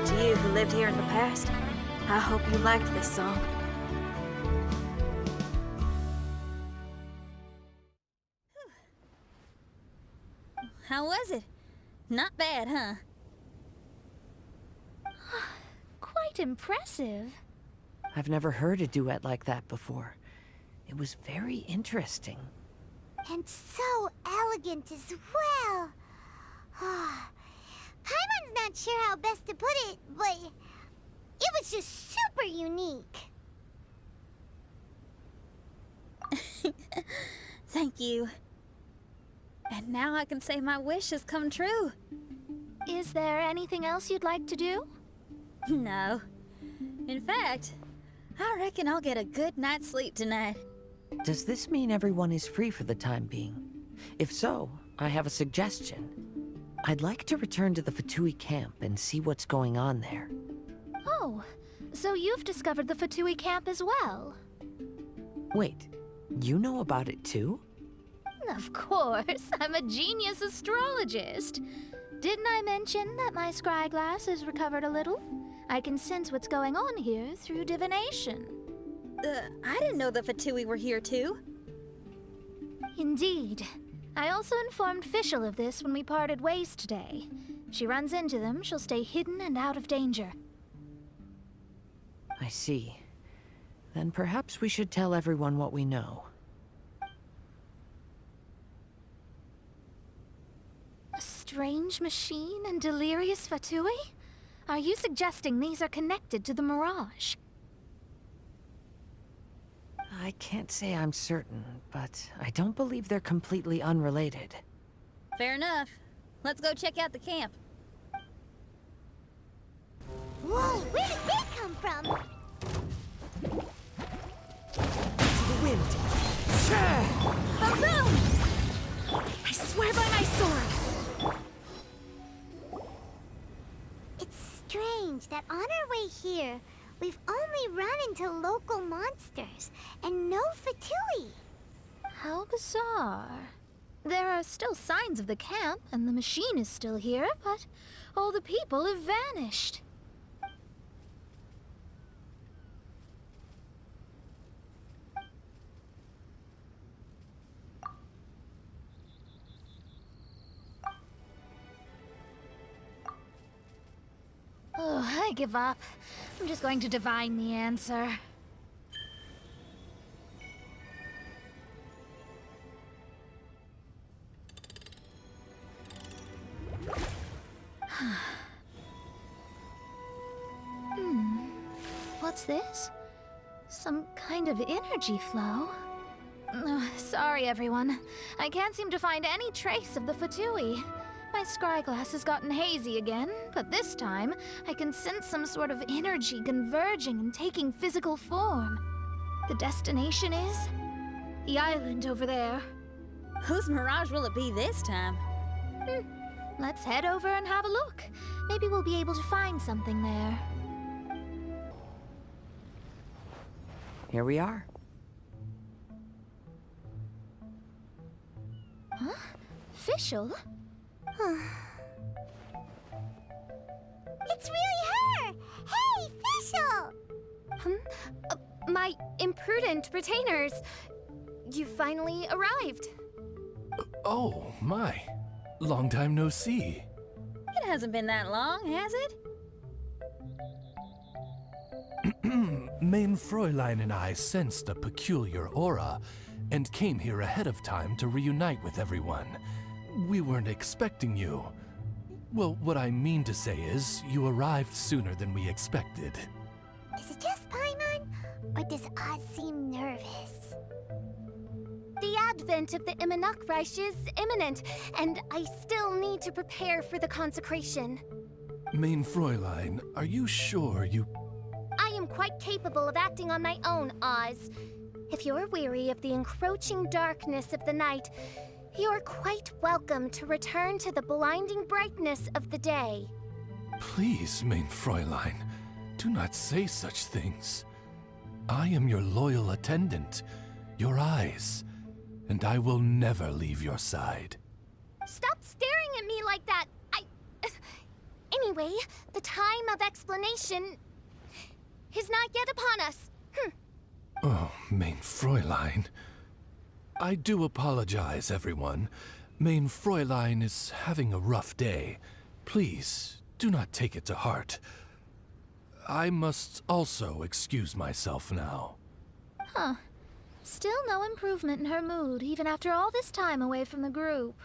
To you who lived here in the past, I hope you liked this song. How was it? Not bad, huh? Quite impressive. I've never heard a duet like that before. It was very interesting. And so elegant as well. Paimon's not sure how best to put it, but it was just super unique. Thank you. And now I can say my wish has come true. Is there anything else you'd like to do? No. In fact, I reckon I'll get a good night's sleep tonight. Does this mean everyone is free for the time being? If so, I have a suggestion. I'd like to return to the Fatui camp and see what's going on there. Oh, so you've discovered the Fatui camp as well? Wait, you know about it too? Of course, I'm a genius astrologist. Didn't I mention that my scryglass has recovered a little? I can sense what's going on here through divination. I didn't know the Fatui were here too. Indeed. I also informed Fischl of this when we parted ways today. If she runs into them, she'll stay hidden and out of danger. I see. Then perhaps we should tell everyone what we know. A strange machine and delirious Fatui? Are you suggesting these are connected to the mirage? I can't say I'm certain, but I don't believe they're completely unrelated. Fair enough. Let's go check out the camp. Whoa, where did they come from? To the wind. A boom! I swear by my sword! It's strange that on our way here, we've only run into local monsters and no Fatui. How bizarre. There are still signs of the camp, and the machine is still here, but all the people have vanished. Oh, I give up. I'm just going to divine the answer. What's this? Some kind of energy flow? Sorry, everyone. I can't seem to find any trace of the Fatui. My scryglass has gotten hazy again, but this time I can sense some sort of energy converging and taking physical form. The destination is the island over there. Whose mirage will it be this time? Let's head over and have a look. Maybe we'll be able to find something there. Here we are. Huh? Fischl? It's really her! Hey, Fischl! My imprudent retainers. You finally arrived. Oh, my. Long time no see. It hasn't been that long, has it? Main Fräulein and I sensed a peculiar aura and came here ahead of time to reunite with everyone. We weren't expecting you. Well, what I mean to say is, you arrived sooner than we expected. Is it just Paimon? Or does Oz seem nervous? The advent of the Immonocreich is imminent, and I still need to prepare for the consecration. Main Fräulein, are you sure you... I am quite capable of acting on my own, Oz. If you're weary of the encroaching darkness of the night, you're quite welcome to return to the blinding brightness of the day. Please, Main Fräulein, do not say such things. I am your loyal attendant, your eyes, and I will never leave your side. Stop staring at me like that! Anyway, the time of explanation is not yet upon us. Oh, Main Fräulein. I do apologize, everyone. Main Fräulein is having a rough day. Please, do not take it to heart. I must also excuse myself now. Huh. Still no improvement in her mood, even after all this time away from the group.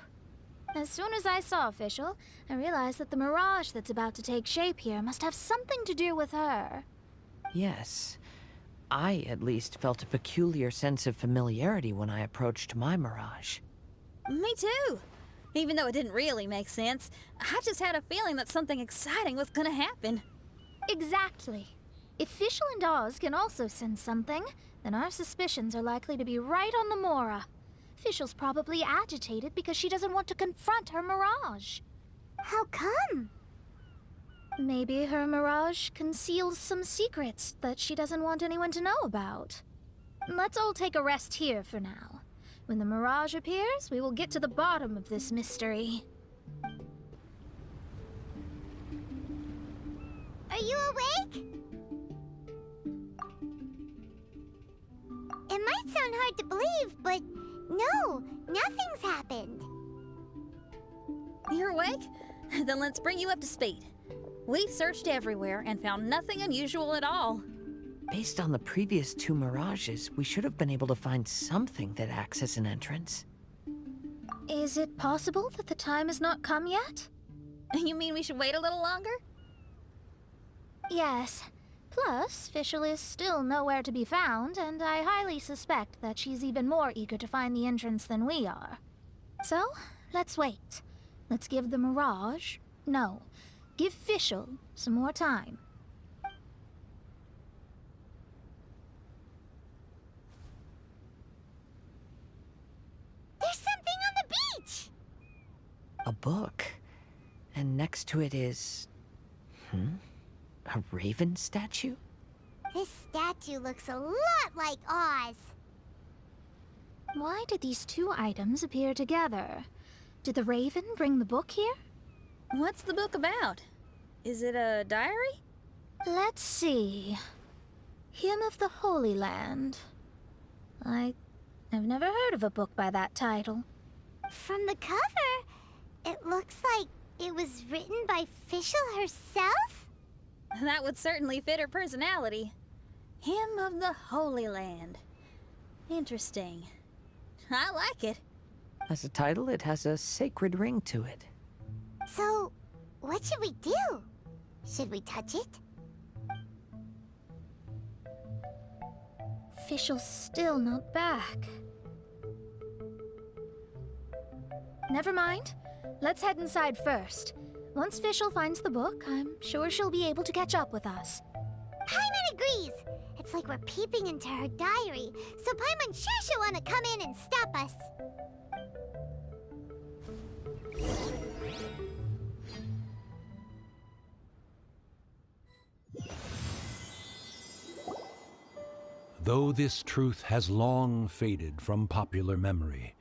As soon as I saw Fischl, I realized that the mirage that's about to take shape here must have something to do with her. Yes. I, at least, felt a peculiar sense of familiarity when I approached my mirage. Me too. Even though it didn't really make sense, I just had a feeling that something exciting was gonna happen. Exactly. If Fischl and Oz can also sense something, then our suspicions are likely to be right on the Mora. Fischl's probably agitated because she doesn't want to confront her mirage. How come? Maybe her mirage conceals some secrets that she doesn't want anyone to know about. Let's all take a rest here for now. When the mirage appears, we will get to the bottom of this mystery. Are you awake? It might sound hard to believe, but no, nothing's happened. You're awake? Then let's bring you up to speed. We've searched everywhere and found nothing unusual at all. Based on the previous 2 mirages, we should have been able to find something that acts as an entrance. Is it possible that the time has not come yet? You mean we should wait a little longer? Yes. Plus, Fischl is still nowhere to be found, and I highly suspect that she's even more eager to find the entrance than we are. So, let's wait. Let's give the mirage... No, give Fischl some more time. There's something on the beach! A book. And next to it is... A raven statue? This statue looks a lot like Oz. Why did these 2 items appear together? Did the raven bring the book here? What's the book about? Is it a diary? Let's see. Hymn of the Holy Land. I've never heard of a book by that title. From the cover, it looks like it was written by Fischl herself? That would certainly fit her personality. Hymn of the Holy Land. Interesting. I like it. As a title, it has a sacred ring to it. So, what should we do? Should we touch it? Fischl's still not back. Never mind. Let's head inside first. Once Fischl finds the book, I'm sure she'll be able to catch up with us. Paimon agrees! It's like we're peeping into her diary, so Paimon's sure she'll want to come in and stop us. Though this truth has long faded from popular memory,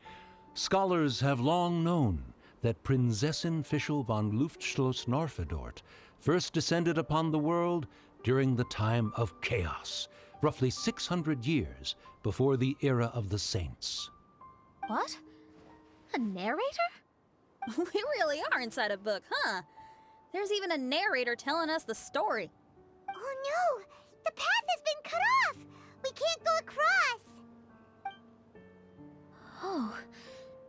scholars have long known that Prinzessin Fischl von Luftschloss-Norfedort first descended upon the world during the time of chaos, roughly 600 years before the era of the saints. What? A narrator? We really are inside a book, huh? There's even a narrator telling us the story. Oh no! The path has been cut off! We can't go across! Oh,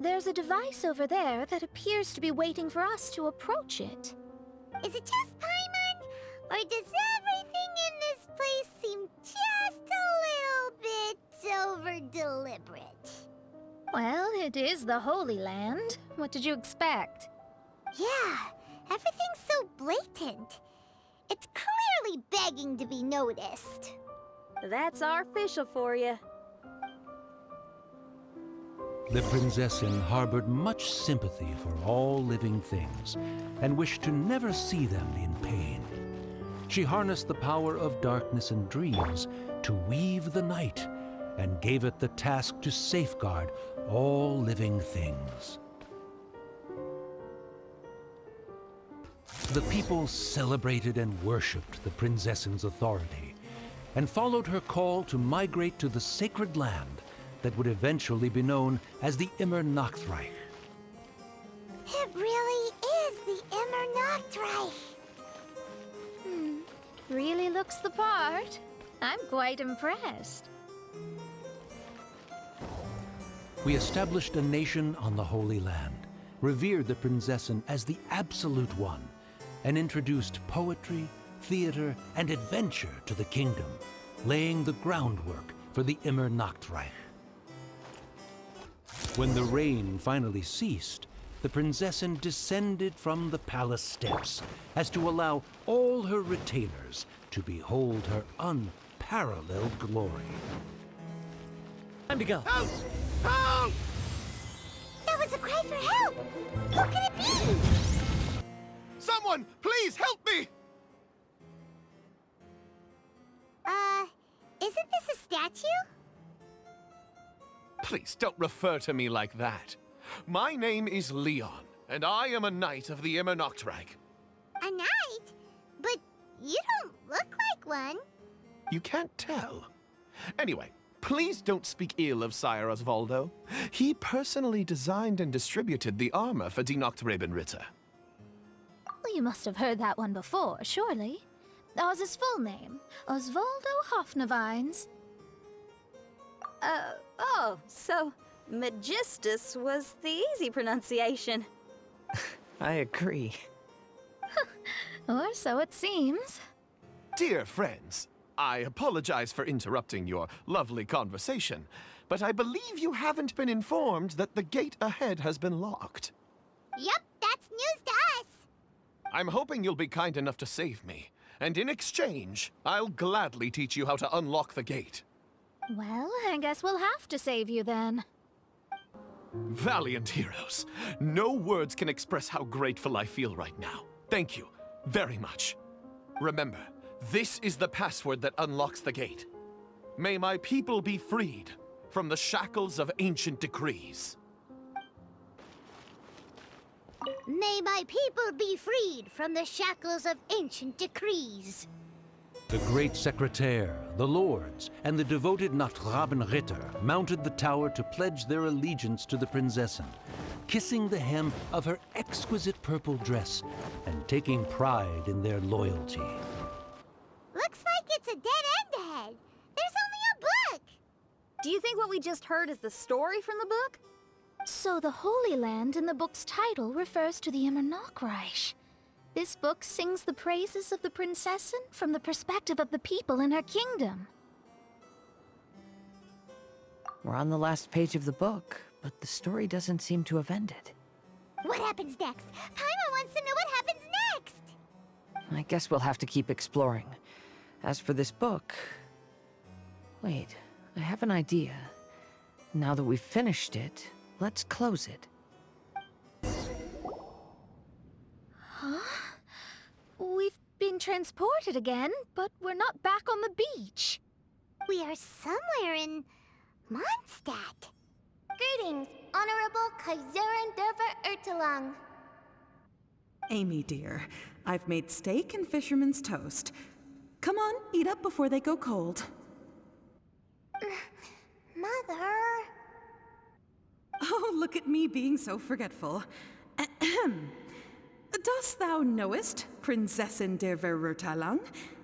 there's a device over there that appears to be waiting for us to approach it. Is it just Paimon? Or does everything in this place seem just a little bit over-deliberate? Well, it is the Holy Land. What did you expect? Yeah, everything's so blatant. It's clearly begging to be noticed. That's our Fischl for you. The Prinzessin harbored much sympathy for all living things and wished to never see them in pain. She harnessed the power of darkness and dreams to weave the night and gave it the task to safeguard all living things. The people celebrated and worshipped the Prinzessin's authority and followed her call to migrate to the sacred land that would eventually be known as the Immer Nachtreich. It really is the Immer Nachtreich. Really looks the part. I'm quite impressed. We established a nation on the Holy Land, revered the Prinzessin as the absolute one, and introduced poetry, theater, and adventure to the kingdom, laying the groundwork for the Immer Nachtreich. When the rain finally ceased, the Prinzessin descended from the palace steps as to allow all her retainers to behold her unparalleled glory. Time to go. Help! Help! That was a cry for help! Who could it be? Someone, please help me! Isn't this a statue? Please don't refer to me like that. My name is Leon, and I am a knight of the Immernachtreich. A knight? But you don't look like one. You can't tell. Anyway, please don't speak ill of Sire Osvaldo. He personally designed and distributed the armor for Die Nachtrebenritter. Well, you must have heard that one before, surely. Oz's full name, Osvaldo Hofnavines. Oh, so Magistus was the easy pronunciation. I agree. Or so it seems. Dear friends, I apologize for interrupting your lovely conversation, but I believe you haven't been informed that the gate ahead has been locked. Yep, that's news to us. I'm hoping you'll be kind enough to save me, and in exchange, I'll gladly teach you how to unlock the gate. Well, I guess we'll have to save you then. Valiant heroes. No words can express how grateful I feel right now. Thank you very much. Remember, this is the password that unlocks the gate. May my people be freed from the shackles of ancient decrees. May my people be freed from the shackles of ancient decrees. The great secretaire, the lords, and the devoted Nachtrebenritter mounted the tower to pledge their allegiance to the Prinzessin, kissing the hem of her exquisite purple dress and taking pride in their loyalty. Looks like it's a dead end ahead. There's only a book. Do you think what we just heard is the story from the book? So the Holy Land in the book's title refers to the Immernachtreich. This book sings the praises of the Prinzessin from the perspective of the people in her kingdom. We're on the last page of the book, but the story doesn't seem to have ended. What happens next? Paimon wants to know what happens next. I guess we'll have to keep exploring. As for this book... Wait, I have an idea. Now that we've finished it, let's close it. Huh? We've been transported again, but we're not back on the beach. We are somewhere in Mondstadt. Greetings, Honorable Kaiserin Derver Ertelang. Amy, dear, I've made steak and fisherman's toast. Come on, eat up before they go cold. Mother... Oh, look at me being so forgetful. Ahem. Dost thou knowest, Prinzessin der Verurteilung,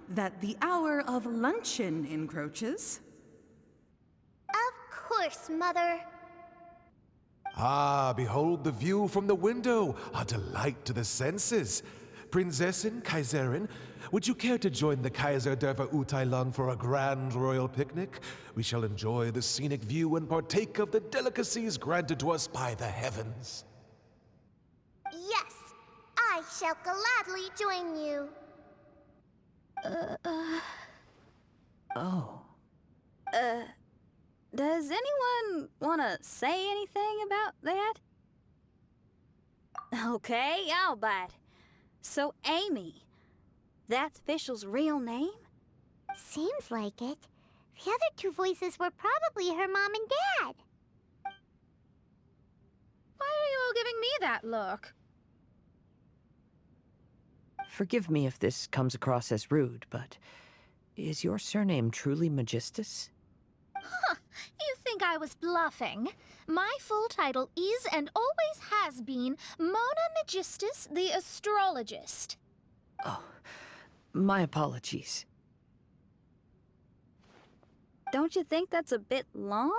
that the hour of luncheon encroaches? Of course, Mother. Ah, behold the view from the window, a delight to the senses. Prinzessin, Kaiserin, would you care to join the Kaiser der Verurteilung for a grand royal picnic? We shall enjoy the scenic view and partake of the delicacies granted to us by the heavens. Yes, I shall gladly join you. Oh. Does anyone want to say anything about that? Okay, I'll bite. So, Amy, that's Fischl's real name? Seems like it. The other two voices were probably her mom and dad. Why are you all giving me that look? Forgive me if this comes across as rude, but is your surname truly Magistus? Huh, you think I was bluffing? My full title is and always has been Mona Magistus the Astrologist. Oh, my apologies. Don't you think that's a bit long?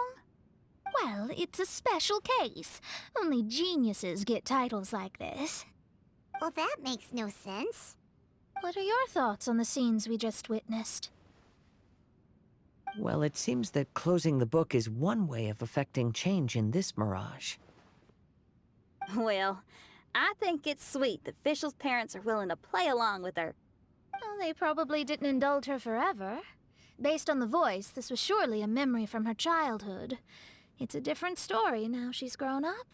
Well, it's a special case. Only geniuses get titles like this. Well, that makes no sense. What are your thoughts on the scenes we just witnessed? Well, it seems that closing the book is one way of effecting change in this mirage. Well, I think it's sweet that Fischl's parents are willing to play along with her. Well, they probably didn't indulge her forever. Based on the voice, this was surely a memory from her childhood. It's a different story now she's grown up.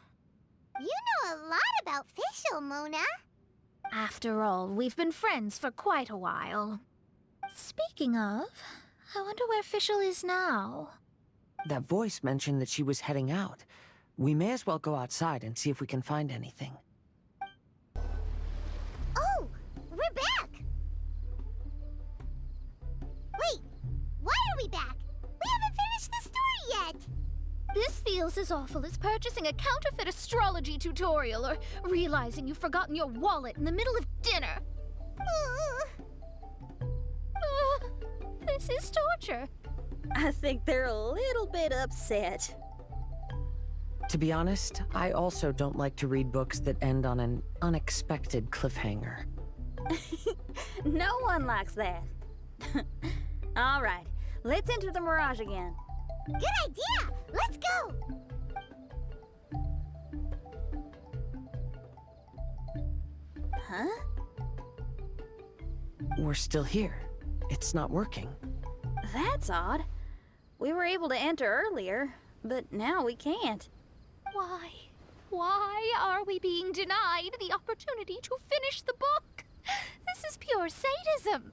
You know a lot about Fischl, Mona. After all, we've been friends for quite a while. Speaking of, I wonder where Fischl is now. That voice mentioned that she was heading out. We may as well go outside and see if we can find anything. Oh, we're back! Wait, why are we back? We haven't finished the story yet! This feels as awful as purchasing a counterfeit astrology tutorial or realizing you've forgotten your wallet in the middle of dinner. This is torture. I think they're a little bit upset. To be honest, I also don't like to read books that end on an unexpected cliffhanger. No one likes that. All right, let's enter the mirage again. Good idea! Let's go! Huh? We're still here. It's not working. That's odd. We were able to enter earlier, but now we can't. Why? Why are we being denied the opportunity to finish the book? This is pure sadism.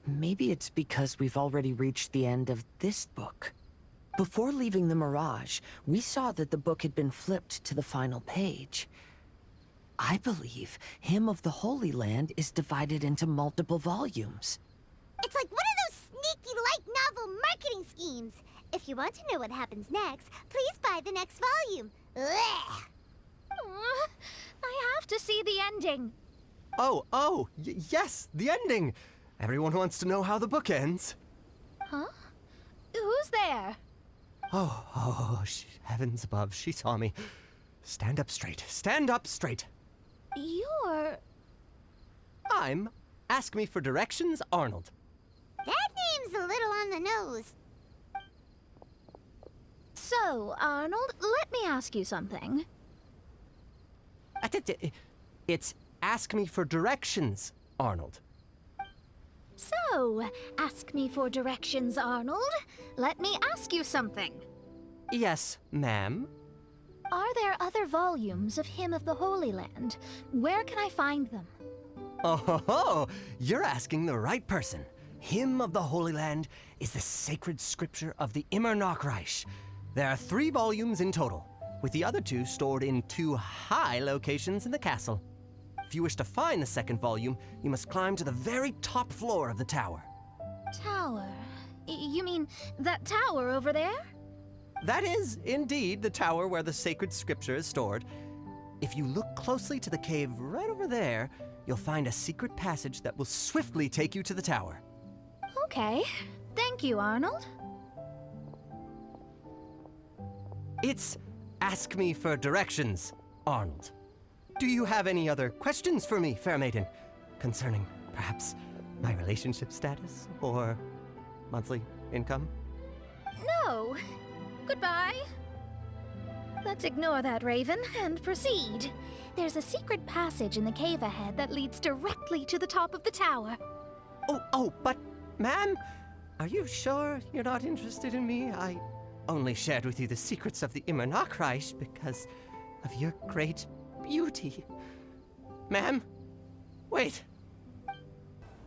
Maybe it's because we've already reached the end of this book. Before leaving the Mirage, we saw that the book had been flipped to the final page. I believe Hymn of the Holy Land is divided into multiple volumes. It's like one of those sneaky light novel marketing schemes. If you want to know what happens next, please buy the next volume. Ugh. I have to see the ending. Yes, the ending! Everyone wants to know how the book ends. Huh? Who's there? Heavens above, she saw me. Stand up straight, stand up straight. You're... I'm Ask Me for Directions, Arnold. That name's a little on the nose. So, Arnold, let me ask you something. It's Ask Me for Directions, Arnold. So, ask me for directions, Arnold. Let me ask you something. Yes, ma'am. Are there other volumes of Hymn of the Holy Land? Where can I find them? Oh, you're asking the right person. Hymn of the Holy Land is the sacred scripture of the Reich. There are 3 volumes in total, with the other 2 stored in 2 high locations in the castle. If you wish to find the second volume, you must climb to the very top floor of the tower. Tower? You mean that tower over there? That is, indeed, the tower where the sacred scripture is stored. If you look closely to the cave right over there, you'll find a secret passage that will swiftly take you to the tower. Okay. Thank you, Arnold. It's Ask Me for Directions, Arnold. Do you have any other questions for me, fair maiden? Concerning, perhaps, my relationship status or monthly income? No. Goodbye. Let's ignore that, Raven, and proceed. There's a secret passage in the cave ahead that leads directly to the top of the tower. But, ma'am, are you sure you're not interested in me? I only shared with you the secrets of the Reich because of your great beauty. Ma'am, wait.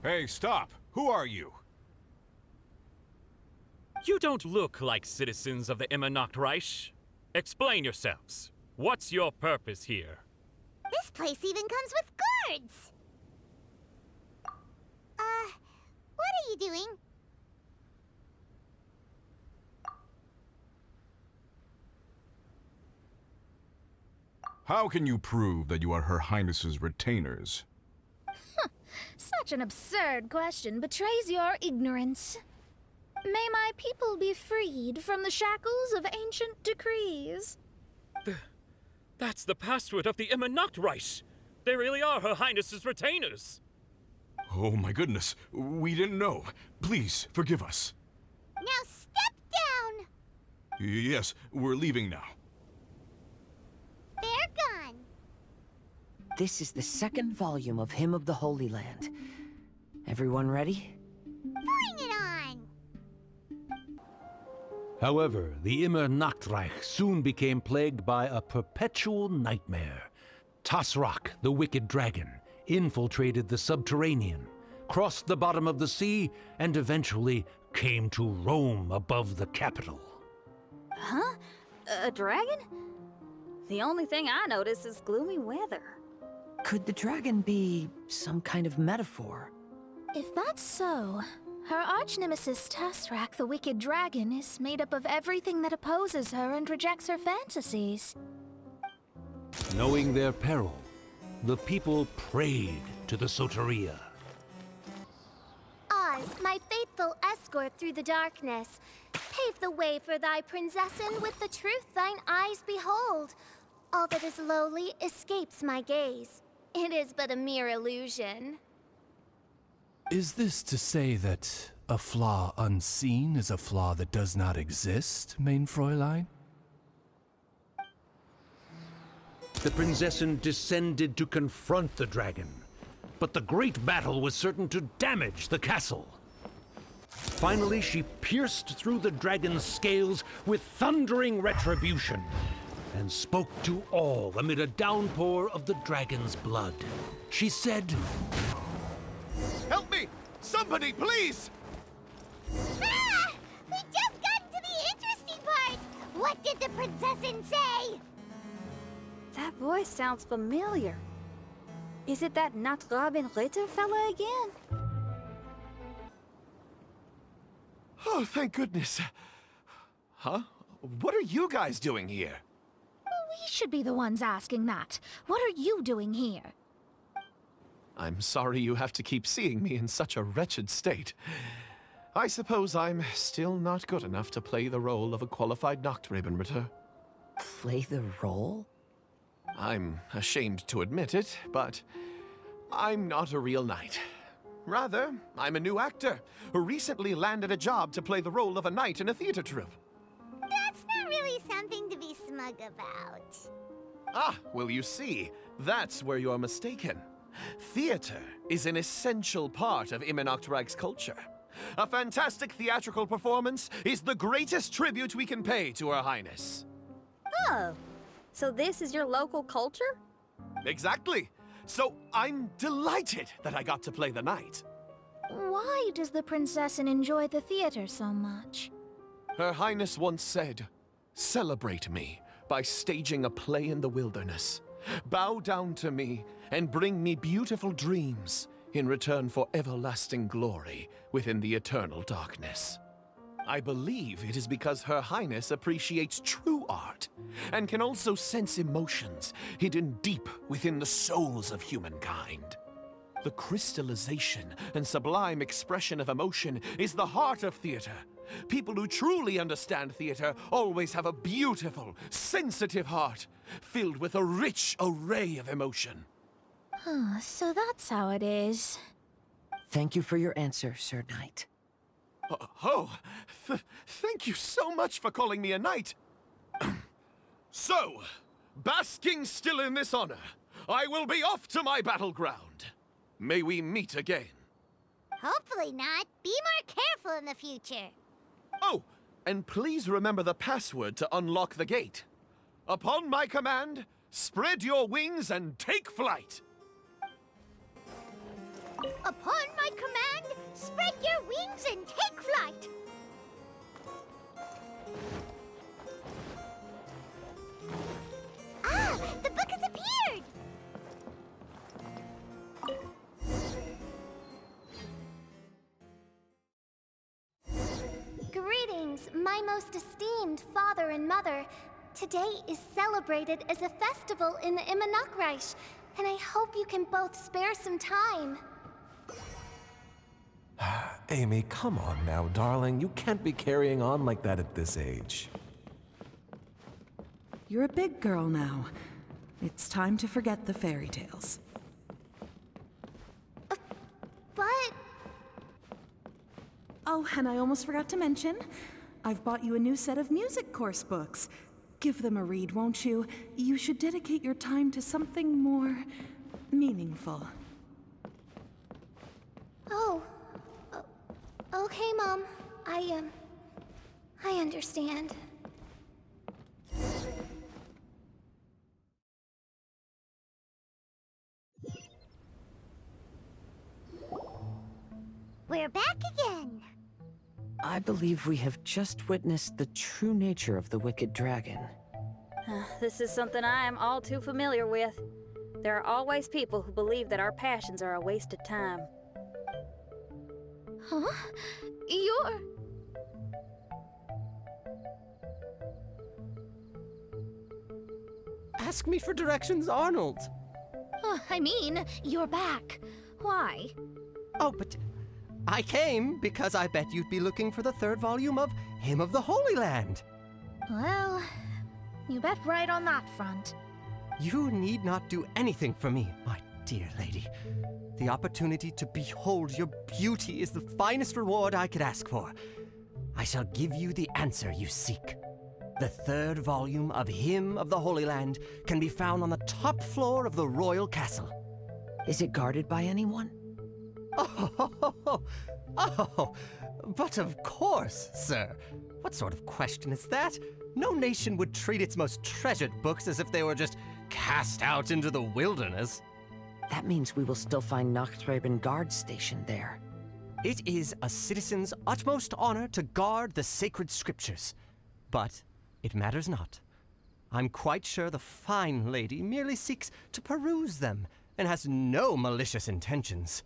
Hey, stop. Who are you? You don't look like citizens of the Reich. Explain yourselves. What's your purpose here? This place even comes with guards! What are you doing? How can you prove that you are Her Highness's retainers? Such an absurd question betrays your ignorance. May my people be freed from the shackles of ancient decrees. That's the password of the Reich. They really are Her Highness's retainers. Oh my goodness, we didn't know. Please, forgive us. Now step down! Yes, we're leaving now. This is the second volume of Hymn of the Holy Land. Everyone ready? Bring it on! However, the Immer Nachtreich soon became plagued by a perpetual nightmare. Tasrak, the wicked dragon, infiltrated the subterranean, crossed the bottom of the sea, and eventually came to roam above the capital. Huh? A dragon? The only thing I notice is gloomy weather. Could the dragon be some kind of metaphor? If that's so, her arch-nemesis Tasrak, the wicked dragon, is made up of everything that opposes her and rejects her fantasies. Knowing their peril, the people prayed to the Soteria. Oz, my faithful escort through the darkness, pave the way for thy princessen with the truth thine eyes behold. All that is lowly escapes my gaze. It is but a mere illusion. Is this to say that a flaw unseen is a flaw that does not exist, mein Fräulein? The princessen descended to confront the dragon, but the great battle was certain to damage the castle. Finally, she pierced through the dragon's scales with thundering retribution, and spoke to all amid a downpour of the dragon's blood. She said, Help me! Somebody, please! Ah! We just got to the interesting part! What did the princessen say? That voice sounds familiar. Is it that Not Robin Ritter fella again? Oh, thank goodness. Huh? What are you guys doing here? We should be the ones asking that. What are you doing here? I'm sorry you have to keep seeing me in such a wretched state. I suppose I'm still not good enough to play the role of a qualified Nachtrebenritter. Play the role? I'm ashamed to admit it, but I'm not a real knight. Rather, I'm a new actor who recently landed a job to play the role of a knight in a theater troupe. That's not really something to be smug about. Ah, well, you see, that's where you're mistaken. Theater is an essential part of Immer Nachtreich's culture. A fantastic theatrical performance is the greatest tribute we can pay to Her Highness. Oh, so this is your local culture? Exactly. So I'm delighted that I got to play the knight. Why does the princessen enjoy the theater so much? Her Highness once said, "Celebrate me by staging a play in the wilderness. Bow down to me and bring me beautiful dreams in return for everlasting glory within the eternal darkness." I believe it is because Her Highness appreciates true art and can also sense emotions hidden deep within the souls of humankind. The crystallization and sublime expression of emotion is the heart of theater. People who truly understand theater always have a beautiful, sensitive heart filled with a rich array of emotion. So that's how it is. Thank you for your answer, Sir Knight. Thank you so much for calling me a knight. So, basking still in this honor, I will be off to my battleground. May we meet again. Hopefully not. Be more careful in the future. Oh, and please remember the password to unlock the gate. Upon my command, spread your wings and take flight. Upon my command, spread your wings and take flight. Ah, the book has appeared! Greetings, my most esteemed father and mother. Today is celebrated as a festival in the Immer Nachtreich, and I hope you can both spare some time. Amy, come on now, darling. You can't be carrying on like that at this age. You're a big girl now. It's time to forget the fairy tales. But... Oh, and I almost forgot to mention, I've bought you a new set of music course books. Give them a read, won't you? You should dedicate your time to something more meaningful. Oh. Okay, Mom. I understand. We're back again. I believe we have just witnessed the true nature of the wicked dragon. This is something I am all too familiar with. There are always people who believe that our passions are a waste of time. Huh? You're... Ask me for directions, Arnold. I mean, you're back. Why? Oh, but I came because I bet you'd be looking for the third volume of Hymn of the Holy Land. Well, you bet right on that front. You need not do anything for me, my dear lady. The opportunity to behold your beauty is the finest reward I could ask for. I shall give you the answer you seek. The third volume of Hymn of the Holy Land can be found on the top floor of the royal castle. Is it guarded by anyone? Oh, but of course, sir. What sort of question is that? No nation would treat its most treasured books as if they were just cast out into the wilderness. That means we will still find Nachtreiben guard stationed there. It is a citizen's utmost honor to guard the sacred scriptures. But it matters not. I'm quite sure the fine lady merely seeks to peruse them and has no malicious intentions.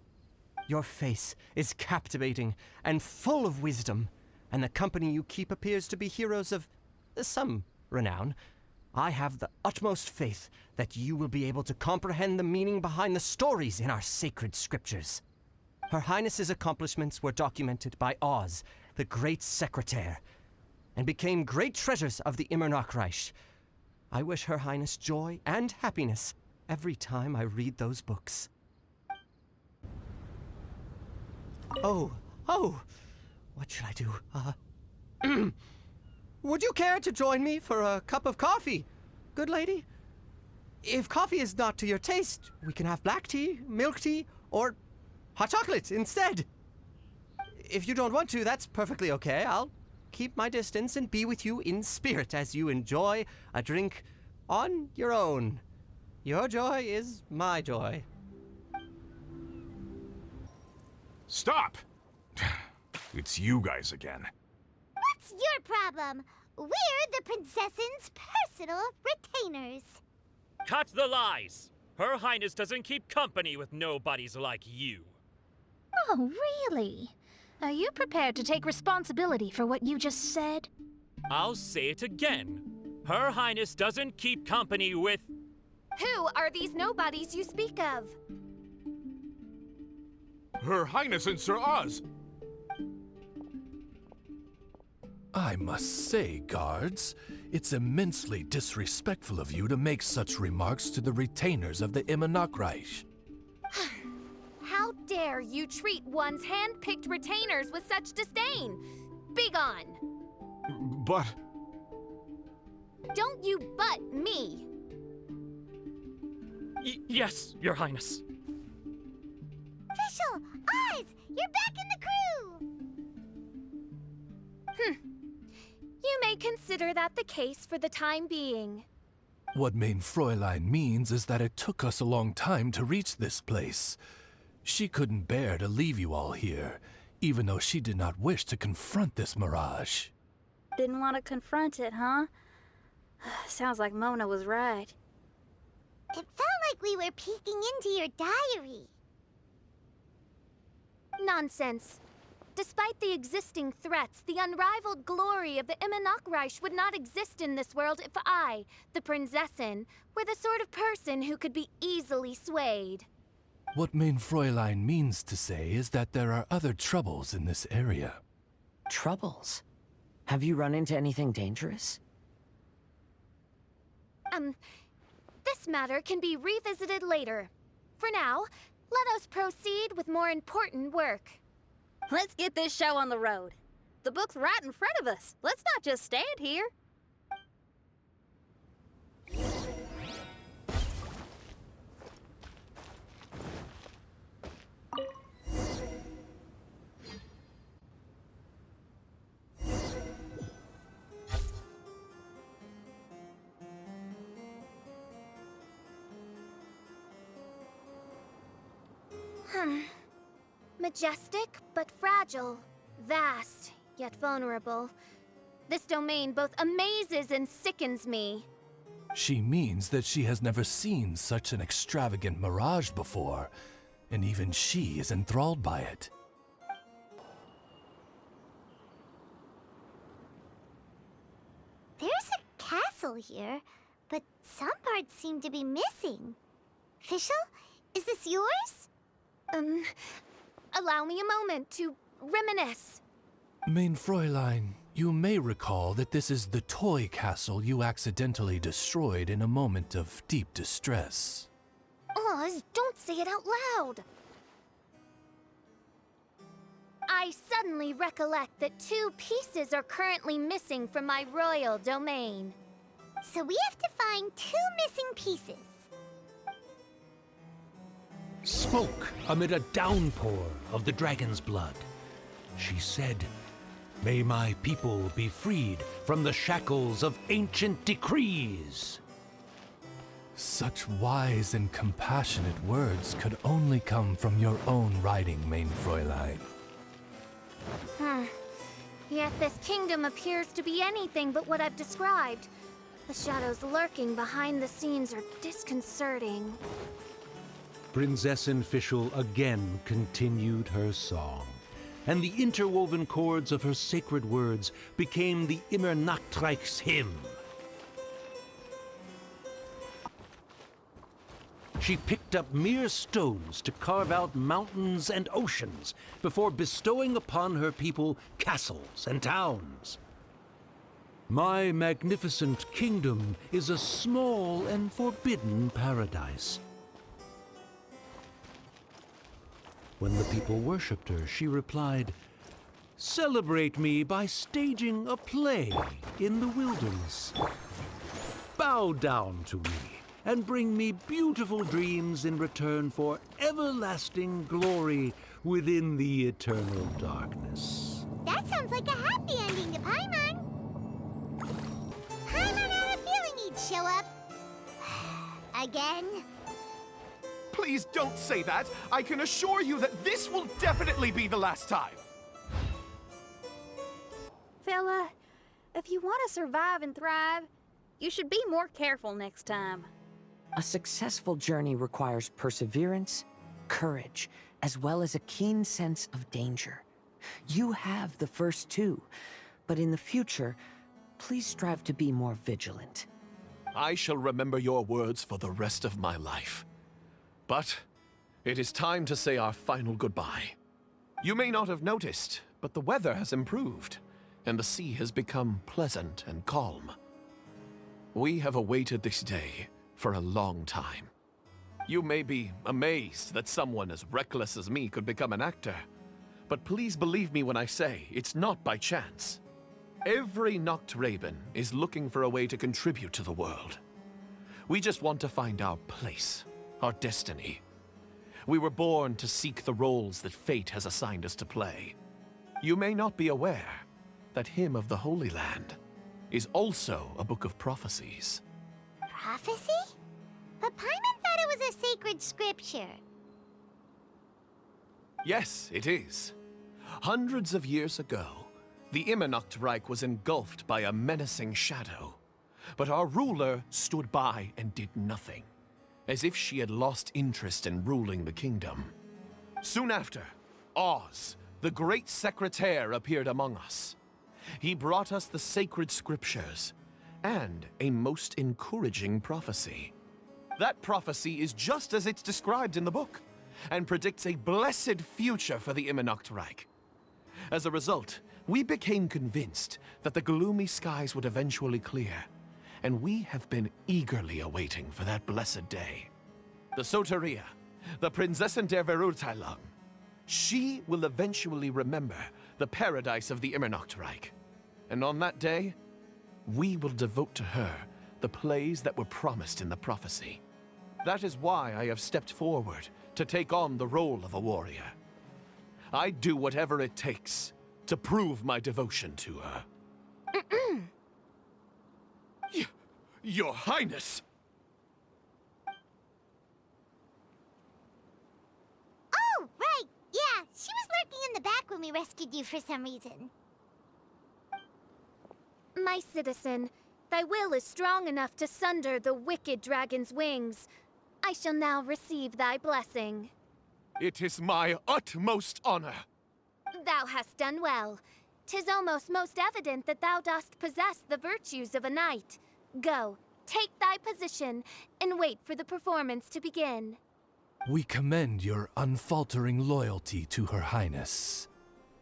Your face is captivating and full of wisdom, and the company you keep appears to be heroes of some renown. I have the utmost faith that you will be able to comprehend the meaning behind the stories in our sacred scriptures. Her Highness's accomplishments were documented by Oz, the great secretaire, and became great treasures of the Immernachtreich. I wish Her Highness joy and happiness every time I read those books. Oh, what should I do? Would you care to join me for a cup of coffee, good lady? If coffee is not to your taste, we can have black tea, milk tea, or hot chocolate instead. If you don't want to, that's perfectly okay. I'll keep my distance and be with you in spirit as you enjoy a drink on your own. Your joy is my joy. Stop! It's you guys again. What's your problem? We're the princess's personal retainers. Cut the lies! Her Highness doesn't keep company with nobodies like you. Oh, really? Are you prepared to take responsibility for what you just said? I'll say it again. Her Highness doesn't keep company with... Who are these nobodies you speak of? Her Highness and Sir Oz. I must say, guards, it's immensely disrespectful of you to make such remarks to the retainers of the Immernachtreich. How dare you treat one's hand-picked retainers with such disdain? Begone! But... Don't you but me! Yes, Your Highness. Fischl! Oz! You're back in the crew! You may consider that the case for the time being. What Mein Fräulein means is that it took us a long time to reach this place. She couldn't bear to leave you all here, even though she did not wish to confront this mirage. Didn't want to confront it, huh? Sounds like Mona was right. It felt like we were peeking into your diary. Nonsense. Despite the existing threats, the unrivaled glory of the Immernachtreich would not exist in this world if I, the Prinzessin, were the sort of person who could be easily swayed. What Mein Fräulein means to say is that there are other troubles in this area. Troubles? Have you run into anything dangerous? This matter can be revisited later. For now, let us proceed with more important work. Let's get this show on the road. The book's right in front of us. Let's not just stand here. Majestic, but fragile. Vast, yet vulnerable. This domain both amazes and sickens me. She means that she has never seen such an extravagant mirage before, and even she is enthralled by it. There's a castle here, but some parts seem to be missing. Fischl, is this yours? Allow me a moment to reminisce. Mein Fräulein, you may recall that this is the toy castle you accidentally destroyed in a moment of deep distress. Oz, don't say it out loud. I suddenly recollect that 2 pieces are currently missing from my royal domain. So we have to find 2 missing pieces. Smoke amid a downpour of the dragon's blood. She said, "May my people be freed from the shackles of ancient decrees." Such wise and compassionate words could only come from your own writing, Mein Fräulein. Yet this kingdom appears to be anything but what I've described. The shadows lurking behind the scenes are disconcerting. Prinzessin Fischl again continued her song, and the interwoven chords of her sacred words became the Immernachtreich's hymn. She picked up mere stones to carve out mountains and oceans before bestowing upon her people castles and towns. My magnificent kingdom is a small and forbidden paradise. When the people worshipped her, she replied, "Celebrate me by staging a play in the wilderness. Bow down to me and bring me beautiful dreams in return for everlasting glory within the eternal darkness." That sounds like a happy ending to Paimon. Paimon had a feeling he'd show up. Again? Please don't say that. I can assure you that this will definitely be the last time. Fella, if you want to survive and thrive, you should be more careful next time. A successful journey requires perseverance, courage, as well as a keen sense of danger. You have the first 2, but in the future, please strive to be more vigilant. I shall remember your words for the rest of my life. But it is time to say our final goodbye. You may not have noticed, but the weather has improved, and the sea has become pleasant and calm. We have awaited this day for a long time. You may be amazed that someone as reckless as me could become an actor, but please believe me when I say it's not by chance. Every Nachtraben is looking for a way to contribute to the world. We just want to find our place, our destiny. We were born to seek the roles that fate has assigned us to play. You may not be aware that Hymn of the Holy Land is also a book of prophecies. Prophecy? But Paimon thought it was a sacred scripture. Yes, it is. Hundreds of years ago, the Immernachtreich was engulfed by a menacing shadow. But our ruler stood by and did nothing, as if she had lost interest in ruling the kingdom. Soon after, Oz, the great secretaire, appeared among us. He brought us the sacred scriptures and a most encouraging prophecy. That prophecy is just as it's described in the book, and predicts a blessed future for the Immernachtreich. As a result, we became convinced that the gloomy skies would eventually clear, and we have been eagerly awaiting for that blessed day. The Soteria, the Prinzessin der Verurteilung, she will eventually remember the paradise of the Immernachtreich. And on that day, we will devote to her the plays that were promised in the prophecy. That is why I have stepped forward to take on the role of a warrior. I'd do whatever it takes to prove my devotion to her. Your Highness! Oh, right! when we rescued you for some reason. My citizen, thy will is strong enough to sunder the wicked dragon's wings. I shall now receive thy blessing. It is my utmost honor. Thou hast done well. 'Tis almost most evident that thou dost possess the virtues of a knight. Go, take thy position, and wait for the performance to begin. We commend your unfaltering loyalty to Her Highness.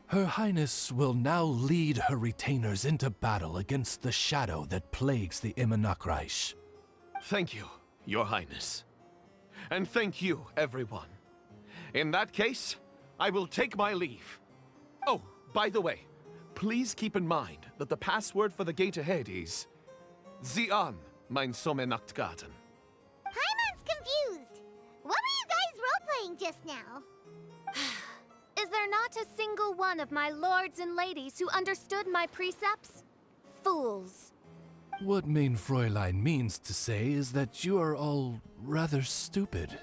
Her Highness will now lead her retainers into battle against the shadow that plagues the Immonakreich. Thank you, Your Highness. And thank you, everyone. In that case, I will take my leave. Oh, by the way, please keep in mind that the password for the gate ahead is Zian, mein Sommernachtgarten. Paimon's confused. What were you guys role-playing just now? Is there not a single one of my lords and ladies who understood my precepts? Fools. What Mein Fräulein means to say is that you are all rather stupid.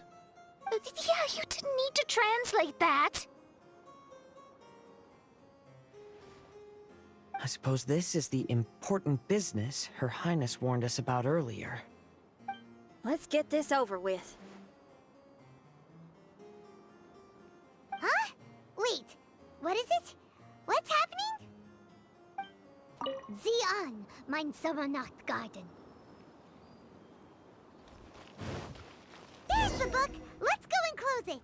Yeah, you didn't need to translate that. I suppose this is the important business Her Highness warned us about earlier. Let's get this over with. Huh? Wait, what is it? What's happening? Zian, mein Sommernachtgarten. There's the book! Let's go and close it!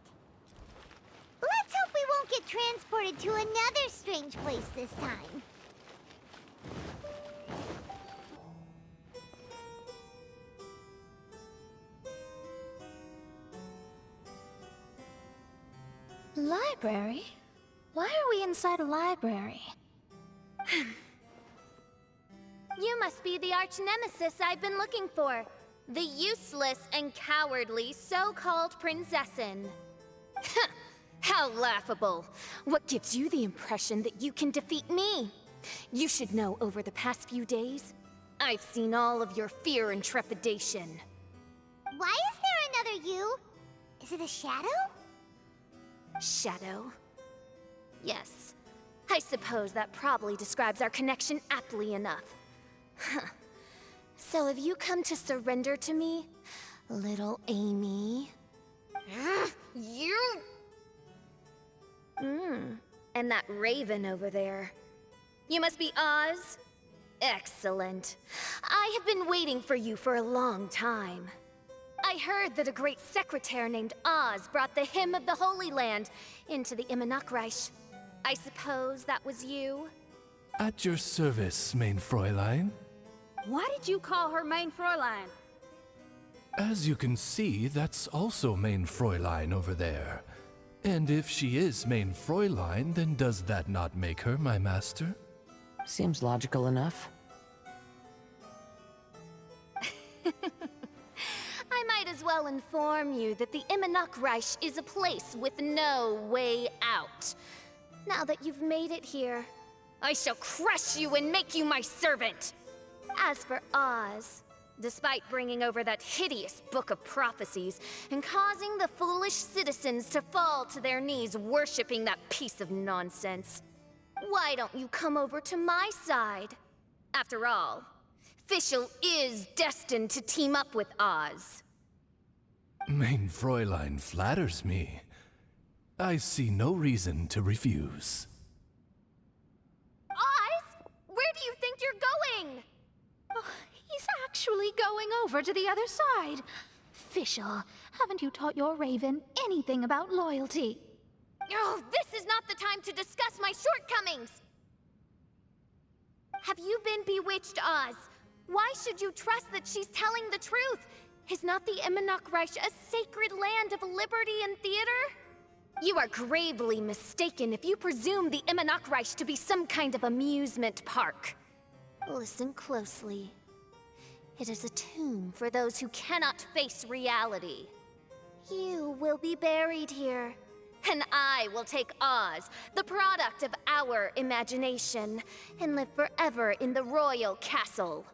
Let's hope we won't get transported to another strange place this time. Library? Why are we inside a library? You must be the arch-nemesis I've been looking for. The useless and cowardly so-called Prinzessin. How laughable. What gives you the impression that you can defeat me? You should know over the past few days, I've seen all of your fear and trepidation. Why is there another you? Is it a shadow? Shadow? Yes. I suppose that probably describes our connection aptly enough. So have you come to surrender to me, little Amy? You... And that raven over there. You must be Oz? Excellent. I have been waiting for you for a long time. I heard that a great secretary named Oz brought the Hymn of the Holy Land into the Immonakreich. I suppose that was you? At your service, Mein Fräulein. Why did you call her Mein Fräulein? As you can see, that's also Mein Fräulein over there. And if she is Mein Fräulein, then does that not make her my master? Seems logical enough. I might as well inform you that the Immonakreich is a place with no way out. Now that you've made it here, I shall crush you and make you my servant! As for Oz, despite bringing over that hideous book of prophecies and causing the foolish citizens to fall to their knees worshipping that piece of nonsense, why don't you come over to my side? After all, Fischl is destined to team up with Oz. Mein Fräulein flatters me. I see no reason to refuse. Oz? Where do you think you're going? Oh, he's actually going over to the other side. Fischl, haven't you taught your raven anything about loyalty? Oh, this is not the time to discuss my shortcomings! Have you been bewitched, Oz? Why should you trust that she's telling the truth? Is not the Immonakreich a sacred land of liberty and theater? You are gravely mistaken if you presume the Immonakreich to be some kind of amusement park. Listen closely. It is a tomb for those who cannot face reality. You will be buried here, and I will take Oz, the product of our imagination, and live forever in the royal castle.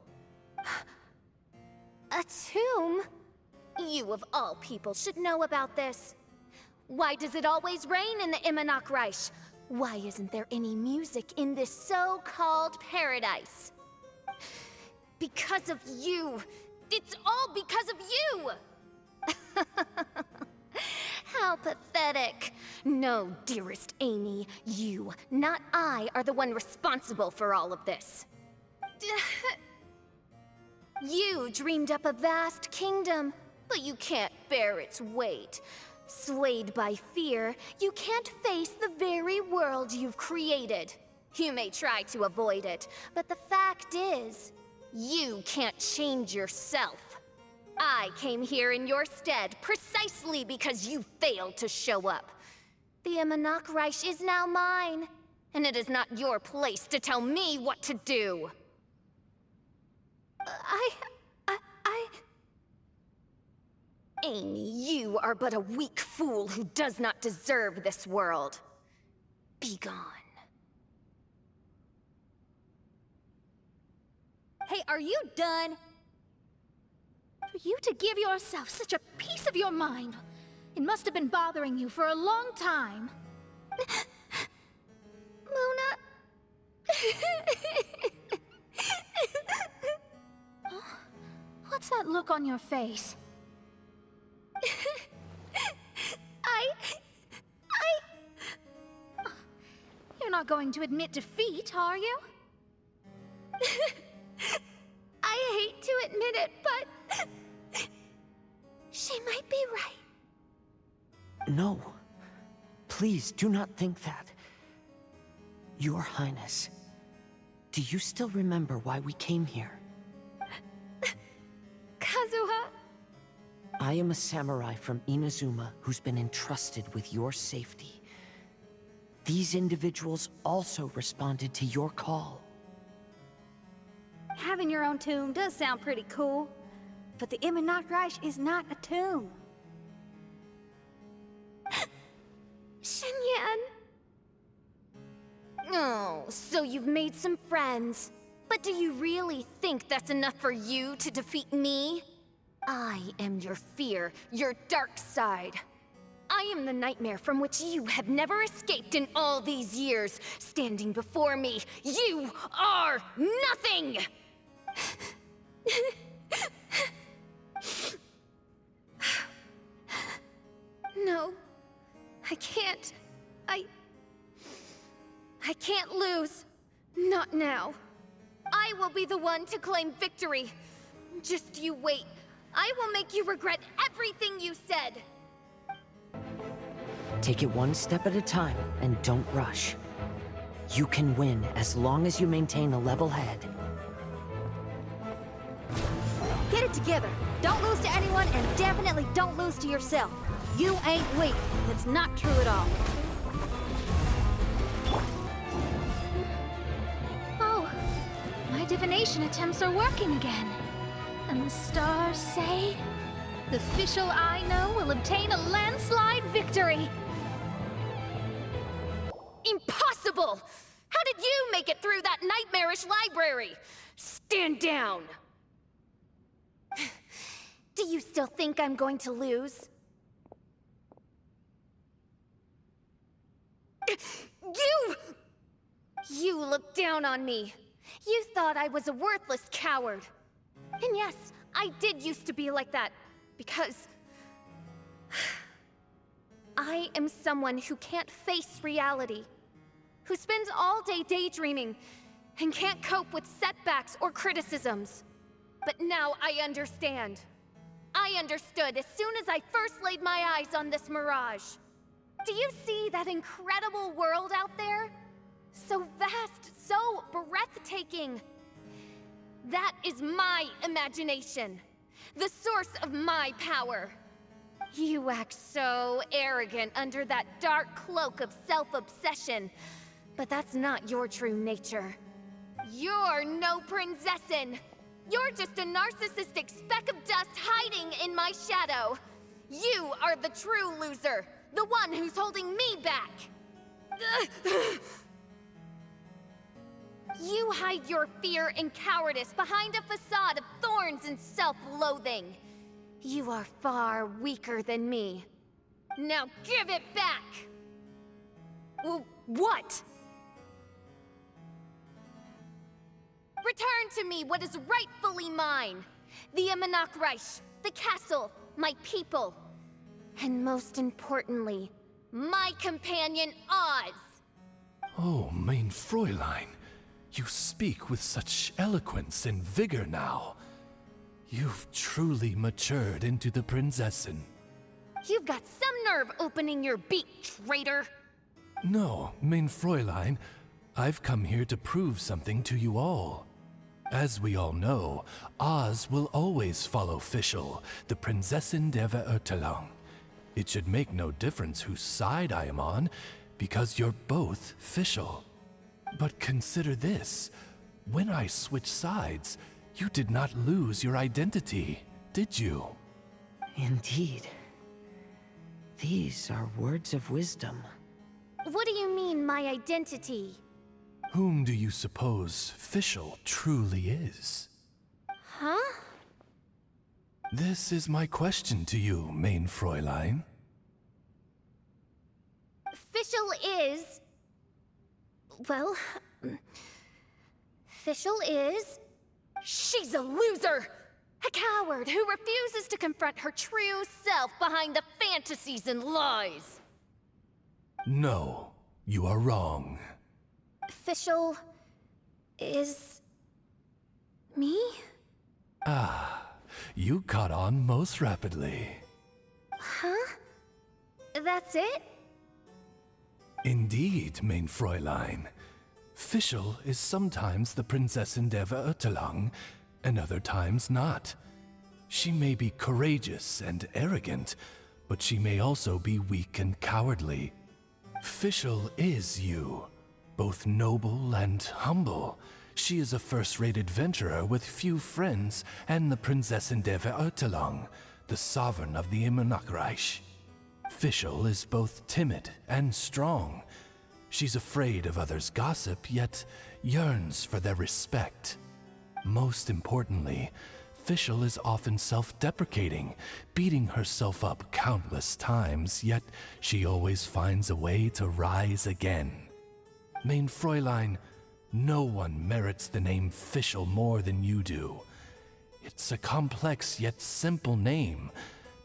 A tomb? You of all people should know about this. Why does it always rain in the Immonakreich? Why isn't there any music in this so-called paradise? Because of you! It's all because of you! How pathetic. No, dearest Amy, you, not I, are the one responsible for all of this. You dreamed up a vast kingdom, but you can't bear its weight. Swayed by fear, you can't face the very world you've created. You may try to avoid it, but the fact is, you can't change yourself. I came here in your stead precisely because you failed to show up. The Immonocreich is now mine, and it is not your place to tell me what to do. Amy, you are but a weak fool who does not deserve this world. Be gone. Hey, are you done? For you to give yourself such a piece of your mind, it must have been bothering you for a long time. Mona... What's that look on your face? You're not going to admit defeat, are you? I hate to admit it, but... she might be right. No. Please, do not think that. Your Highness, do you still remember why we came here? Kazuha? I am a samurai from Inazuma who's been entrusted with your safety. These individuals also responded to your call. Having your own tomb does sound pretty cool, but the Immonocreich is not a tomb. Xinyan! Oh, so you've made some friends. But do you really think that's enough for you to defeat me? I am your fear, your dark side. I am the nightmare from which you have never escaped in all these years. Standing before me, you are nothing! No, I can't. I can't lose. Not now. I will be the one to claim victory. Just you wait. I will make you regret everything you said. Take it one step at a time, and don't rush. You can win as long as you maintain a level head. Get it together. Don't lose to anyone, and definitely don't lose to yourself. You ain't weak. That's not true at all. Oh, my divination attempts are working again. And the stars say, the Fischl I know will obtain a landslide victory. Impossible! How did you make it through that nightmarish library? Stand down! Do you still think I'm going to lose? You looked down on me. You thought I was a worthless coward. And yes, I did used to be like that, because... I am someone who can't face reality. Who spends all day daydreaming, and can't cope with setbacks or criticisms. But now I understand. I understood as soon as I first laid my eyes on this mirage. Do you see that incredible world out there? So vast, so breathtaking. That is my imagination. The source of my power. You act so arrogant under that dark cloak of self-obsession. But that's not your true nature. You're no princessin. You're just a narcissistic speck of dust hiding in my shadow. You are the true loser. The one who's holding me back. You hide your fear and cowardice behind a facade of thorns and self-loathing. You are far weaker than me. Now give it back! What? Return to me what is rightfully mine. The Immonok, the castle, my people. And most importantly, my companion Oz. Oh, mein Fräulein, you speak with such eloquence and vigor now. You've truly matured into the Prinzessin. You've got some nerve opening your beak, traitor. No, mein Fräulein, I've come here to prove something to you all. As we all know, Oz will always follow Fischl, the Prinzessin der Verurteilung. It should make no difference whose side I am on, because you're both Fischl. But consider this. When I switched sides, you did not lose your identity, did you? Indeed. These are words of wisdom. What do you mean, my identity? Whom do you suppose Fischl truly is? Huh? This is my question to you, mein Fräulein. Fischl is... Well... Fischl is... She's a loser! A coward who refuses to confront her true self behind the fantasies and lies! No, you are wrong. Fischl... is... me? Ah, you caught on most rapidly. Huh? That's it? Indeed, mein Fräulein. Fischl is sometimes the Prinzessin der Verurteilung, and other times not. She may be courageous and arrogant, but she may also be weak and cowardly. Fischl is you, both noble and humble. She is a first-rate adventurer with few friends and the Prinzessin der Verurteilung, the sovereign of the Immonok. Fischl is both timid and strong. She's afraid of others' gossip, yet yearns for their respect. Most importantly, Fischl is often self-deprecating, beating herself up countless times, yet she always finds a way to rise again. Mein Fräulein, no one merits the name Fischl more than you do. It's a complex yet simple name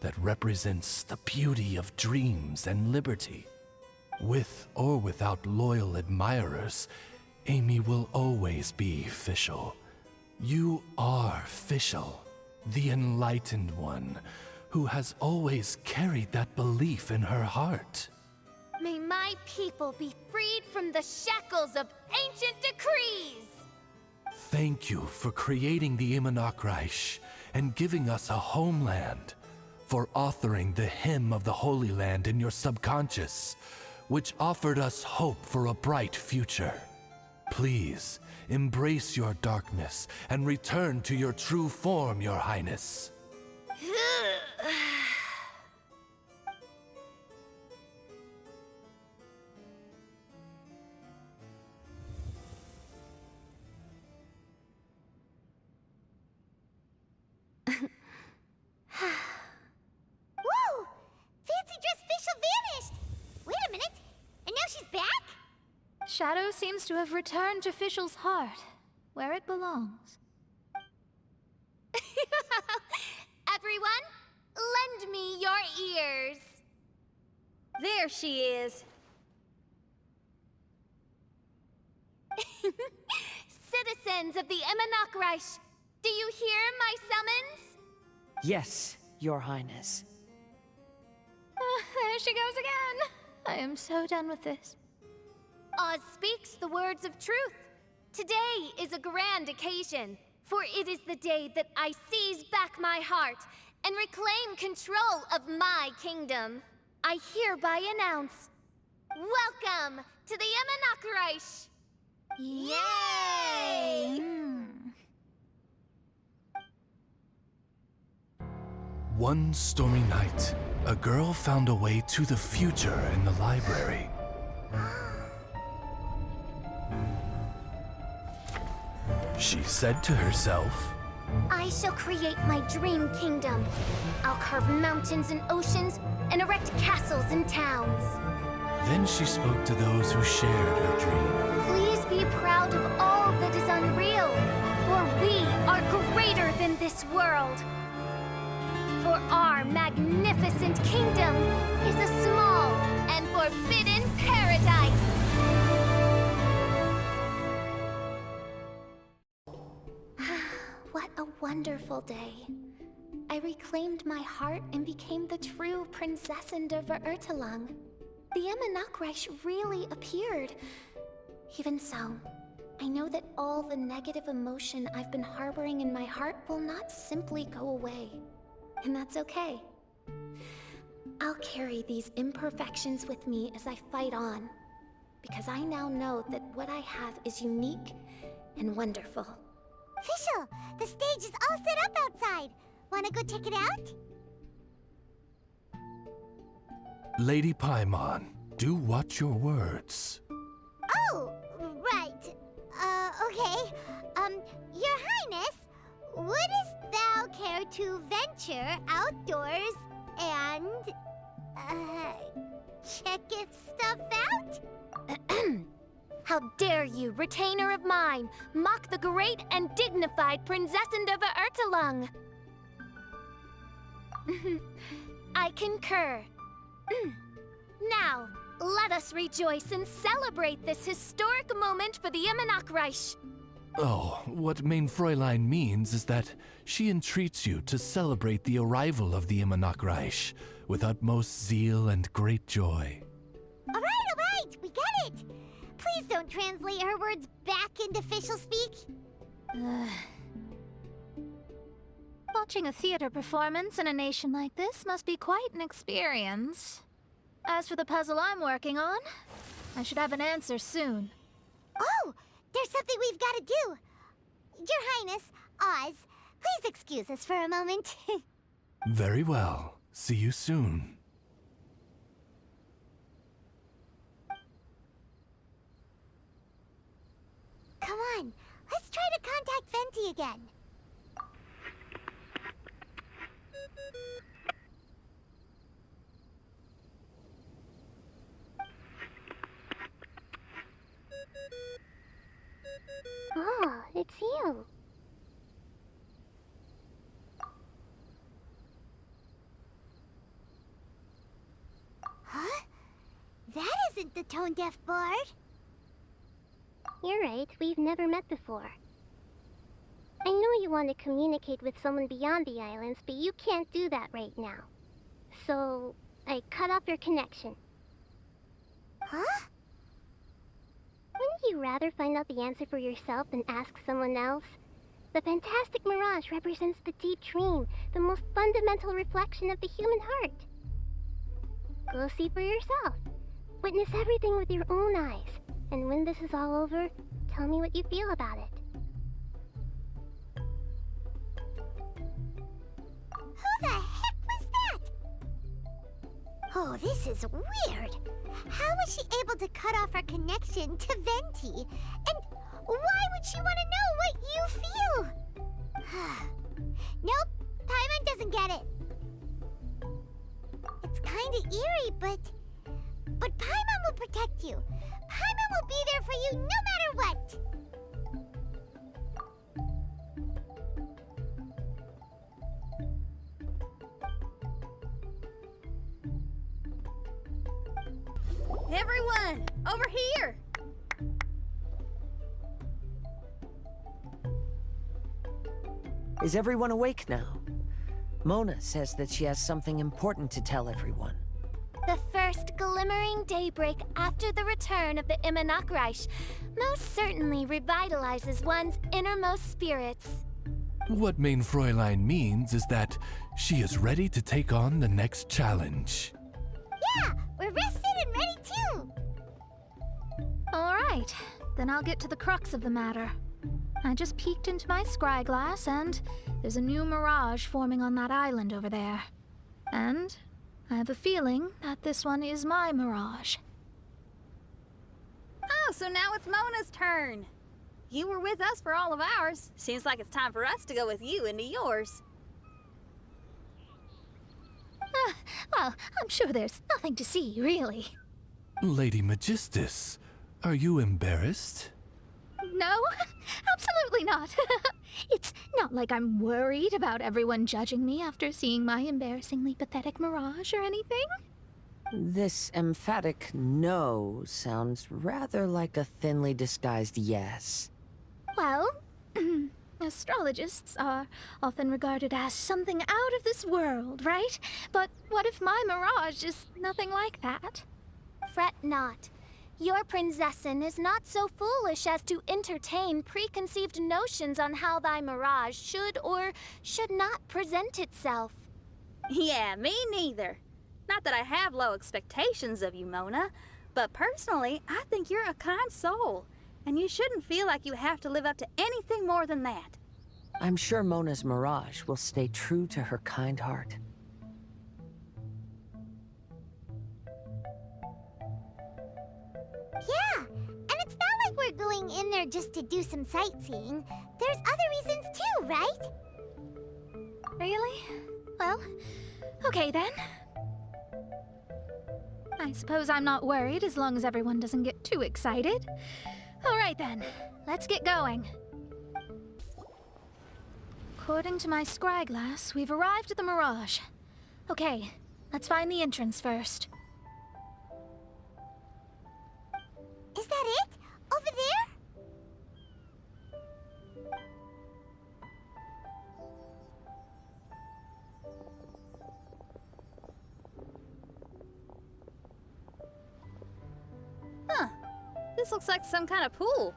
that represents the beauty of dreams and liberty. With or without loyal admirers, Amy will always be Fischl. You are Fischl, the enlightened one, who has always carried that belief in her heart. May my people be freed from the shackles of ancient decrees! Thank you for creating the Immonok and giving us a homeland, for authoring the hymn of the Holy Land in your subconscious, which offered us hope for a bright future. Please, embrace your darkness and return to your true form, Your Highness. Whoa! Fancy dress Fischl vanished! Wait a minute, and now she's back? Shadow seems to have returned to Fischl's heart, where it belongs. Everyone, lend me your ears. There she is. Citizens of the Immonok, do you hear my summons? Yes, Your Highness. There she goes again. I am so done with this. Oz speaks the words of truth. Today is a grand occasion, for it is the day that I seize back my heart and reclaim control of my kingdom. I hereby announce, welcome to the Immonok! Yay! One stormy night, a girl found a way to the future in the library. She said to herself, I shall create my dream kingdom. I'll carve mountains and oceans and erect castles and towns. Then she spoke to those who shared her dream. Please be proud of all that is unreal, for we are greater than this world. For our magnificent kingdom is a small and forbidden paradise. What a wonderful day. I reclaimed my heart and became the true Prinzessin der Verurteilung. The Immernachtreich really appeared. Even so, I know that all the negative emotion I've been harboring in my heart will not simply go away. And that's okay. I'll carry these imperfections with me as I fight on, because I now know that what I have is unique and wonderful. Fischl, the stage is all set up outside. Wanna go check it out? Lady Paimon, do watch your words. Oh, right. Okay. Your Highness, wouldst thou care to venture outdoors and, check if stuff out? How dare you, retainer of mine, mock the great and dignified Prinzessin der Verurteilung? I concur. Now, let us rejoice and celebrate this historic moment for the Immernachtreich. Oh, what Mein Fräulein means is that she entreats you to celebrate the arrival of the Immernachtreich with utmost zeal and great joy. All right, we get it. Please don't translate her words back into Fischl speak. Watching a theater performance in a nation like this must be quite an experience. As for the puzzle I'm working on, I should have an answer soon. Oh, there's something we've got to do. Your Highness, Oz, please excuse us for a moment. Very well. See you soon. Come on, let's try to contact Venti again. Oh, it's you. Huh? That isn't the tone-deaf bard. You're right, we've never met before. I know you want to communicate with someone beyond the islands, but you can't do that right now. So, I cut off your connection. Huh? Wouldn't you rather find out the answer for yourself than ask someone else? The fantastic mirage represents the deep dream, the most fundamental reflection of the human heart. Go see for yourself. Witness everything with your own eyes. And when this is all over, tell me what you feel about it. Who the heck was that? Oh, this is weird. How was she able to cut off her connection to Venti? And why would she want to know what you feel? Nope, Paimon doesn't get it. It's kinda eerie, but Paimon will protect you. Paimon will be there for you no matter what. Everyone, over here! Is everyone awake now? Mona says that she has something important to tell everyone. The first glimmering daybreak after the return of the Immernachtreich most certainly revitalizes one's innermost spirits. What Mein Fräulein means is that she is ready to take on the next challenge. Yeah, we're rested and ready too. All right, then I'll get to the crux of the matter. I just peeked into my scry glass and there's a new mirage forming on that island over there. And I have a feeling that this one is my mirage. Oh, so now it's Mona's turn. You were with us for all of ours. Seems like it's time for us to go with you into yours. Well, I'm sure there's nothing to see, really. Lady Magistus, are you embarrassed? No, absolutely not. It's not like I'm worried about everyone judging me after seeing my embarrassingly pathetic mirage or anything. This emphatic no sounds rather like a thinly disguised yes. Well, astrologists are often regarded as something out of this world, right? But what if my mirage is nothing like that? Fret not. Your Prinzessin is not so foolish as to entertain preconceived notions on how thy mirage should or should not present itself. Yeah, me neither. Not that I have low expectations of you, Mona, but personally, I think you're a kind soul, and you shouldn't feel like you have to live up to anything more than that. I'm sure Mona's mirage will stay true to her kind heart. Yeah, and it's not like we're going in there just to do some sightseeing. There's other reasons too, right? Really? Well, okay then. I suppose I'm not worried as long as everyone doesn't get too excited. All right then, let's get going. According to my scryglass, we've arrived at the Mirage. Okay, let's find the entrance first. Is that it? Over there? Huh. This looks like some kind of pool.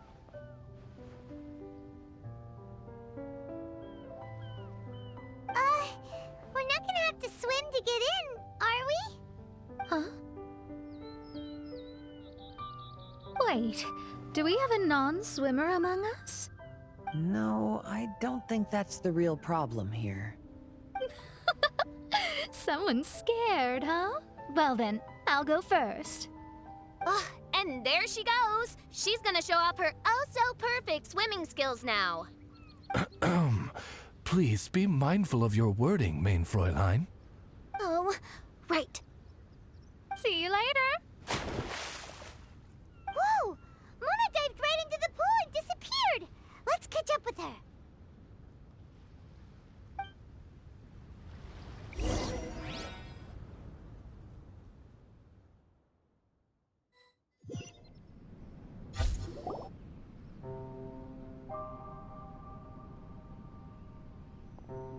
We're not gonna have to swim to get in, are we? Huh? Wait, do we have a non-swimmer among us? No, I don't think that's the real problem here. Someone's scared, huh? Well then, I'll go first. And there she goes. She's gonna show off her oh-so-perfect swimming skills now. Please be mindful of your wording, main Fräulein. Oh, right. See you later. Whoa! Mona dived right into the pool and disappeared! Let's catch up with her.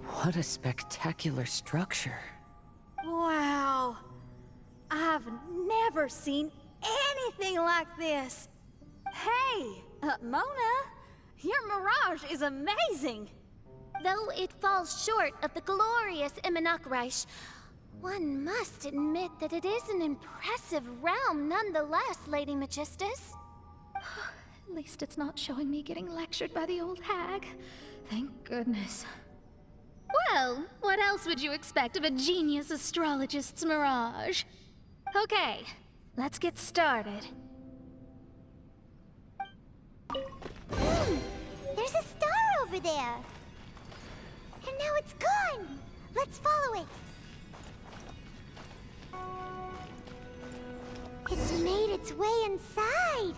What a spectacular structure. Wow. I've never seen anything like this. Hey, Mona, your mirage is amazing. Though it falls short of the glorious Immernachtreich, one must admit that it is an impressive realm nonetheless, Lady Magistus. At least it's not showing me getting lectured by the old hag. Thank goodness. Well, what else would you expect of a genius astrologist's mirage? Okay, let's get started. There's a star over there. And now it's gone. Let's follow it. It's made its way inside.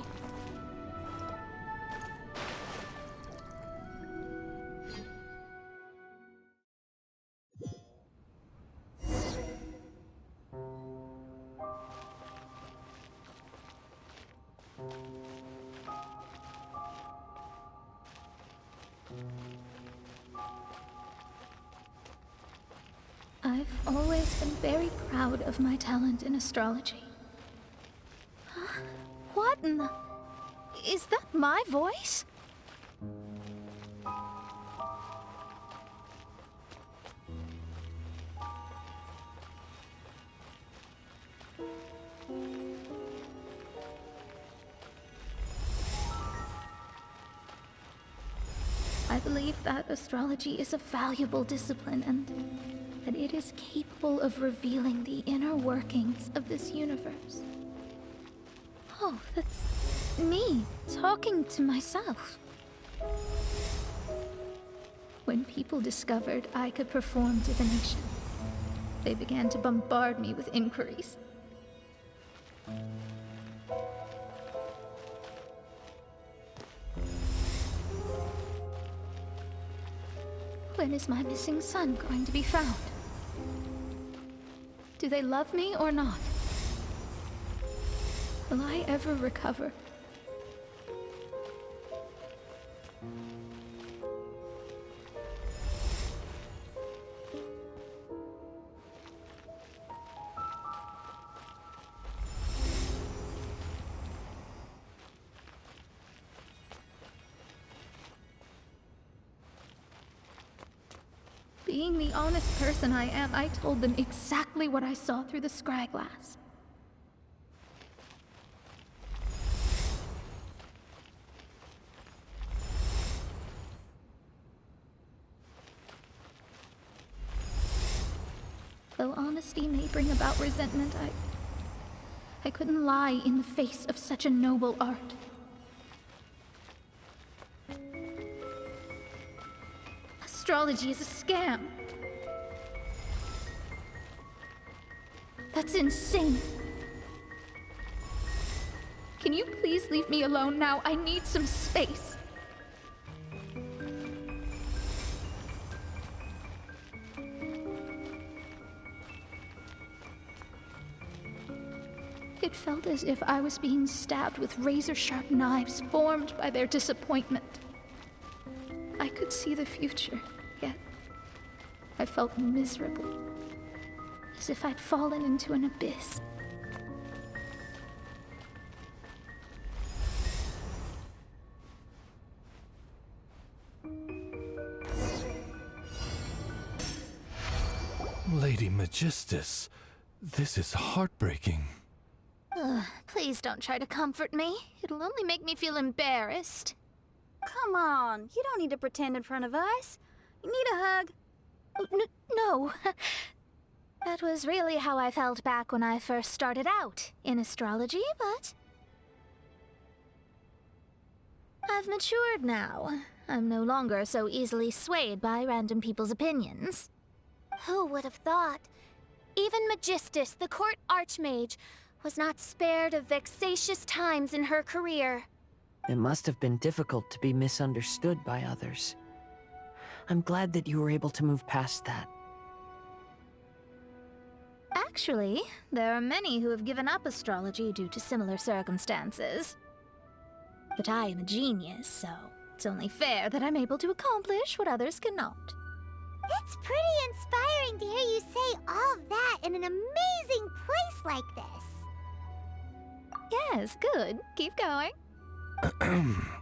I've always been very proud of my talent in astrology. Huh? What in the... Is that my voice? I believe that astrology is a valuable discipline and that it is capable of revealing the inner workings of this universe. Oh, that's me talking to myself. When people discovered I could perform divination, they began to bombard me with inquiries. When is my missing son going to be found? Do they love me or not? Will I ever recover? Being the honest person I am, I told them exactly what I saw through the scry glass. Though honesty may bring about resentment, I couldn't lie in the face of such a noble art. Astrology is a scam. That's insane. Can you please leave me alone now? I need some space. It felt as if I was being stabbed with razor-sharp knives formed by their disappointment. I could see the future, yet I felt miserable, as if I'd fallen into an abyss. Lady Magistus, this is heartbreaking. Please don't try to comfort me. It'll only make me feel embarrassed. Come on, you don't need to pretend in front of us. You need a hug. No. That was really how I felt back when I first started out in astrology, but I've matured now. I'm no longer so easily swayed by random people's opinions. Who would have thought? Even Magistus, the court archmage, was not spared of vexatious times in her career. It must have been difficult to be misunderstood by others. I'm glad that you were able to move past that. Actually, there are many who have given up astrology due to similar circumstances. But I am a genius, so it's only fair that I'm able to accomplish what others cannot. It's pretty inspiring to hear you say all that in an amazing place like this. Yes, good. Keep going.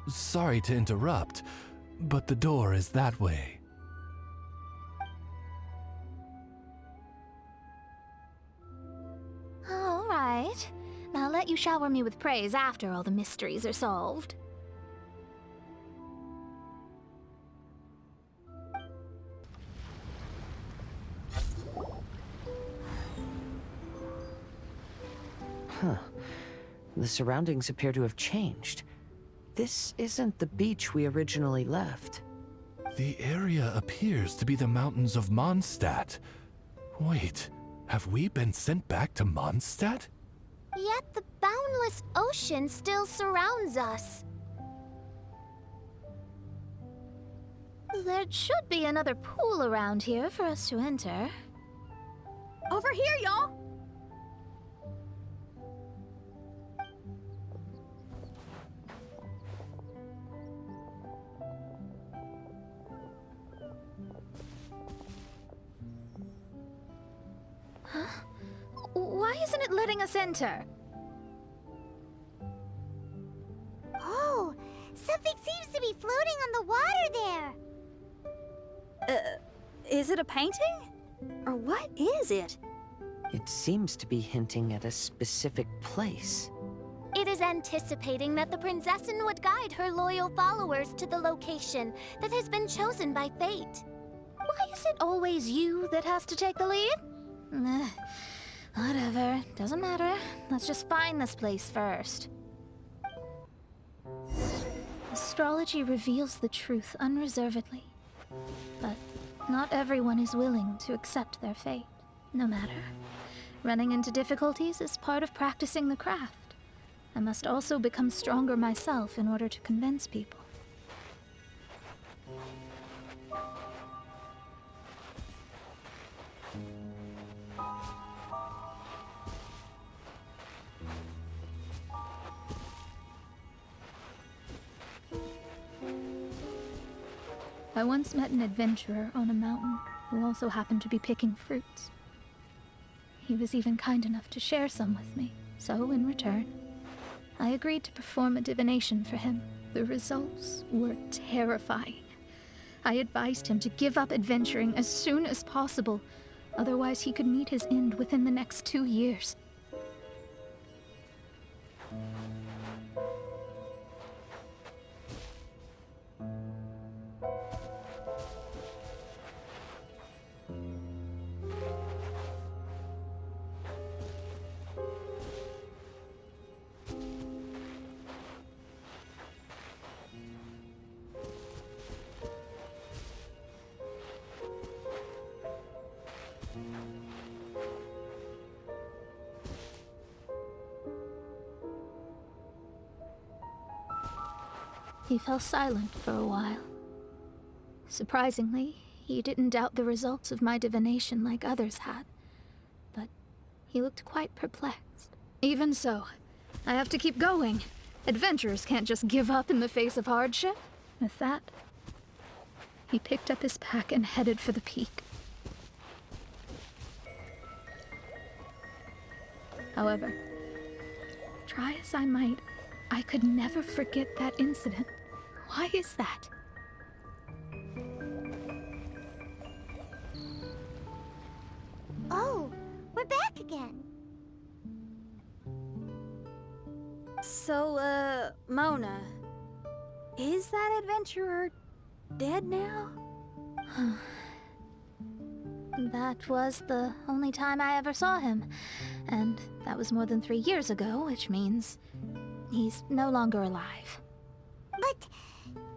Sorry to interrupt, but the door is that way. All right. I'll let you shower me with praise after all the mysteries are solved. Huh. The surroundings appear to have changed. This isn't the beach we originally left. The area appears to be the mountains of Mondstadt. Wait, have we been sent back to Mondstadt? Yet the boundless ocean still surrounds us. There should be another pool around here for us to enter. Over here, y'all! Why isn't it letting us enter? Oh, something seems to be floating on the water there. Is it a painting? Or what is it? It seems to be hinting at a specific place. It is anticipating that the Prinzessin would guide her loyal followers to the location that has been chosen by fate. Why is it always you that has to take the lead? Whatever, doesn't matter. Let's just find this place first. Astrology reveals the truth unreservedly. But not everyone is willing to accept their fate. No matter. Running into difficulties is part of practicing the craft. I must also become stronger myself in order to convince people. I once met an adventurer on a mountain who also happened to be picking fruits. He was even kind enough to share some with me, so in return, I agreed to perform a divination for him. The results were terrifying. I advised him to give up adventuring as soon as possible, otherwise he could meet his end within the next 2 years. He fell silent for a while. Surprisingly, he didn't doubt the results of my divination like others had, but he looked quite perplexed. Even so, I have to keep going. Adventurers can't just give up in the face of hardship. With that, he picked up his pack and headed for the peak. However, try as I might, I could never forget that incident. Why is that? Oh, we're back again. So, Mona, is that adventurer dead now? That was the only time I ever saw him, and that was more than 3 years ago, which means he's no longer alive. But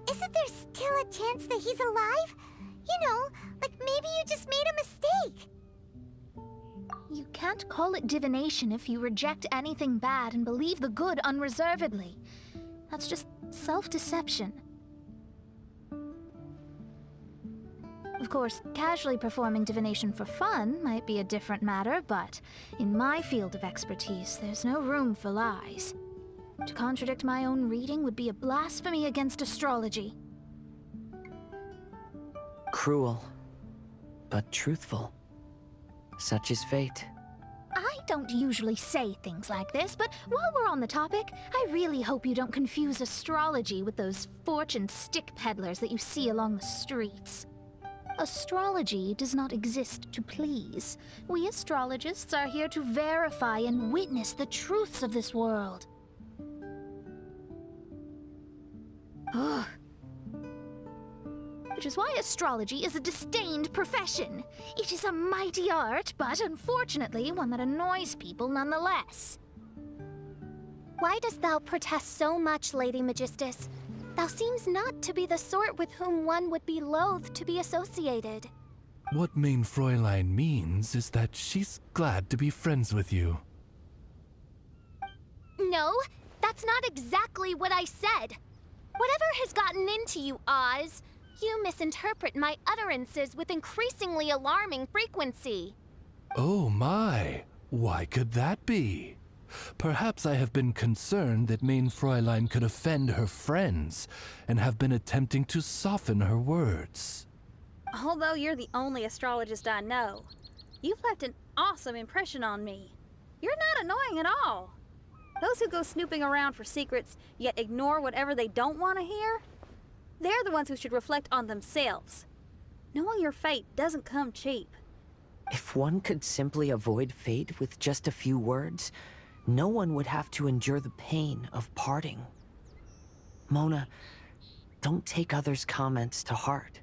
isn't there still a chance that he's alive? You know, like maybe you just made a mistake. You can't call it divination if you reject anything bad and believe the good unreservedly. That's just self-deception. Of course, casually performing divination for fun might be a different matter, but in my field of expertise, there's no room for lies. To contradict my own reading would be a blasphemy against astrology. Cruel, but truthful. Such is fate. I don't usually say things like this, but while we're on the topic, I really hope you don't confuse astrology with those fortune stick peddlers that you see along the streets. Astrology does not exist to please. We astrologists are here to verify and witness the truths of this world. Ugh. Which is why astrology is a disdained profession. It is a mighty art, but unfortunately one that annoys people nonetheless. Why dost thou protest so much, Lady Magistus? Thou seems not to be the sort with whom one would be loath to be associated. What Mein Fräulein means is that she's glad to be friends with you. No, that's not exactly what I said. Whatever has gotten into you, Oz, you misinterpret my utterances with increasingly alarming frequency. Oh my, why could that be? Perhaps I have been concerned that Mein Fräulein could offend her friends, and have been attempting to soften her words. Although you're the only astrologist I know, you've left an awesome impression on me. You're not annoying at all. Those who go snooping around for secrets, yet ignore whatever they don't want to hear, they're the ones who should reflect on themselves. Knowing your fate doesn't come cheap. If one could simply avoid fate with just a few words, no one would have to endure the pain of parting. Mona, don't take others' comments to heart.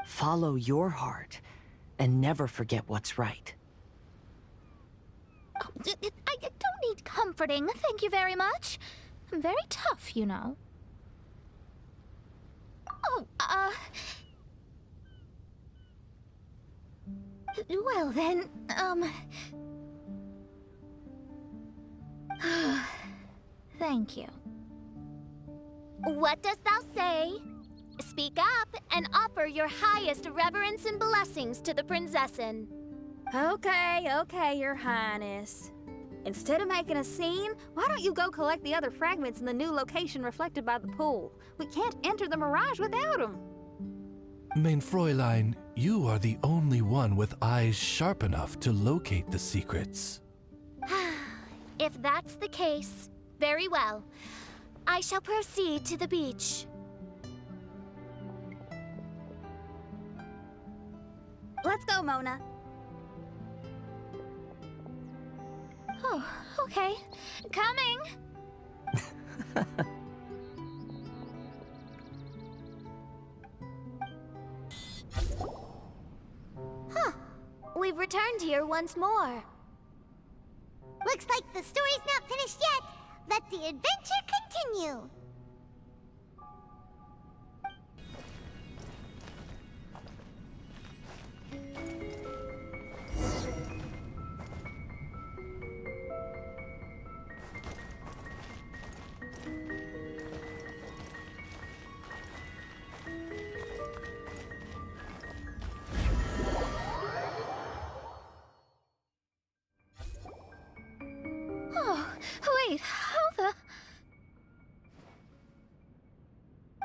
Follow your heart, and never forget what's right. Oh, I don't need comforting, thank you very much. I'm very tough, you know. Oh, well then, thank you. What dost thou say? Speak up and offer your highest reverence and blessings to the Prinzessin. Okay, Your Highness. Instead of making a scene, why don't you go collect the other fragments in the new location reflected by the pool? We can't enter the mirage without them. Mein Fräulein, you are the only one with eyes sharp enough to locate the secrets. If that's the case, very well. I shall proceed to the beach. Let's go, Mona. Oh, okay. Coming! Huh. We've returned here once more. Looks like the story's not finished yet. Let the adventure continue. Oh, wait, how the...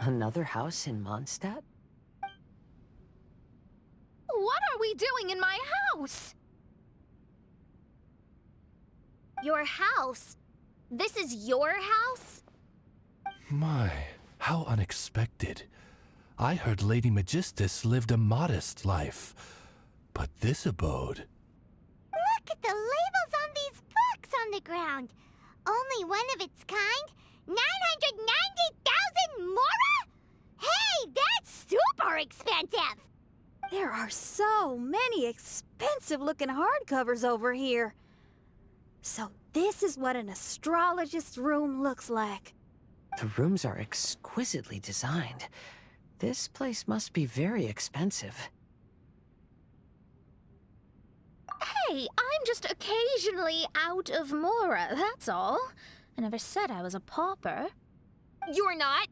Another house in Mondstadt? What are we doing in my house? Your house? This is your house? My, how unexpected. I heard Lady Magistus lived a modest life, but this abode... Look at the labels on these books on the ground. Only one of its kind? 990,000 mora? Hey, that's super expensive! There are so many expensive-looking hardcovers over here. So this is what an astrologist's room looks like. The rooms are exquisitely designed. This place must be very expensive. Hey, I'm just occasionally out of mora, that's all. I never said I was a pauper. You're not?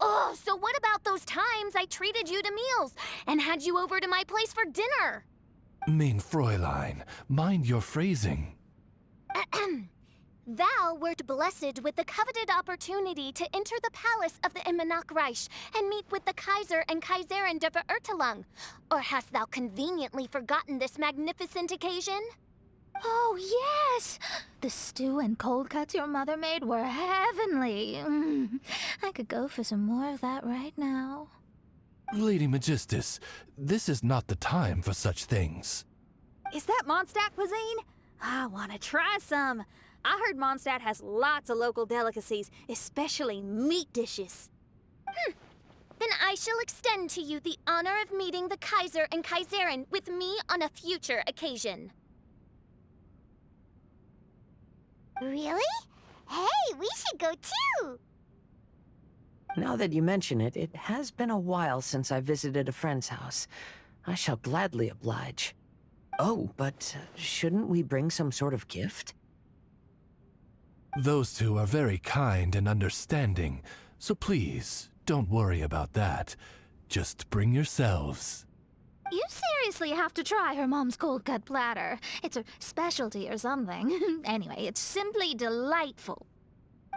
Oh, so what about those times I treated you to meals and had you over to my place for dinner? Mein Fräulein, mind your phrasing. Thou wert blessed with the coveted opportunity to enter the palace of the Immernachtreich and meet with the Kaiser and Kaiserin der Verirrtelung. Or hast thou conveniently forgotten this magnificent occasion? Oh, yes! The stew and cold cuts your mother made were heavenly. I could go for some more of that right now. Lady Magistus, this is not the time for such things. Is that Mondstadt cuisine? I want to try some. I heard Mondstadt has lots of local delicacies, especially meat dishes. Then I shall extend to you the honor of meeting the Kaiser and Kaiserin with me on a future occasion. Really? Hey, we should go too! Now that you mention it, it has been a while since I visited a friend's house. I shall gladly oblige. Oh, but shouldn't we bring some sort of gift? Those two are very kind and understanding, so please, don't worry about that. Just bring yourselves. You seriously have to try her mom's cold cut platter. It's her specialty or something. Anyway, it's simply delightful.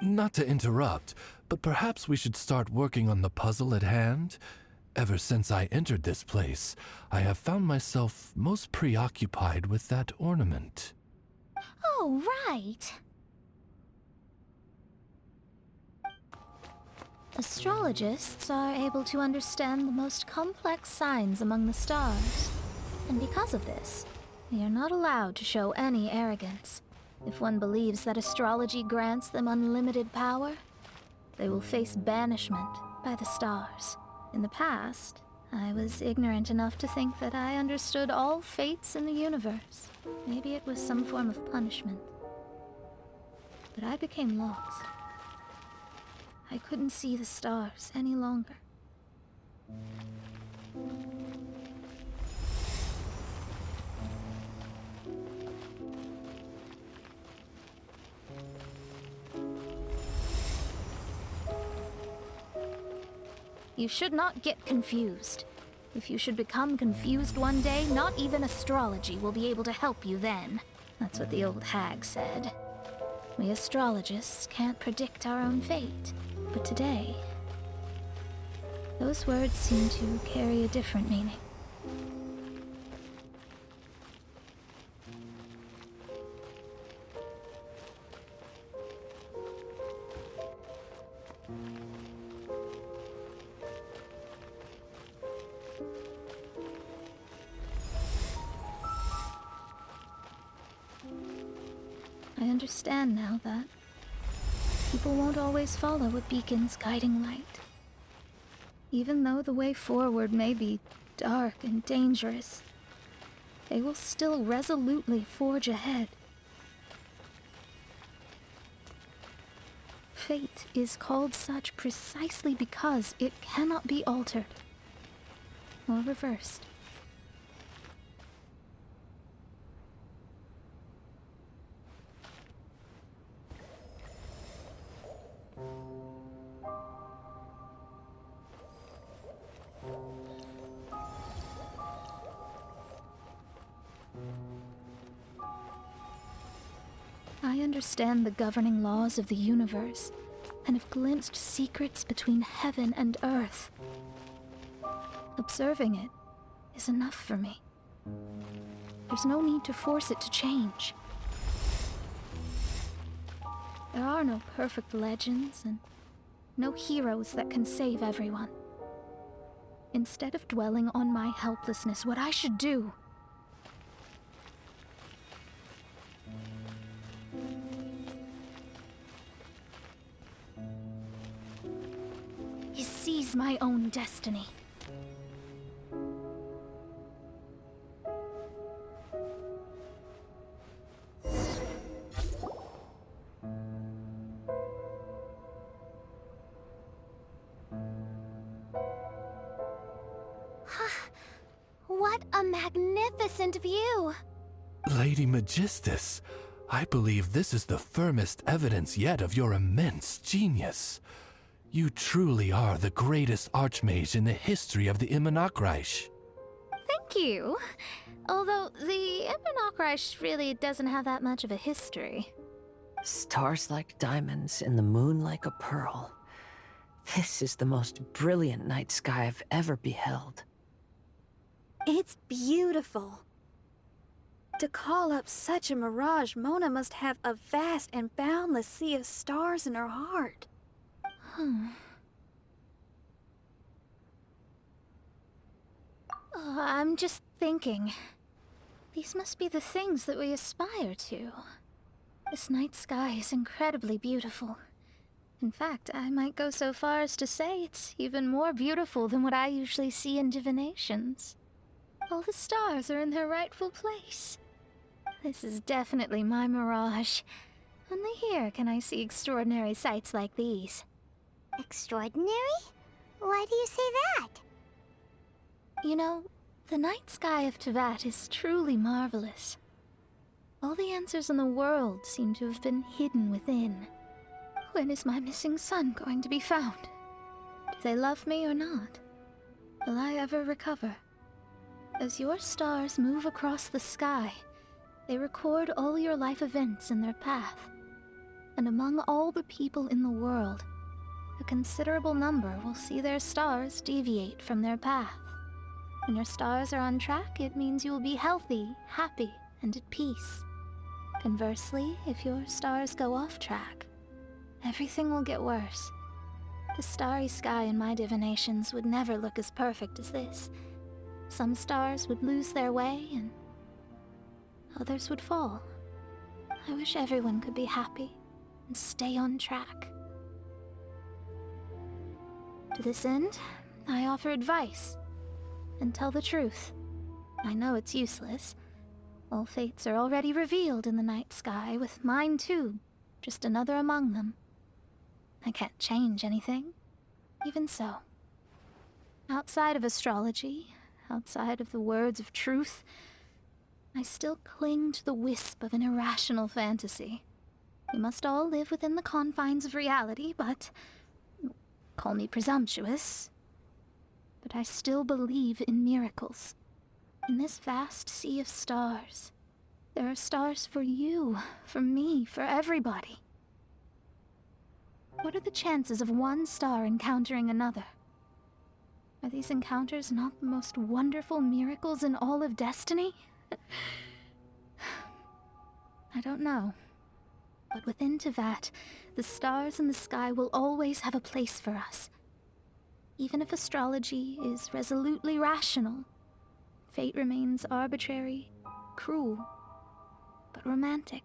Not to interrupt, but perhaps we should start working on the puzzle at hand? Ever since I entered this place, I have found myself most preoccupied with that ornament. Oh, right. Astrologists are able to understand the most complex signs among the stars. And because of this, they are not allowed to show any arrogance. If one believes that astrology grants them unlimited power, they will face banishment by the stars. In the past, I was ignorant enough to think that I understood all fates in the universe. Maybe it was some form of punishment. But I became lost. I couldn't see the stars any longer. You should not get confused. If you should become confused one day, not even astrology will be able to help you then. That's what the old hag said. We astrologists can't predict our own fate. But today, Those words seem to carry a different meaning. I understand now that people won't always follow a beacon's guiding light. Even though the way forward may be dark and dangerous, they will still resolutely forge ahead. Fate is called such precisely because it cannot be altered or reversed. I understand the governing laws of the universe, and have glimpsed secrets between heaven and earth. Observing it is enough for me. There's no need to force it to change. There are no perfect legends, and no heroes that can save everyone. Instead of dwelling on my helplessness, what I should do is seize my own destiny. What a magnificent view! Lady Magistus, I believe this is the firmest evidence yet of your immense genius. You truly are the greatest archmage in the history of the Immonokreich. Thank you. Although the Immonokreich really doesn't have that much of a history. Stars like diamonds and the moon like a pearl. This is the most brilliant night sky I've ever beheld. It's beautiful. To call up such a mirage, Mona must have a vast and boundless sea of stars in her heart. I'm just thinking. These must be the things that we aspire to. This night sky is incredibly beautiful. In fact, I might go so far as to say it's even more beautiful than what I usually see in divinations. All the stars are in their rightful place. This is definitely my mirage. Only here can I see extraordinary sights like these. Extraordinary? Why do you say that? You know, the night sky of Teyvat is truly marvelous. All the answers in the world seem to have been hidden within. When is my missing son going to be found? Do they love me or not? Will I ever recover? As your stars move across the sky, they record all your life events in their path. And among all the people in the world, a considerable number will see their stars deviate from their path. When your stars are on track, it means you will be healthy, happy, and at peace. Conversely, if your stars go off track, everything will get worse. The starry sky in my divinations would never look as perfect as this. Some stars would lose their way, and others would fall. I wish everyone could be happy and stay on track. To this end, I offer advice and tell the truth. I know it's useless. All fates are already revealed in the night sky, with mine too, just another among them. I can't change anything. Even so, outside of astrology, outside of the words of truth, I still cling to the wisp of an irrational fantasy. We must all live within the confines of reality, but call me presumptuous. But I still believe in miracles. In this vast sea of stars, there are stars for you, for me, for everybody. What are the chances of one star encountering another? Are these encounters not the most wonderful miracles in all of destiny? I don't know. But within Teyvat, the stars in the sky will always have a place for us. Even if astrology is resolutely rational, fate remains arbitrary, cruel, but romantic.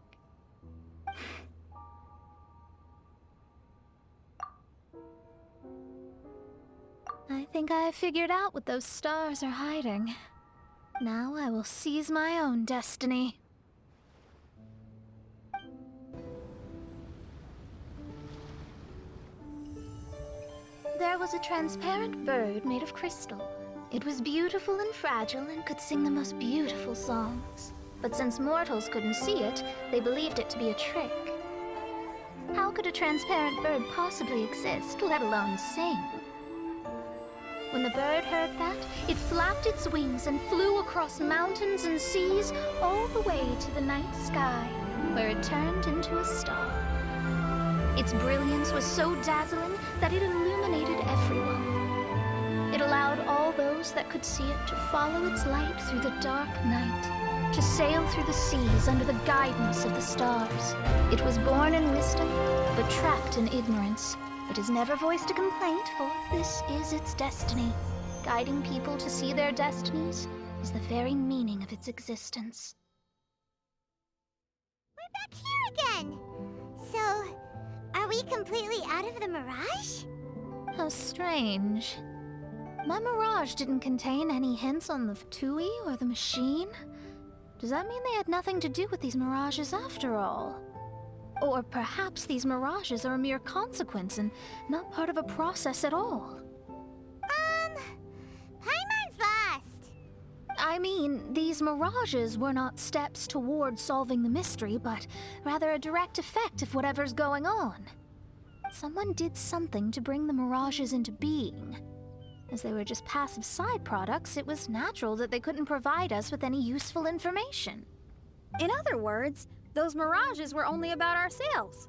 I think I have figured out what those stars are hiding. Now I will seize my own destiny. There was a transparent bird made of crystal. It was beautiful and fragile and could sing the most beautiful songs. But since mortals couldn't see it, they believed it to be a trick. How could a transparent bird possibly exist, let alone sing? When the bird heard that, it flapped its wings and flew across mountains and seas all the way to the night sky, where it turned into a star. Its brilliance was so dazzling that it illuminated everyone. It allowed all those that could see it to follow its light through the dark night, to sail through the seas under the guidance of the stars. It was born in wisdom, but trapped in ignorance. It has never voiced a complaint, for this is its destiny. Guiding people to see their destinies is the very meaning of its existence. We're back here again! So, are we completely out of the mirage? How strange. My mirage didn't contain any hints on the Fatui or the machine. Does that mean they had nothing to do with these mirages after all? Or perhaps these mirages are a mere consequence and not part of a process at all? Paimon's lost. I mean, these mirages were not steps toward solving the mystery, but rather a direct effect of whatever's going on. Someone did something to bring the mirages into being. As they were just passive side products, it was natural that they couldn't provide us with any useful information. In other words, those mirages were only about ourselves.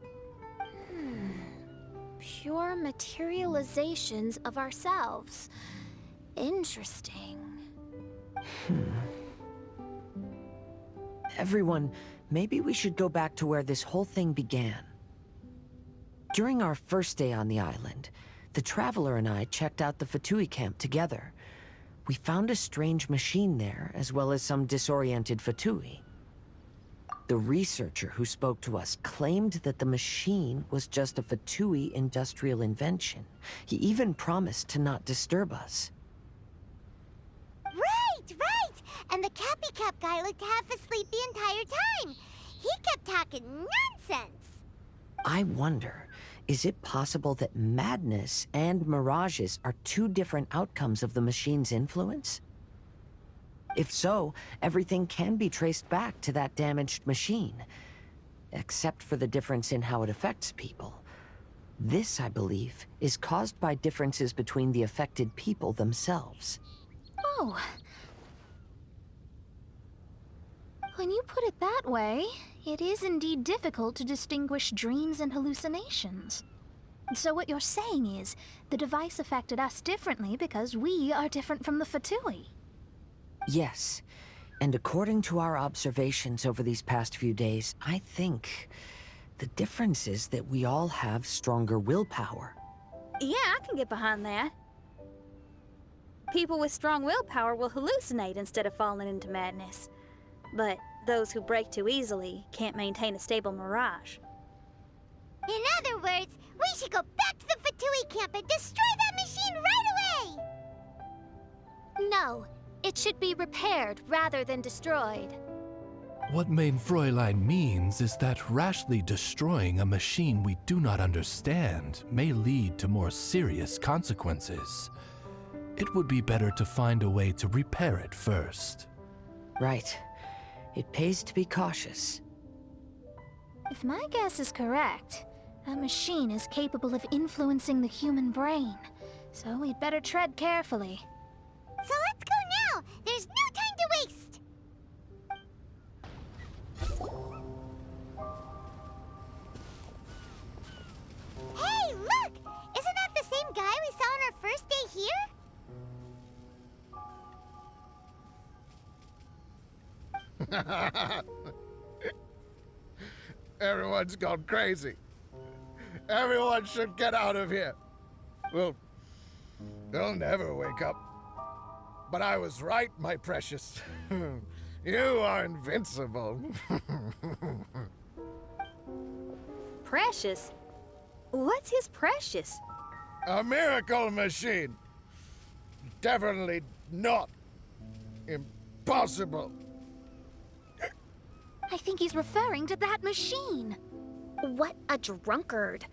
Pure materializations of ourselves. Interesting. Everyone, maybe we should go back to where this whole thing began. During our first day on the island, the Traveler and I checked out the Fatui camp together. We found a strange machine there, as well as some disoriented Fatui. The researcher who spoke to us claimed that the machine was just a Fatui industrial invention. He even promised to not disturb us. Right! And the Cappy Cap guy looked half asleep the entire time. He kept talking nonsense. I wonder, is it possible that madness and mirages are two different outcomes of the machine's influence? If so, everything can be traced back to that damaged machine, except for the difference in how it affects people. This, I believe, is caused by differences between the affected people themselves. Oh. When you put it that way, it is indeed difficult to distinguish dreams and hallucinations. So what you're saying is, the device affected us differently because we are different from the Fatui. Yes, and according to our observations over these past few days, I think the difference is that we all have stronger willpower. Yeah, I can get behind that. People with strong willpower will hallucinate instead of falling into madness. But those who break too easily can't maintain a stable mirage. In other words, we should go back to the Fatui camp and destroy that machine right away! No, it should be repaired rather than destroyed. What Mein Fräulein means is that rashly destroying a machine we do not understand may lead to more serious consequences. It would be better to find a way to repair it first. Right. It pays to be cautious. If my guess is correct, that machine is capable of influencing the human brain, so we'd better tread carefully. So let's go now! There's no time to waste! Hey, look! Isn't that the same guy we saw on our first day here? Everyone's gone crazy. Everyone should get out of here. Well, they'll never wake up. But I was right, my precious. You are invincible. Precious? What's his precious? A miracle machine. Definitely not impossible. I think he's referring to that machine. What a drunkard.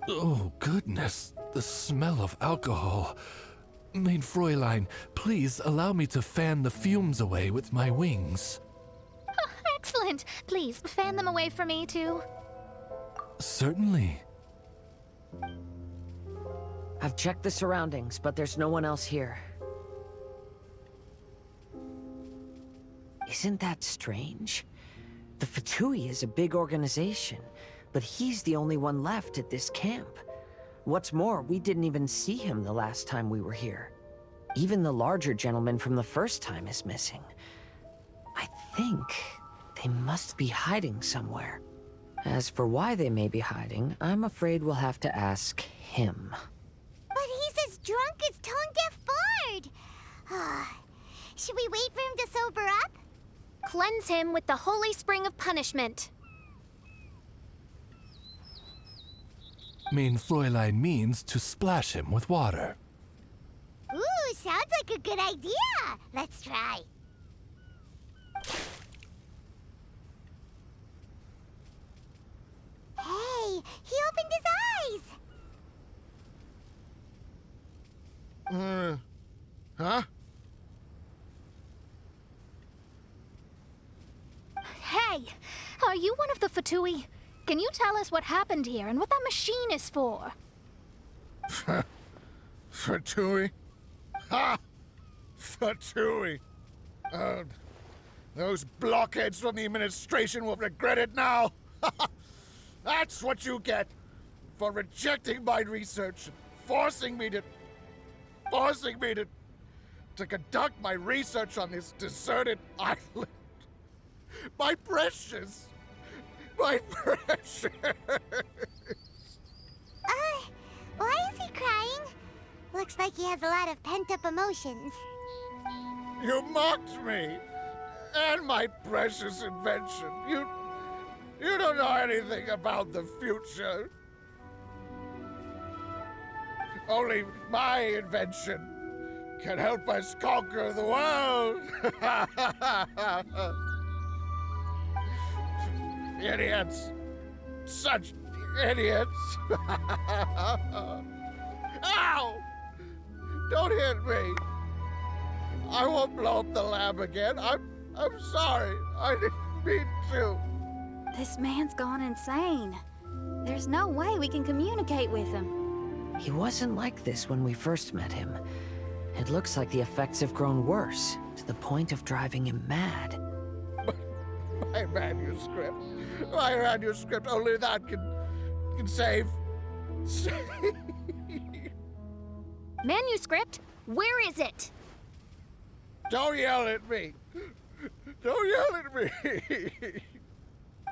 Oh, goodness. The smell of alcohol. Main Fräulein, please allow me to fan the fumes away with my wings. Oh, excellent. Please, fan them away for me, too. Certainly. I've checked the surroundings, but there's no one else here. Isn't that strange? The Fatui is a big organization, but he's the only one left at this camp. What's more, we didn't even see him the last time we were here. Even the larger gentleman from the first time is missing. I think they must be hiding somewhere. As for why they may be hiding, I'm afraid we'll have to ask him. But he's as drunk as tone-deaf Bard. Should we wait for him to sober up? Cleanse him with the holy spring of punishment. Main Fräulein means to splash him with water. Ooh, sounds like a good idea. Let's try. Hey, he opened his eyes. Huh? Hey, are you one of the Fatui? Can you tell us what happened here and what that machine is for? Fatui? Ha! Fatui! Those blockheads from the administration will regret it now. That's what you get for rejecting my research and forcing me to conduct my research on this deserted island. My precious! My precious! Why is he crying? Looks like he has a lot of pent-up emotions. You mocked me! And my precious invention. You don't know anything about the future. Only my invention can help us conquer the world. Idiots. Such idiots. Ow! Don't hit me. I won't blow up the lab again. I'm sorry. I didn't mean to. This man's gone insane. There's no way we can communicate with him. He wasn't like this when we first met him. It looks like the effects have grown worse, to the point of driving him mad. My manuscript. My manuscript. Only that can save. Manuscript? Where is it? Don't yell at me. Don't yell at me.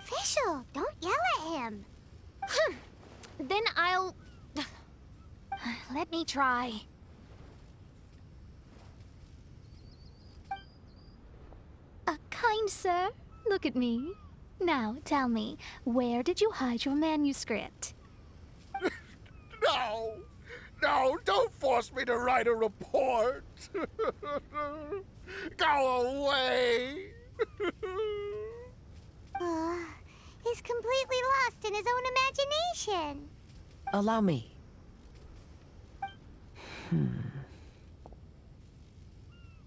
Fischl, don't yell at him. Then I'll... Let me try. Kind sir, look at me. Now, tell me, where did you hide your manuscript? No, don't force me to write a report. Go away. He's completely lost in his own imagination. Allow me.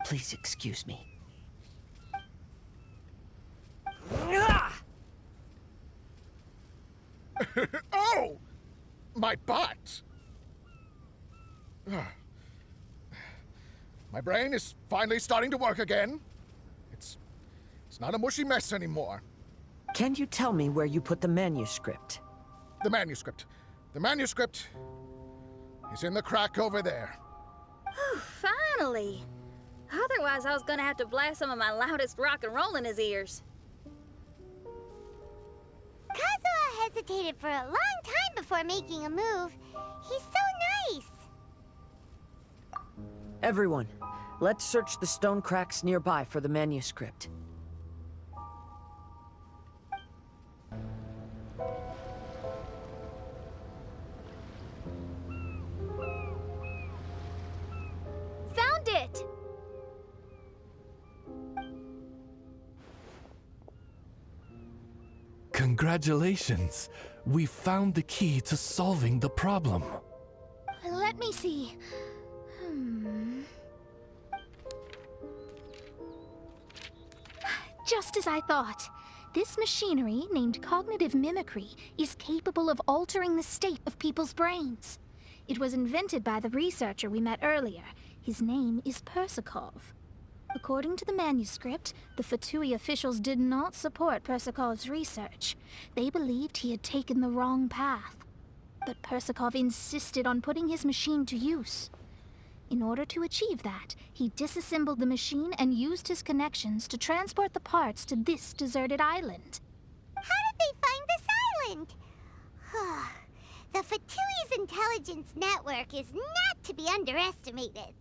Please excuse me. Oh! My butt! My brain is finally starting to work again. It's not a mushy mess anymore. Can you tell me where you put the manuscript? The manuscript. The manuscript is in the crack over there. Finally! Otherwise, I was gonna have to blast some of my loudest rock and roll in his ears. Kazuha hesitated for a long time before making a move. He's so nice. Everyone, let's search the stone cracks nearby for the manuscript. Found it! Congratulations! We found the key to solving the problem. Let me see. Just as I thought. This machinery, named cognitive mimicry, is capable of altering the state of people's brains. It was invented by the researcher we met earlier. His name is Persakov. According to the manuscript, the Fatui officials did not support Persakov's research. They believed he had taken the wrong path. But Persakov insisted on putting his machine to use. In order to achieve that, he disassembled the machine and used his connections to transport the parts to this deserted island. How did they find this island? The Fatui's intelligence network is not to be underestimated.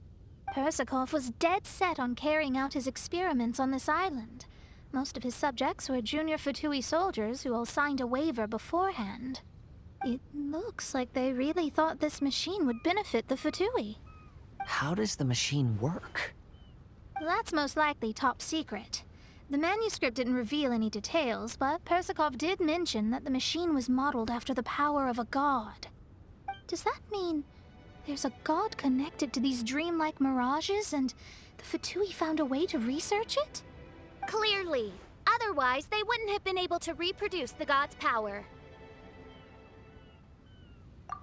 Persakov was dead set on carrying out his experiments on this island. Most of his subjects were junior Fatui soldiers who all signed a waiver beforehand. It looks like they really thought this machine would benefit the Fatui. How does the machine work? That's most likely top secret. The manuscript didn't reveal any details, but Persakov did mention that the machine was modeled after the power of a god. Does that mean there's a god connected to these dreamlike mirages, and the Fatui found a way to research it? Clearly. Otherwise, they wouldn't have been able to reproduce the god's power.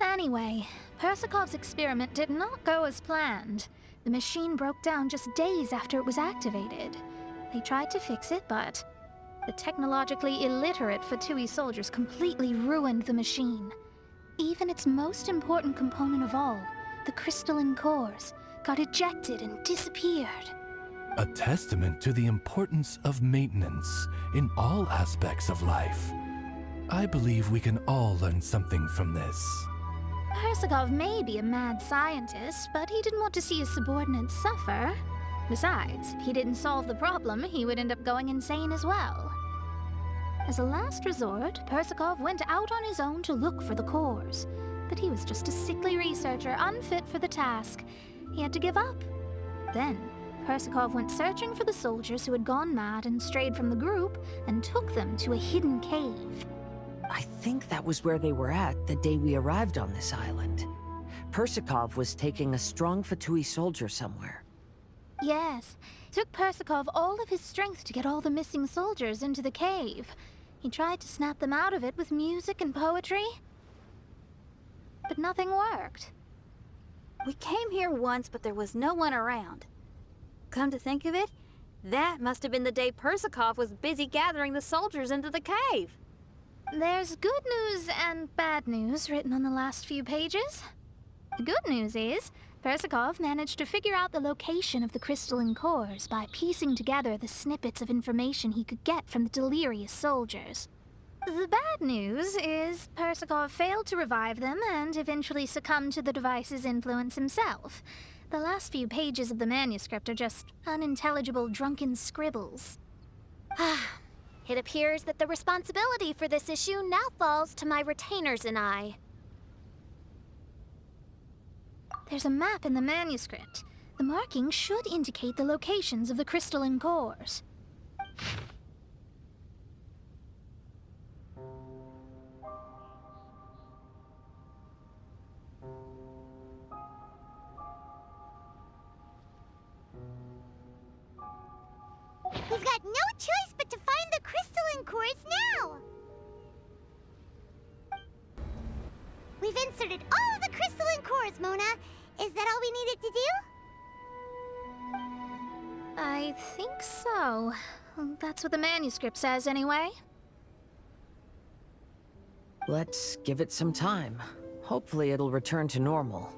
Anyway, Persakov's experiment did not go as planned. The machine broke down just days after it was activated. They tried to fix it, but the technologically illiterate Fatui soldiers completely ruined the machine. Even its most important component of all, the crystalline cores, got ejected and disappeared. A testament to the importance of maintenance in all aspects of life. I believe we can all learn something from this. Persakov may be a mad scientist, but he didn't want to see his subordinates suffer. Besides, if he didn't solve the problem, he would end up going insane as well. As a last resort, Persakov went out on his own to look for the cores. But he was just a sickly researcher, unfit for the task. He had to give up. Then, Persakov went searching for the soldiers who had gone mad and strayed from the group, and took them to a hidden cave. I think that was where they were at the day we arrived on this island. Persakov was taking a strong Fatui soldier somewhere. Yes, it took Persakov all of his strength to get all the missing soldiers into the cave. He tried to snap them out of it with music and poetry, but nothing worked. We came here once, but there was no one around. Come to think of it, that must have been the day Persakov was busy gathering the soldiers into the cave. There's good news and bad news written on the last few pages. The good news is, Persakov managed to figure out the location of the crystalline cores by piecing together the snippets of information he could get from the delirious soldiers. The bad news is Persakov failed to revive them and eventually succumbed to the device's influence himself. The last few pages of the manuscript are just unintelligible drunken scribbles. It appears that the responsibility for this issue now falls to my retainers and I. There's a map in the manuscript. The markings should indicate the locations of the crystalline cores. We've got no choice but to find the crystalline cores now! We've inserted all the crystalline cores, Mona. Is that all we needed to do? I think so. That's what the manuscript says, anyway. Let's give it some time. Hopefully it'll return to normal.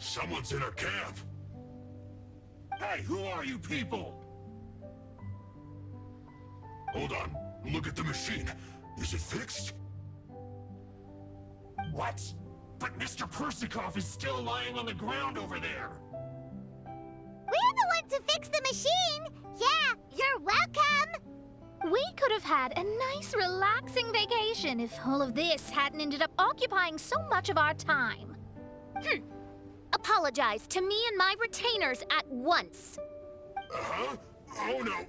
Someone's in our camp. Hey, who are you people? Hold on. Look at the machine. Is it fixed? What? But Mr. Persikov is still lying on the ground over there. We're the ones who fixed the machine! Yeah, you're welcome! We could have had a nice, relaxing vacation if all of this hadn't ended up occupying so much of our time. Apologize to me and my retainers at once. Uh-huh? Oh no,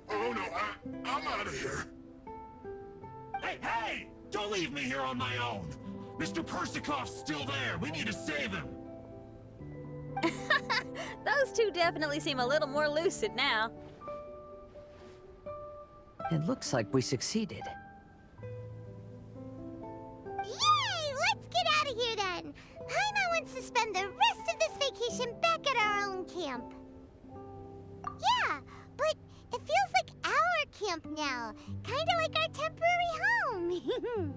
I'm out of here. Hey! Don't leave me here on my own! Mr. Persikov's still there! We need to save him! Those two definitely seem a little more lucid now. It looks like we succeeded. Yay! Let's get out of here then! Paimon wants to spend the rest of this vacation back at our own camp. Yeah, but it feels like our camp now. Kinda like our temporary home.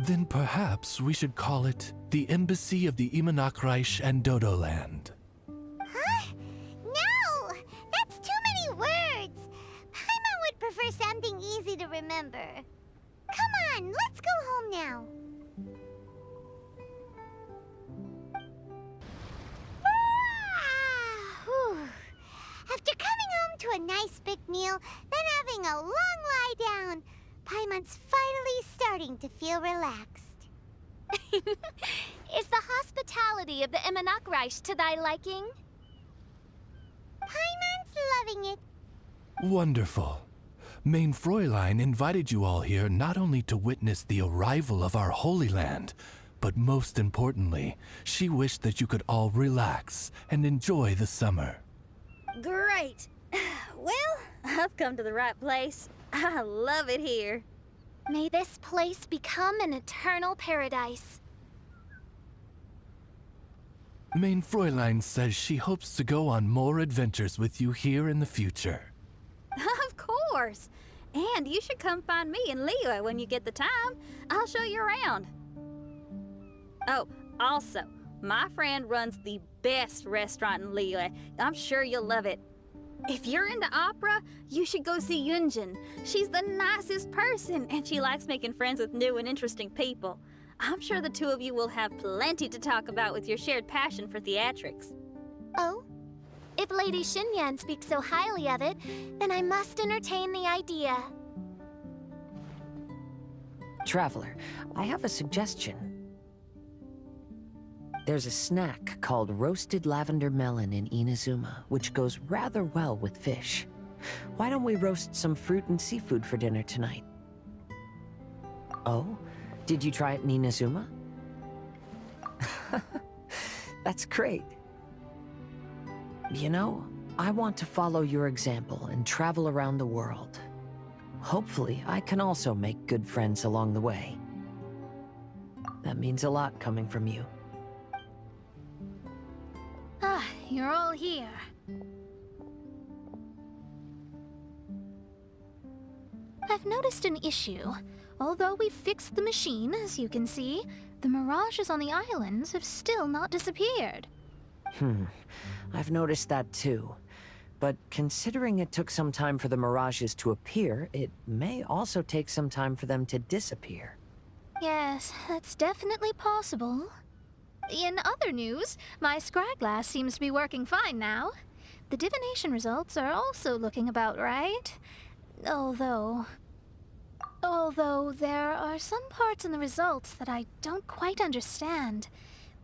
Then perhaps we should call it the Embassy of the Imanakreich and Dodo Land. Huh? No! That's too many words! Paimon would prefer something easy to remember. Come on, let's go home now. Whew. After coming home to a nice big meal, then having a long lie down, Paimon's finally starting to feel relaxed. Is the hospitality of the Imanakreich to thy liking? Paimon's loving it. Wonderful. Main Fräulein invited you all here not only to witness the arrival of our Holy Land, but most importantly, she wished that you could all relax and enjoy the summer. Great. Well, I've come to the right place. I love it here. May this place become an eternal paradise. Main Fräulein says she hopes to go on more adventures with you here in the future. Of course. And you should come find me and Liyue when you get the time. I'll show you around. Oh, also, my friend runs the best restaurant in Liyue. I'm sure you'll love it. If you're into opera, you should go see Yunjin. She's the nicest person, and she likes making friends with new and interesting people. I'm sure the two of you will have plenty to talk about with your shared passion for theatrics. Oh? If Lady Xinyan speaks so highly of it, then I must entertain the idea. Traveler, I have a suggestion. There's a snack called roasted lavender melon in Inazuma, which goes rather well with fish. Why don't we roast some fruit and seafood for dinner tonight? Oh? Did you try it in Inazuma? That's great. You know, I want to follow your example and travel around the world. Hopefully, I can also make good friends along the way. That means a lot coming from you. Ah, you're all here. I've noticed an issue. Although we've fixed the machine, as you can see, the mirages on the islands have still not disappeared. I've noticed that too. But considering it took some time for the mirages to appear, it may also take some time for them to disappear. Yes, that's definitely possible. In other news, my scryglass seems to be working fine now. The divination results are also looking about right. Although there are some parts in the results that I don't quite understand.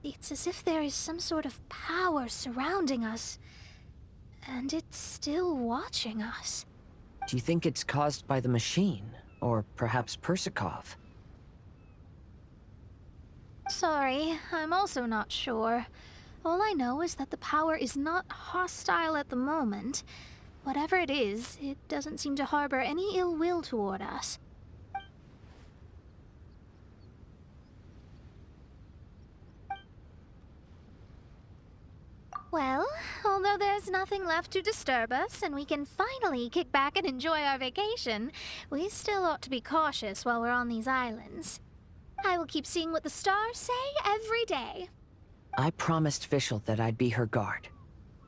It's as if there is some sort of power surrounding us, and it's still watching us. Do you think it's caused by the machine? Or perhaps Persikov? Sorry, I'm also not sure. All I know is that the power is not hostile at the moment. Whatever it is, it doesn't seem to harbor any ill will toward us. Well, although there's nothing left to disturb us and we can finally kick back and enjoy our vacation, we still ought to be cautious while we're on these islands. I will keep seeing what the stars say every day. I promised Fischl that I'd be her guard.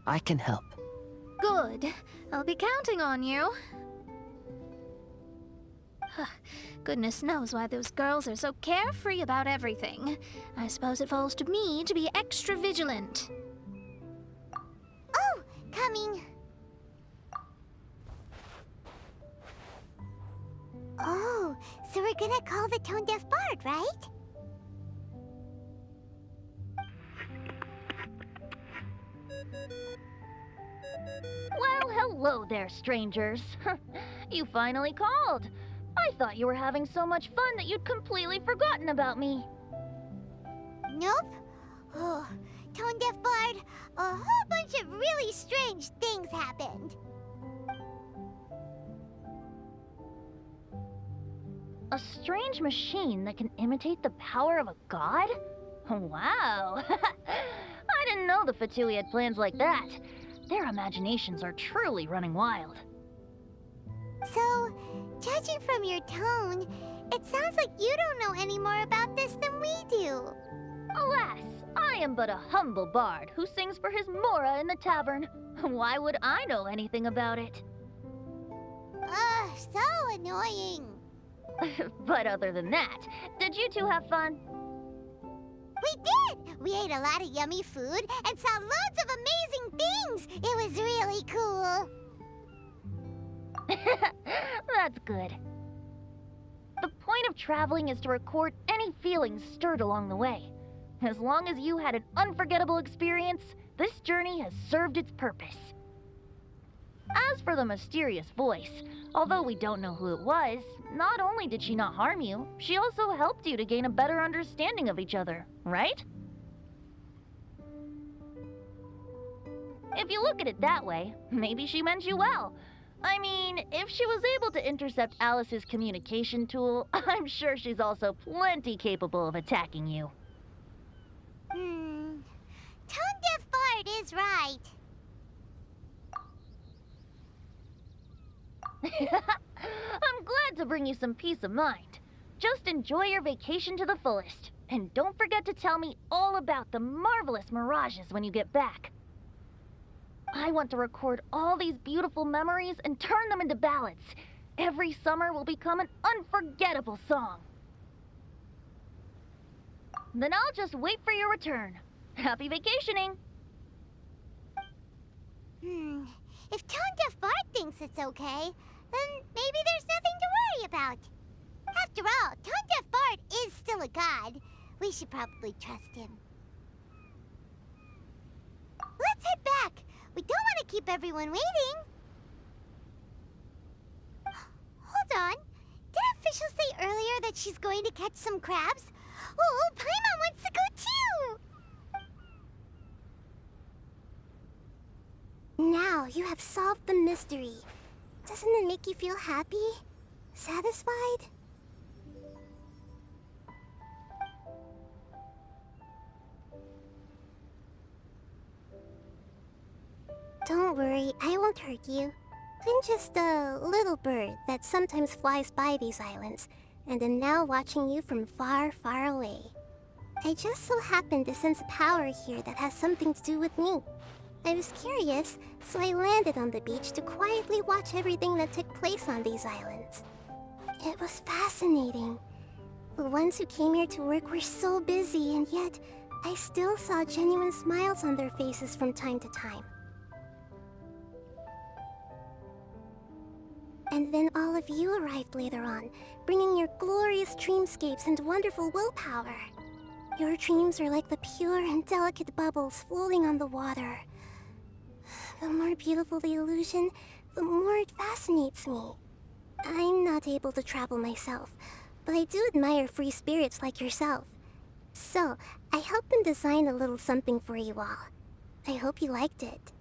I can help. Good. I'll be counting on you. Goodness knows why those girls are so carefree about everything. I suppose it falls to me to be extra vigilant. Oh, coming. Oh, so we're gonna call the tone-deaf bard, right? Well, hello there, strangers. You finally called. I thought you were having so much fun that you'd completely forgotten about me. Nope. Oh, tone-deaf bard, a whole bunch of really strange things happened. A strange machine that can imitate the power of a god? Wow. I didn't know the Fatui had plans like that. Their imaginations are truly running wild. So, judging from your tone, it sounds like you don't know any more about this than we do. Alas, I am but a humble bard who sings for his Mora in the tavern. Why would I know anything about it? Ugh, so annoying. But other than that, did you two have fun? We did! We ate a lot of yummy food and saw loads of amazing things! It was really cool! That's good. The point of traveling is to record any feelings stirred along the way. As long as you had an unforgettable experience, this journey has served its purpose. As for the mysterious voice, although we don't know who it was, not only did she not harm you, she also helped you to gain a better understanding of each other, right? If you look at it that way, maybe she meant you well. I mean, if she was able to intercept Alice's communication tool, I'm sure she's also plenty capable of attacking you. Tone-deaf bard is right. I'm glad to bring you some peace of mind. Just enjoy your vacation to the fullest. And don't forget to tell me all about the marvelous mirages when you get back. I want to record all these beautiful memories and turn them into ballads. Every summer will become an unforgettable song. Then I'll just wait for your return. Happy vacationing! If tone-deaf bard thinks it's okay, then maybe there's nothing to worry about. After all, tone-deaf bard is still a god. We should probably trust him. Let's head back. We don't want to keep everyone waiting. Hold on. Didn't Fischl say earlier that she's going to catch some crabs? Oh, Paimon wants to go too! Now you have solved the mystery. Doesn't it make you feel happy? Satisfied? Don't worry, I won't hurt you. I'm just a little bird that sometimes flies by these islands, and am now watching you from far, far away. I just so happened to sense a power here that has something to do with me. I was curious, so I landed on the beach to quietly watch everything that took place on these islands. It was fascinating. The ones who came here to work were so busy, and yet I still saw genuine smiles on their faces from time to time. And then all of you arrived later on, bringing your glorious dreamscapes and wonderful willpower. Your dreams are like the pure and delicate bubbles floating on the water. The more beautiful the illusion, the more it fascinates me. I'm not able to travel myself, but I do admire free spirits like yourself. So, I helped them design a little something for you all. I hope you liked it.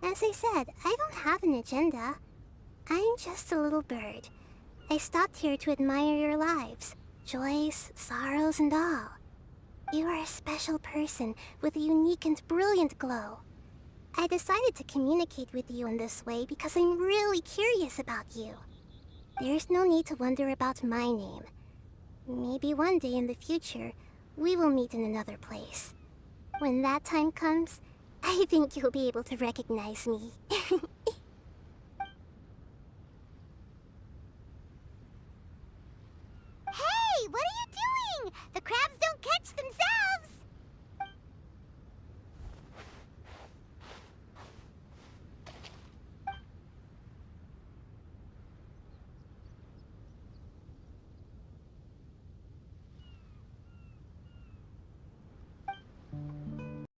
As I said, I don't have an agenda. I'm just a little bird. I stopped here to admire your lives, joys, sorrows, and all. You are a special person with a unique and brilliant glow. I decided to communicate with you in this way because I'm really curious about you. There's no need to wonder about my name. Maybe one day in the future, we will meet in another place. When that time comes, I think you'll be able to recognize me.